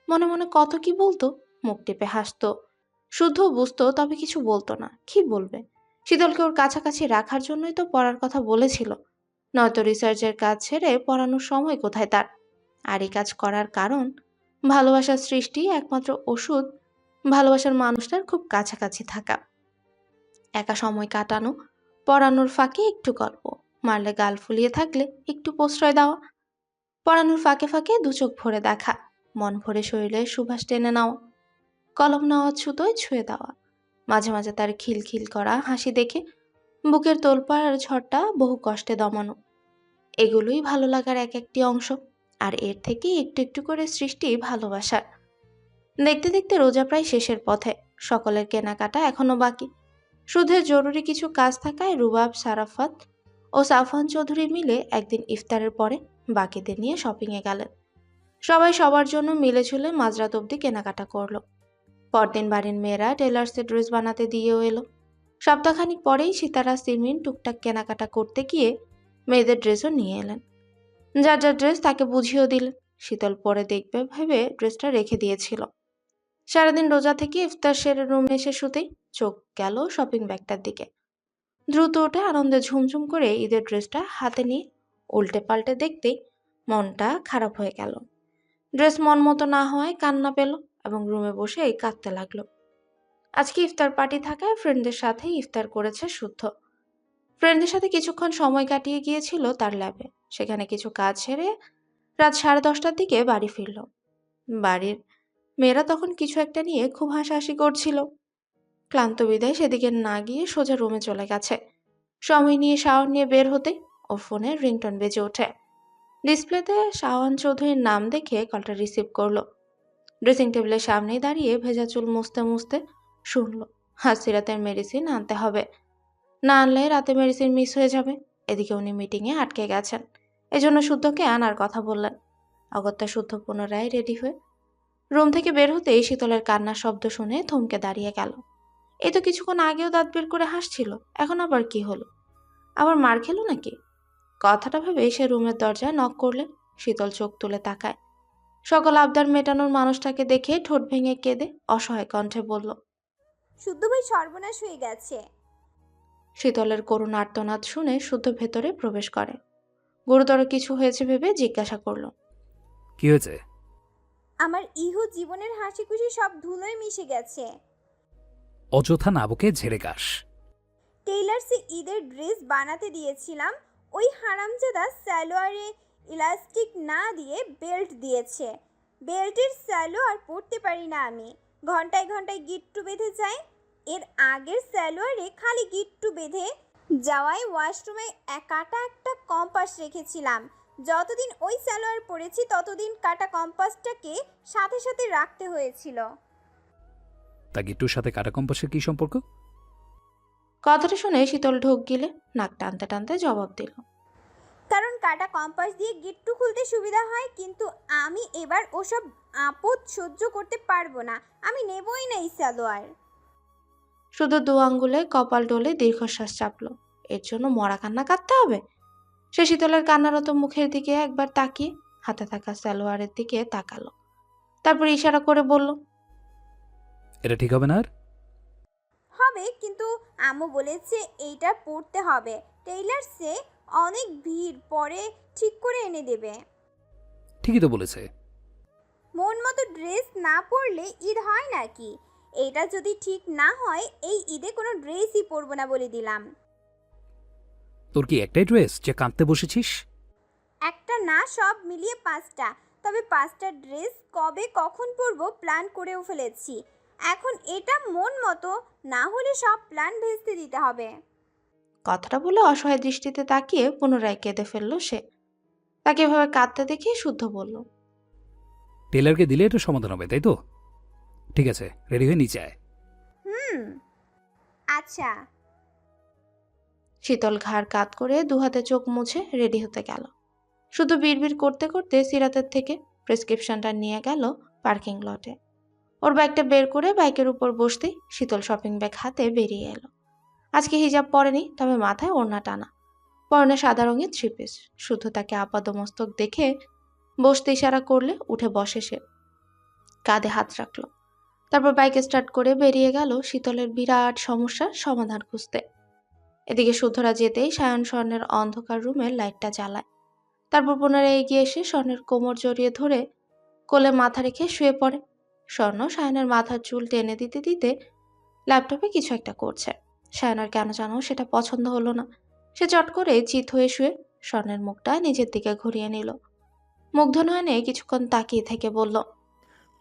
মনে মনে কত কি বলতো, মুখ টিপে হাসতো। শুদ্ধ বুঝতো, তবে কিছু বলতো না। কি বলবে? শীতলকে ওর কাছাকাছি রাখার জন্যই তো পড়ার কথা বলেছিল। নয়তো রিসার্চের কাজ ছেড়ে পড়ানোর সময় কোথায় তার? আর এই কাজ করার কারণ ভালোবাসার সৃষ্টি, একমাত্র ওষুধ ভালোবাসার মানুষটার খুব কাছাকাছি থাকা। একা সময় কাটানো, পড়ানোর ফাঁকে একটু গল্প, মারলে গাল ফুলিয়ে থাকলে একটু প্রশ্রয় দেওয়া, পড়ানোর ফাঁকে ফাঁকে দু চোখ ভরে দেখা, মন ভরে শরীরে সুবাস টেনে নেওয়া, কলম নেওয়া ছুতোয় ছুঁয়ে দেওয়া, মাঝে মাঝে তার খিলখিল করা হাসি দেখে বুকের তোলপাড় ঝড়টা বহু কষ্টে দমানো। এগুলোই ভালো লাগার এক একটি অংশ। আর এর থেকে একটু একটু করে সৃষ্টি ভালোবাসার। দেখতে দেখতে রোজা প্রায় শেষের পথে। সকলের কেনাকাটা এখনো বাকি। সুধের জরুরি কিছু কাজ থাকায় রুবাব, সারাফাত ও সাফওয়ান চৌধুরী মিলে একদিন ইফতারের পরে বাকিদের নিয়ে শপিংয়ে গেলেন। সবাই সবার জন্য মিলেঝুলে মাঝরাত অবধি কেনাকাটা করলো। পরদিন বাড়ির মেয়েরা টেলার্সে ড্রেস বানাতে দিয়েও এলো। সপ্তাহখানিক পরেই সিতারা, সিমিন টুকটাক কেনাকাটা করতে গিয়ে মেয়েদের ড্রেসও নিয়ে এলেন। যার যার ড্রেস তাকে বুঝিয়েও দিলেন। শীতল পরে দেখবে ভেবে ড্রেসটা রেখে দিয়েছিল। সারাদিন রোজা থেকে ইফতার সেরে রুমে এসে শুতেই চোখ গেল শপিং ব্যাগটার দিকে। দ্রুত উঠে আনন্দে ঝুমঝুম করে ঈদের ড্রেসটা হাতে নিয়ে উল্টে পাল্টে দেখতেই মনটা খারাপ হয়ে গেল। ড্রেস মন মতো না হওয়ায় কান্না পেল এবং রুমে বসে কাঁদতে লাগলো। আজকে ইফতার পার্টি থাকায় ফ্রেন্ডদের সাথে ইফতার করেছে শুদ্ধ। ফ্রেন্ডদের সাথে কিছুক্ষণ সময় কাটিয়ে গিয়েছিল তার ল্যাবে। সেখানে কিছু কাজ সেরে রাত 10:30টার দিকে বাড়ি ফিরল। বাড়ির মেয়েরা তখন কিছু একটা নিয়ে খুব হাসাহাসি করছিল। ক্লান্ত বিদায় সেদিকে না গিয়ে সোজা রুমে চলে গেছে। সময় নিয়ে শাওন নিয়ে বের হতে ওর ফোনে রিংটোন বেজে ওঠে। ডিসপ্লেতে শাওন চৌধুরীর নাম দেখে কলটা রিসিভ করলো। ড্রেসিং টেবিলের সামনেই দাঁড়িয়ে ভেজা চুল মুছতে মুছতে শুনল আজ সিরাতের মেডিসিন আনতে হবে, না আনলে রাতে মেডিসিন মিস হয়ে যাবে। এদিকে উনি মিটিংয়ে আটকে গেছেন, এজন্য শুদ্ধকে আনার কথা বললেন। অগত্যা শুদ্ধ পুনরায় রেডি হয়ে রুম থেকে বের হতেই শীতলের কান্নার শব্দ শুনে থমকে দাঁড়িয়ে গেল। এই তো কিছুক্ষণ আগেও দাঁত বের করে হাসছিল, এখন আবার কি হলো? আবার মার খেলো নাকি? কথাটা ভেবে সে রুমের দরজায় নক করলে শীতল চোখ তুলে তাকায়। সকল আবদার মেটানোর মানুষটাকে দেখে ঠোঁট ভেঙে কেঁদে অসহায় কণ্ঠে বলল। শুদ্ধ ভাই সর্বনাশ হয়ে গেছে। শীতলের করুণ আর্তনাদ শুনে শুদ্ধ ভেতরে প্রবেশ করে। গুরুতর কিছু হয়েছে ভেবে জিজ্ঞাসা করল। কি হয়েছে? আমার ইহু জীবনের হাসি খুশি সব ধুলোয় মিশে গেছে। অযথা নাবকে ঝেড়ে কাশ। টেইলার্সে ঈদের ড্রেস বানাতে দিয়েছিলাম, ওই হারামজাদা সালোয়ারে ইলাস্টিক না দিয়ে বেল্ট দিয়েছে। বেল্টের সালোয়ার পরতে পারি না আমি, ঘন্টায় ঘন্টায় গিট্টু বেঁধে যাই। এর আগের সালোয়ারে খালি গিট্টু বেঁধে যাওয়ায় ওয়াশরুমে কাটা একটা কম্পাস রেখেছিলাম। যতদিন ওই সালোয়ার পরেছি ততদিন কাটা কম্পাসটাকে সাথে সাথে রাখতে হয়েছিল। তা গিট্টুর সাথে কাটা কম্পাসের কি সম্পর্ক? কথাটা শুনে শীতল ঢোক গিলে নাক টানতে টানতে জবাব দিল। কারণ কাটা কম্পাস দিয়ে গিট্টু খুলতে সুবিধা হয়, কিন্তু আমি এবার ওসব আপদ সহ্য করতে পারবো না। আমি নেবই না এই সালোয়ার। শুধু দু আঙ্গুলে কপাল ডলে দীর্ঘশ্বাস চাপলো। এর জন্য মরা কান্না কাঁদতে হবে? সে শীতলের কান্নারত মুখের দিকে একবার তাকিয়ে হাতে থাকা সালোয়ারের দিকে তাকালো, তারপর ইশারা করে বলল, এটা ঠিক হবে না। আর হবে, কিন্তু আম্মু বলেছে এইটা পরতে হবে। টেইলার্সে অনেক ভিড়, পরে ঠিক করে এনে দেবে। ঠিকই তো বলেছে। মন মতো ড্রেস না পরলে ঈদ হয় নাকি? এটা যদি ঠিক না হয় এই ঈদে কোনো ড্রেসই পরবো না বলে দিলাম। তোর কি একটাই ড্রেস যে কাঁদতে বসেছিস? একটা না, সব মিলিয়ে 5টা। তবে 5টা ড্রেস কবে কখন পরবো প্ল্যান করেও ফেলেছি। এখন এটা মন মতো না হলে সব প্ল্যান ভেস্তে দিতে হবে। কথাটা বলে অসহায় দৃষ্টিতে তাকিয়ে পুনরায় কেঁদে ফেলল সে। তাকে এভাবে কাঁদতে দেখে শুদ্ধ বলল, টেলারকে দিলে এটা সমাধান হবে, তাই তো? ঠিক আছে, রেডি হয়ে নিচে আয়। আচ্ছা। শীতল ঘাড় কাত করে দুহাতে চোখ মুছে রেডি হতে গেল। শুধু বিড়বিড় করতে করতে সিরাতের থেকে প্রেসক্রিপশনটা নিয়ে গেল পার্কিং লটে। ওর ব্যাগটা বের করে বাইকের উপর বসতেই শীতল শপিং ব্যাগ হাতে বেরিয়ে এলো। আজকে হিজাব পরেনি, তবে মাথায় ওড়না টানা, পরনে সাদা রঙের 3 পিস। শুধু তাকে আপাদমস্তক দেখে বসতে ইশারা করলে উঠে বসে সে, কাঁধে হাত রাখলো। তারপর বাইক স্টার্ট করে বেরিয়ে গেল শীতলের বিরাট সমস্যার সমাধান খুঁজতে। এদিকে শুদ্ধরা যেতেই সায়ন স্বর্ণের অন্ধকার রুমের লাইটটা জ্বালায়। তারপর পুনরায় এগিয়ে এসে স্বর্ণের কোমর জড়িয়ে ধরে কোলে মাথা রেখে শুয়ে পড়ে। স্বর্ণ সায়নের মাথার চুল টেনে দিতে দিতে ল্যাপটপে কিছু একটা করছে। সায়নের কেন জানো সেটা পছন্দ হলো না। সে চট করে চিত হয়ে শুয়ে স্বর্ণের মুখটা নিজের দিকে ঘুরিয়ে নিল। মুগ্ধ নয়নে কিছুক্ষণ তাকিয়ে থেকে বলল,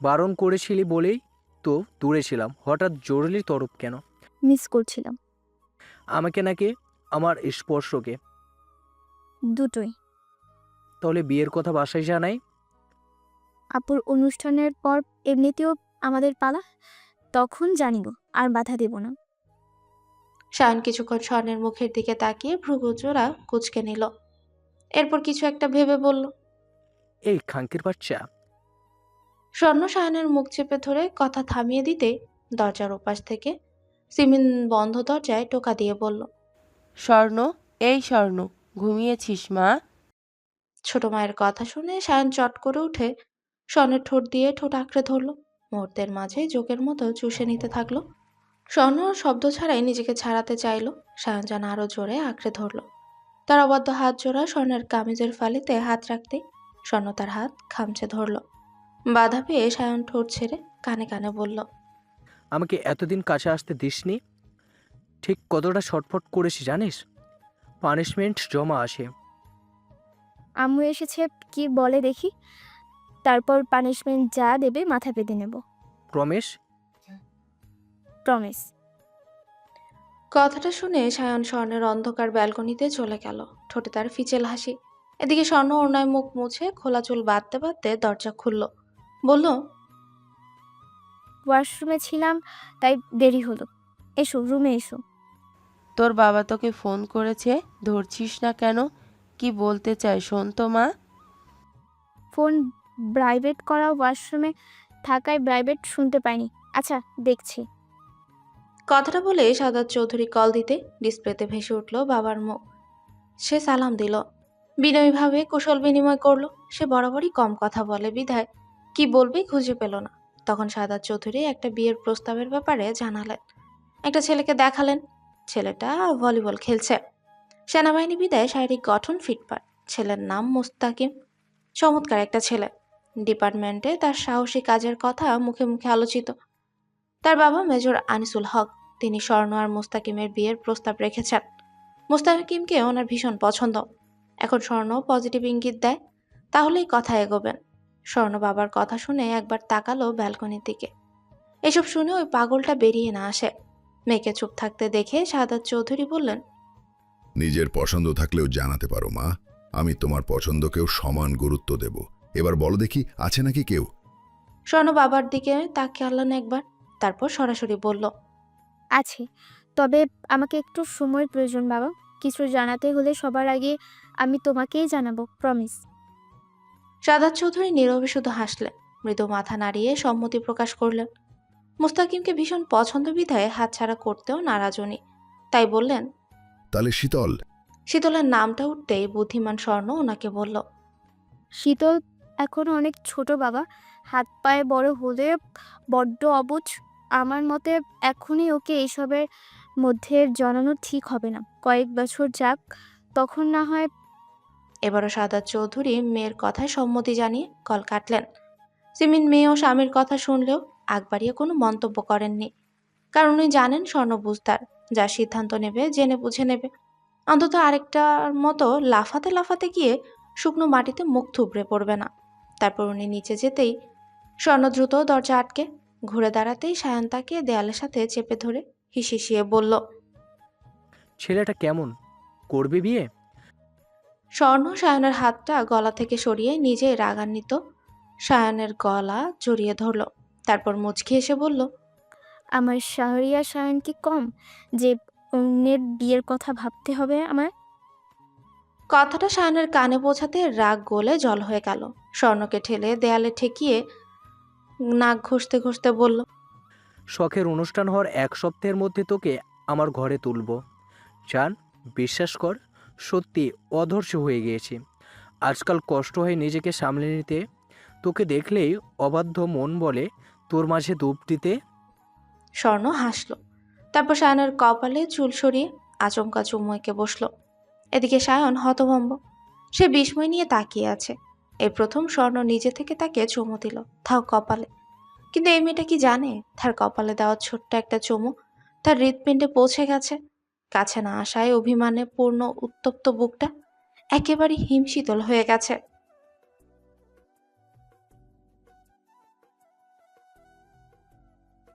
বারণ করেছিলি বলেই তো দূরে ছিলাম, হঠাৎ জরুরি তরফ কেন? মিস করছিলাম। আমাকে নাকি আমার স্পর্শকে? দুটোই। তাহলে বিয়ের কথা বাসায় জানাই? আপুর অনুষ্ঠানের পর এমনিতেও আমাদের পালা, তখন জানিব, আর বাধা দেব না। সায়ন কিছুক্ষণ স্বর্ণের মুখের দিকে তাকিয়ে ভ্রুকুচোরা কুচকে নিল। এরপর কিছু একটা ভেবে বলল, এই খাঙ্কির বাচ্চা। স্বর্ণ সায়নের মুখ চেপে ধরে কথা থামিয়ে দিতে দরজার ওপাশ থেকে সিমিন বন্ধ দরজায় টোকা দিয়ে বলল, স্বর্ণ, এই স্বর্ণ, ঘুমিয়েছিস মা? ছোট মায়ের কথা শুনে সায়ন চট করে উঠে স্বর্ণের ঠোঁট দিয়ে ঠোঁট আঁকড়ে ধরল। মুহূর্তের মাঝে জোকের মতো চুষে নিতে থাকলো। স্বর্ণ শব্দ ছাড়াই নিজেকে ছাড়াতে চাইল। সায়ন যেন আরো জোরে আঁকড়ে ধরল। তার অবাধ্য হাত জোড়া স্বর্ণের কামিজের ফালিতে হাত রাখতে স্বর্ণ তার হাত খামচে ধরল। বাধা পেয়ে সায়ন ঠোঁট ছেড়ে কানে কানে বলল, আমাকে এতদিন কাছে আসতে দিসনি। ঠিক কতটা ছটফট করেছি জানিস? পানিশমেন্ট জমা আসে। আম্মু এসেছে, কি বলে দেখি, তারপর পানিশমেন্ট যা দেবে মাথা পেতে নেব। প্রমেশ? প্রমিস। কথাটা শুনে সায়ন স্বর্ণের অন্ধকার ব্যালকনিতে চলে গেল। ঠোঁটে তার ফিচেল হাসি। এদিকে স্বর্ণ ওড়নায় মুখ মুছে খোলা চুল বাঁধতে বাঁধতে দরজা খুলল। বলল, ওয়াশরুমে ছিলাম, তাই দেরি হলো। এসো, রুমে এসো। তোর বাবা তোকে ফোন করেছে, ধরছিস না কেন? কি বলতে চাই শোন তো মা। ফোন প্রাইভেট করা, ওয়াশরুমে থাকায় প্রাইভেট শুনতে পাইনি। আচ্ছা, দেখছি। কথাটা বলে সাদাত চৌধুরী কল দিতে ডিসপ্লেতে ভেসে উঠল বাবার মুখ। সে সালাম দিল, বিনয়ীভাবে কুশল বিনিময় করলো। সে বরাবরই কম কথা বলে বিধায় কি বলবে খুঁজে পেল না। তখন সাদাত চৌধুরী একটা বিয়ের প্রস্তাবের ব্যাপারে জানালেন। একটা ছেলেকে দেখালেন। ছেলেটা ভলিবল খেলছে। সেনাবাহিনী বিদায় শারীরিক গঠন ফিটফাট। ছেলের নাম মুস্তাকিম। চমৎকার একটা ছেলে। ডিপার্টমেন্টে তার সাহসী কাজের কথা মুখে মুখে আলোচিত। তার বাবা মেজর আনিসুল হক। তিনি স্বর্ণ আর মুস্তাকিমের বিয়ের প্রস্তাব রেখেছেন। মুস্তাকিমকে ওনার ভীষণ পছন্দ। এখন স্বর্ণ পজিটিভ ইঙ্গিত দেয়, তাহলেই কথা এগোবেন। স্বর্ণ বাবার কথা শুনে একবার তাকালো ব্যালকনির দিকে। এসব শুনে ওই পাগলটা বেরিয়ে না আসে। মেয়েকে চুপ থাকতে দেখে সাদাত চৌধুরী বললেন, নিজের পছন্দ থাকলেও জানাতে পারো মা, আমি তোমার পছন্দকেও সমান গুরুত্ব দেব। এবার বলো দেখি, আছে নাকি কেউ? স্বর্ণ বাবার দিকে তাকিয়ে একবার, তারপর সরাসরি বলল, আছে, তবে আমাকে একটু সময়ের প্রয়োজন বাবা। কিছু জানাতে হলে সবার আগে আমি তোমাকেই জানাবো, প্রমিস। সাদাত চৌধুরী নীরবে শুধু হাসলেন, মৃদু মাথা নাড়িয়ে সম্মতি প্রকাশ করলেন। মুস্তাকিমকে ভীষণ পছন্দ বিধায় হাতছাড়া করতেও নারাজ উনি। তাই বললেন, তাহলে শীতল? শীতলের নামটা উঠতেই বুদ্ধিমান স্বর্ণ ওনাকে বলল, শীতল এখনো অনেক ছোট বাবা, হাত পায়ে বড় হলে বড্ড অবুঝ। আমার মতে এখনই ওকে এইসবের মধ্যে জড়ানো ঠিক হবে না। কয়েক বছর যাক, তখন না হয়। এবারও সাদাত চৌধুরী মেয়ের কথায় সম্মতি জানিয়ে কল কাটলেন। সিমিন মেয়ে ও স্বামীর কথা শুনলেও আগ বাড়িয়ে কোনো মন্তব্য করেননি, কারণ উনি জানেন স্বর্ণ বুঝদার, যা সিদ্ধান্ত নেবে জেনে বুঝে নেবে। অন্তত আরেকটার মতো লাফাতে লাফাতে গিয়ে শুকনো মাটিতে মুখ থুবড়ে পড়বে না। তারপর উনি নিচে যেতেই স্বর্ণ দ্রুত দরজা আটকে ঘুরে দাঁড়াতেই সায়ন তাকে দেয়ালের সাথে চেপে ধরে হিসিয়ে বলল, ছেলেটা কেমন, করবে বিয়ে? স্বর্ণ সায়নের হাতটা গলা থেকে সরিয়ে নিজেই রাগান্বিত সায়নের গলা জড়িয়ে ধরল। তারপর মুচকি এসে বলল, আমার শাহরিয়া সায়ন কি কম যে অন্যের বিয়ের কথা ভাবতে হবে আমার? কথাটা সায়নের কানে পৌঁছাতে রাগ গলে জল হয়ে গেল। স্বর্ণকে ঠেলে দেয়ালে ঠেকিয়ে নাক ঘষতে ঘষতে বলল, শখের অনুষ্ঠান হওয়ার 1 সপ্তাহের মধ্যে তোকে আমার ঘরে তুলব। জান, বিশ্বাস কর, সত্যি অধৈর্য হয়ে গিয়েছি। আজকাল কষ্ট হয় নিজেকে সামলে নিতে। তোকে দেখলেই অবাধ্য মন বলে তোর মাঝে ডুব দিতে। স্বর্ণ হাসল। তারপর সায়নের কপালে চুল সরিয়ে আচমকা চুমু এঁকে বসল। এদিকে সায়ন হতভম্ব। সে বিস্ময় নিয়ে তাকিয়ে আছে। এই প্রথম স্বর্ণ নিজে থেকে তাকে চুমু দিল, তাও কপালে। কিন্তু এই মেয়েটা কি জানে তার কপালে দেওয়া ছোট্ট একটা চুমু তার হৃৎপিণ্ডে পৌঁছে গেছে। কাছে না আসায় অভিমানে পূর্ণ উত্তপ্ত বুকটা একেবারে হিমশীতল হয়ে গেছে।